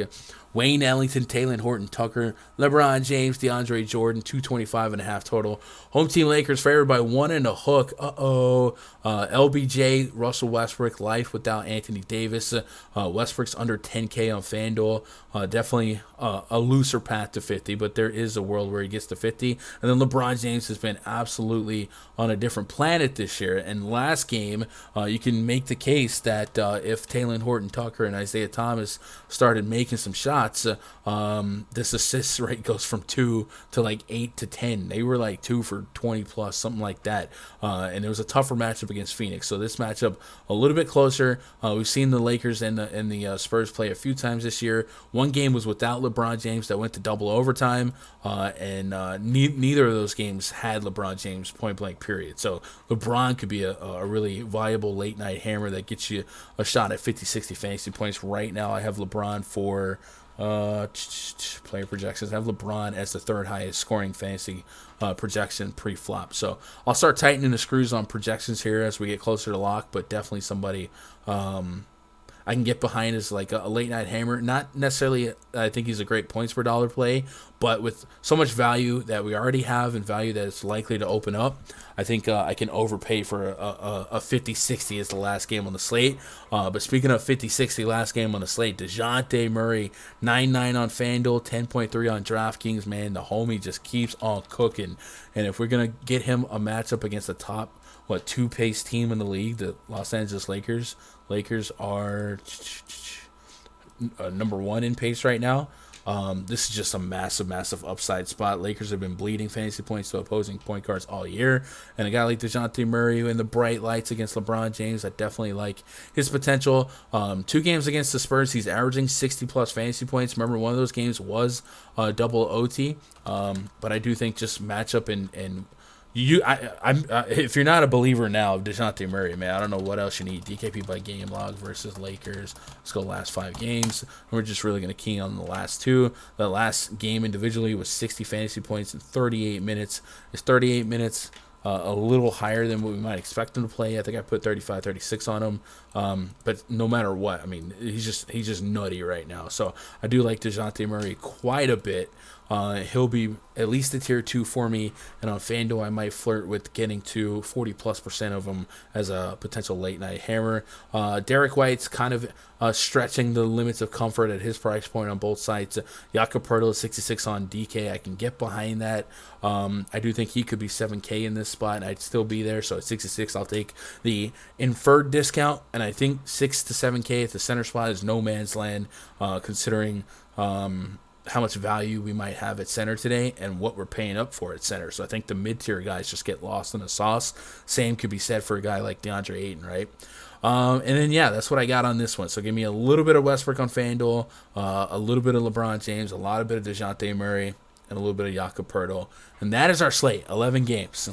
Wayne Ellington, Taylor Horton Tucker, LeBron James, DeAndre Jordan, 225.5 total. Home team Lakers favored by 1.5. LBJ, Russell Westbrook, life without Anthony Davis. Westbrook's under 10K on FanDuel. Definitely a looser path to 50, but there is a world where he gets to 50. And then LeBron James has been absolutely on a different planet this year. And last game, you can make the case thinks that if Taylor Horton Tucker and Isaiah Thomas started making some shots, this assist rate goes from 2 to like 8 to 10. They were like 2 for 20 plus, something like that. And it was a tougher matchup against Phoenix. So this matchup a little bit closer. We've seen the Lakers and the Spurs play a few times this year. One game was without LeBron James that went to double overtime, and neither of those games had LeBron James point blank period. So LeBron could be a really viable late night hammer that gets you a shot at 50-60 fantasy points. Right now I have LeBron for player projections. I have LeBron as the third highest scoring fantasy projection pre-flop. So I'll start tightening the screws on projections here as we get closer to lock, but definitely somebody I can get behind as like a late night hammer. Not necessarily, I think he's a great points per dollar play, but with so much value that we already have and value that it's likely to open up, I think I can overpay for a 50-60 as the last game on the slate. But speaking of 50-60 last game on the slate, DeJounte Murray, 9-9 on Fanduel, 10.3 on DraftKings. Man, the homie just keeps on cooking. And if we're going to get him a matchup against the top, two-pace team in the league, the Los Angeles Lakers. Lakers are number 1 in pace right now. This is just a massive upside spot. Lakers have been bleeding fantasy points to opposing point guards all year. And a guy like DeJounte Murray in the bright lights against LeBron James, I definitely like his potential. 2 games against the Spurs, he's averaging 60-plus fantasy points. Remember, one of those games was double OT. But I do think just matchup and if you're not a believer now of DeJounte Murray, man, I don't know what else you need. DKP by game log versus Lakers. Let's go last 5 games. We're just really going to key on the last 2. The last game individually was 60 fantasy points in 38 minutes. Is 38 minutes a little higher than what we might expect him to play? I think I put 35, 36 on him. But no matter what, I mean, he's just nutty right now. So I do like DeJounte Murray quite a bit. He'll be at least a tier 2 for me, and on FanDuel I might flirt with getting to 40+% of them as a potential late night hammer. Derek White's kind of stretching the limits of comfort at his price point on both sides. Yahoo PrizePicks 66 on DK. I can get behind that. I do think he could be 7K in this spot, and I'd still be there. So at 66, I'll take the inferred discount, and I think 6 to 7K at the center spot is no man's land, considering how much value we might have at center today and what we're paying up for at center. So I think the mid-tier guys just get lost in the sauce. Same could be said for a guy like DeAndre Ayton, right? And then, yeah, that's what I got on this one. So give me a little bit of Westbrook on FanDuel, a little bit of LeBron James, a lot of bit of DeJounte Murray, and a little bit of Yahoo PrizePicks. And that is our slate, 11 games.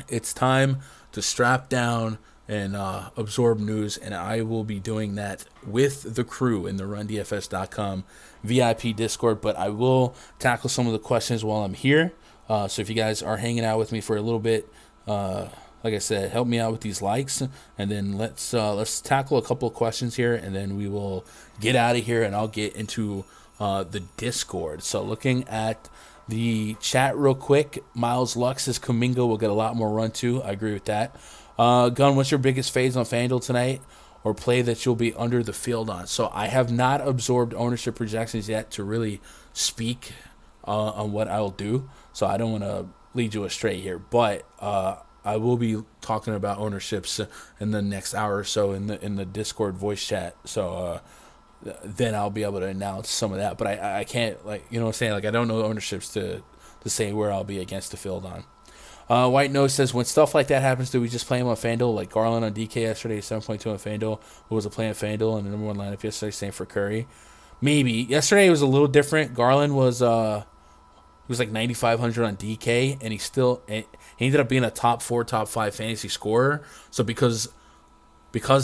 It's time to strap down and absorb news, and I will be doing that with the crew in the RunDFS.com VIP Discord, but I will tackle some of the questions while I'm here. So if you guys are hanging out with me for a little bit, like I said, help me out with these likes, and then let's tackle a couple of questions here, and then we will get out of here, and I'll get into the Discord. So looking at the chat real quick, Miles Lux says Kuminga will get a lot more run too. I agree with that. Gunn, what's your biggest phase on FanDuel tonight, or play that you'll be under the field on? So I have not absorbed ownership projections yet to really speak on what I'll do. So I don't want to lead you astray here, but I will be talking about ownerships in the next hour or so in the Discord voice chat. So then I'll be able to announce some of that. But I can't, like, you know what I'm saying? Like, I don't know ownerships to say where I'll be against the field on. White Nose says, when stuff like that happens, do we just play him on FanDuel? Like Garland on DK yesterday, 7.2 on FanDuel. Who was a play on FanDuel and the number 1 lineup yesterday, same for Curry. Maybe. Yesterday it was a little different. Garland was he was like 9,500 on DK, and he ended up being a top 4, top 5 fantasy scorer. So because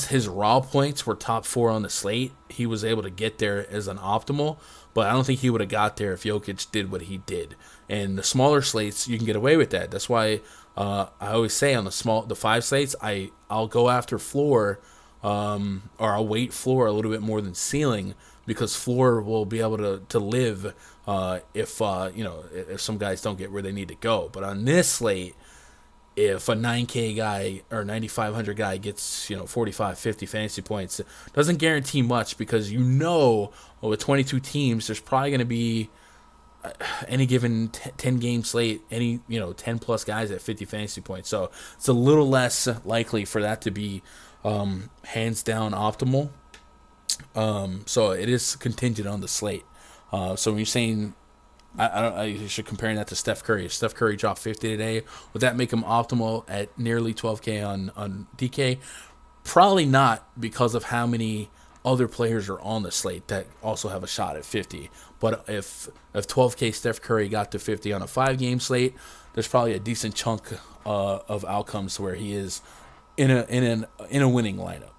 his raw points were top 4 on the slate, he was able to get there as an optimal. But I don't think he would have got there if Jokic did what he did. And the smaller slates, you can get away with that. That's why I always say on the 5 slates, I'll go after floor, or I'll weight floor a little bit more than ceiling, because floor will be able to live if some guys don't get where they need to go. But on this slate, if a 9K guy or 9,500 guy gets 45, 50 fantasy points, it doesn't guarantee much, because with 22 teams, there's probably going to be any given 10 game slate, 10 plus guys at 50 fantasy points. So it's a little less likely for that to be hands down optimal. So it is contingent on the slate. So when you're saying you should comparing that to Steph Curry. If Steph Curry dropped 50 today, would that make him optimal at nearly 12K on DK? Probably not, because of how many other players are on the slate that also have a shot at 50. But if 12K Steph Curry got to 50 on a 5-game slate, there's probably a decent chunk of outcomes where he is in a winning lineup.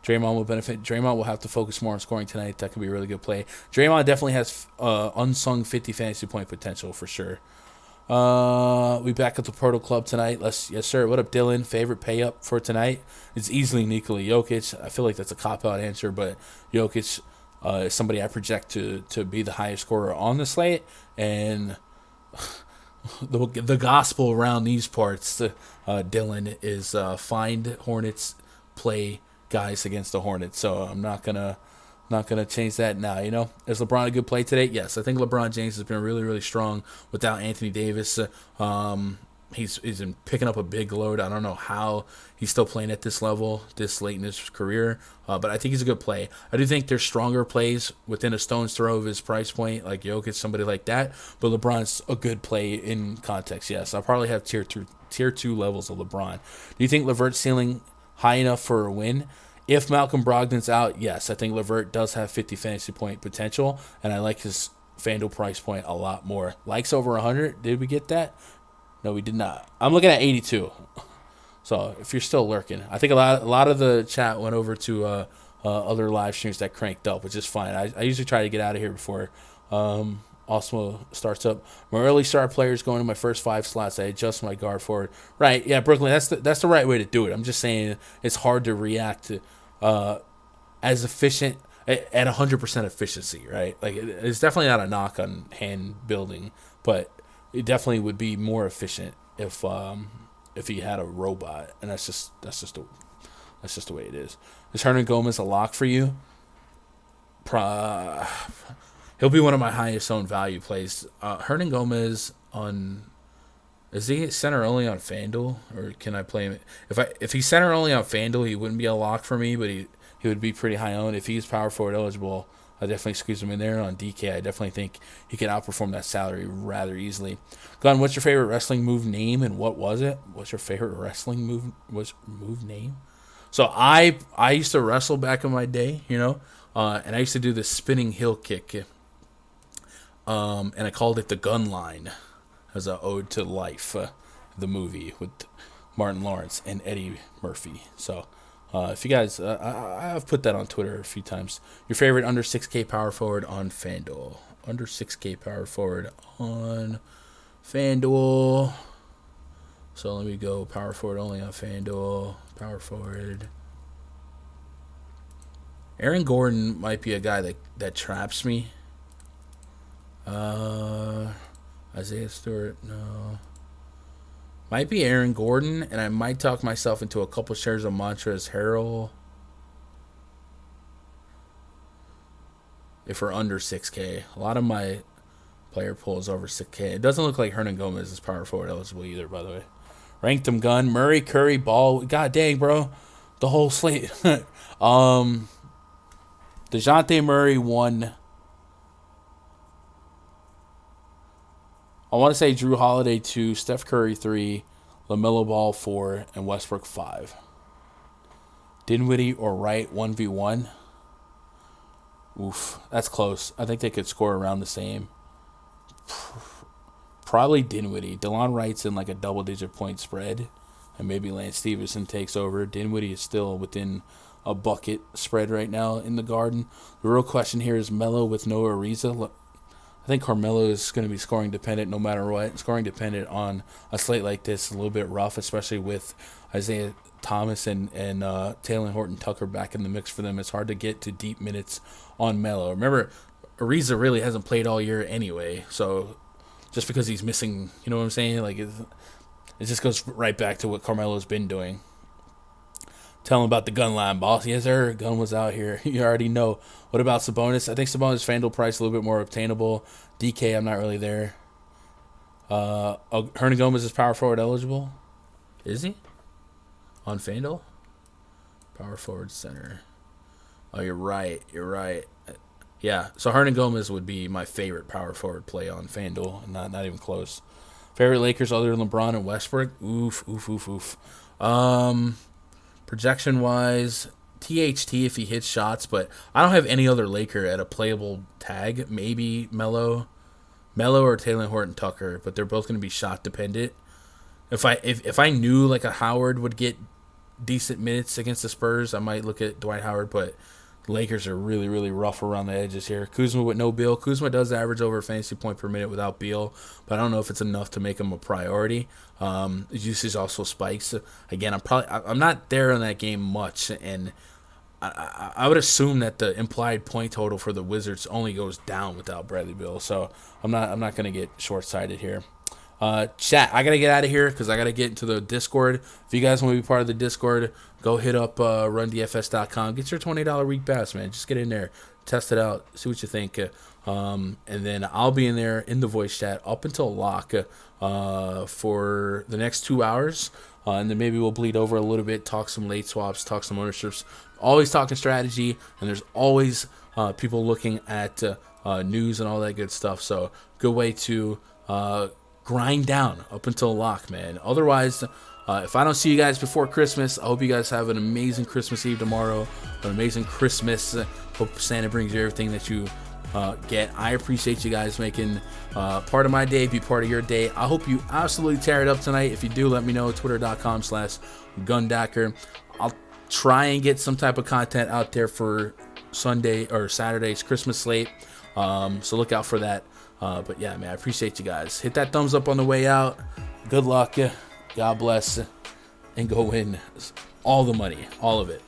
Draymond will benefit. Draymond will have to focus more on scoring tonight. That could be a really good play. Draymond definitely has unsung 50 fantasy point potential for sure. We back at the Portal Club tonight. Yes, sir. What up, Dylan? Favorite pay up for tonight? It's easily Nikola Jokic. I feel like that's a cop-out answer, but Jokic is somebody I project to be the highest scorer on the slate. And the gospel around these parts, Dylan, is find Hornets, play guys against the Hornets. So I'm not gonna change that now. Is LeBron a good play today? Yes, I think LeBron James has been really, really strong without Anthony Davis. He's been picking up a big load. I don't know how he's still playing at this level this late in his career, but I think he's a good play. I do think there's stronger plays within a stone's throw of his price point, like Jokic, somebody like that. But LeBron's a good play in context. Yes, I'll probably have tier two levels of LeBron. Do you think LeVert's ceiling high enough for a win? If Malcolm Brogdon's out, yes, I think LeVert does have 50 fantasy point potential, and I like his FanDuel price point a lot more. Likes over 100. Did we get that? No, we did not. I'm looking at 82. So if you're still lurking, I think a lot of the chat went over to other live streams that cranked up, which is fine. I usually try to get out of here before Osmo starts up. My early start players going to my first 5 slots. I adjust my guard forward. Right, yeah, Brooklyn. That's the right way to do it. I'm just saying it's hard to react to as efficient at 100% efficiency. Right, like it's definitely not a knock on hand building, but it definitely would be more efficient if he had a robot, and that's just the way it is. Is Hernan Gomez a lock for you? He'll be one of my highest owned value plays. Hernan Gomez is he center only on FanDuel, or can I play him? If he's center only on FanDuel, he wouldn't be a lock for me, but he would be pretty high owned. If he's power forward eligible, I definitely squeeze him in there. On DK, I definitely think he can outperform that salary rather easily. Gunn, what's your favorite wrestling move name, and what was it? What's your favorite wrestling move name? So I used to wrestle back in my day, and I used to do this spinning heel kick, and I called it the Gun Line as an ode to life, the movie with Martin Lawrence and Eddie Murphy. So if you guys, I've put that on Twitter a few times. Your favorite under 6K power forward on FanDuel. Under 6K power forward on FanDuel. So let me go power forward only on FanDuel. Power forward. Aaron Gordon might be a guy that traps me. Isaiah Stewart, no. Might be Aaron Gordon, and I might talk myself into a couple shares of Montrezl Harrell if we're under 6K. A lot of my player pool is over 6K. It doesn't look like Hernan Gomez is power forward eligible either, by the way. Ranked him Gun, Murray, Curry, Ball. God dang, bro. The whole slate. DeJounte Murray 1. I want to say Drew Holiday 2, Steph Curry 3, LaMelo Ball 4, and Westbrook 5. Dinwiddie or Wright 1v1. Oof, that's close. I think they could score around the same. Probably Dinwiddie. DeLon Wright's in like a double-digit point spread, and maybe Lance Stevenson takes over. Dinwiddie is still within a bucket spread right now in the Garden. The real question here is Melo with no Ariza. I think Carmelo is going to be scoring dependent no matter what. Scoring dependent on a slate like this is a little bit rough, especially with Isaiah Thomas and Taylor Horton-Tucker back in the mix for them. It's hard to get to deep minutes on Melo. Remember, Ariza really hasn't played all year anyway, so just because he's missing, you know what I'm saying? Like it just goes right back to what Carmelo's been doing. Tell him about the Gun Line, boss. Yes, sir. Gun was out here. You already know. What about Sabonis? I think Sabonis' FanDuel price is a little bit more obtainable. DK, I'm not really there. Hernan Gomez is power forward eligible. Is he? On FanDuel? Power forward center. Oh, you're right. Yeah, so Hernan-Gomez would be my favorite power forward play on FanDuel. Not even close. Favorite Lakers other than LeBron and Westbrook? Oof. Projection-wise, THT if he hits shots, but I don't have any other Laker at a playable tag. Maybe Melo or Taylor Horton Tucker, but they're both going to be shot dependent. If I knew like a Howard would get decent minutes against the Spurs, I might look at Dwight Howard, but the Lakers are really, really rough around the edges here. Kuzma with no Beal. Kuzma does average over a fantasy point per minute without Beal, but I don't know if it's enough to make him a priority. His usage also spikes. Again, I'm not there in that game much, and I would assume that the implied point total for the Wizards only goes down without Bradley Beal, so I'm not going to get short-sighted here. Chat, I got to get out of here because I got to get into the Discord. If you guys want to be part of the Discord, go hit up rundfs.com. Get your $20 week pass, man. Just get in there, test it out, see what you think. And then I'll be in there in the voice chat up until lock for the next 2 hours. And then maybe we'll bleed over a little bit, talk some late swaps, talk some ownerships. Always talking strategy, and there's always people looking at news and all that good stuff. So good way to grind down up until lock, man. Otherwise, if I don't see you guys before Christmas, I hope you guys have an amazing Christmas Eve tomorrow, an amazing Christmas. Hope Santa brings you everything that you get. I appreciate you guys making part of my day be part of your day. I hope you absolutely tear it up tonight. If you do, let me know. Twitter.com/Gundacker. I'll try and get some type of content out there for Sunday or Saturday's Christmas slate. So look out for that. But yeah, man, I appreciate you guys. Hit that thumbs up on the way out. Good luck. God bless. And go win all the money. All of it.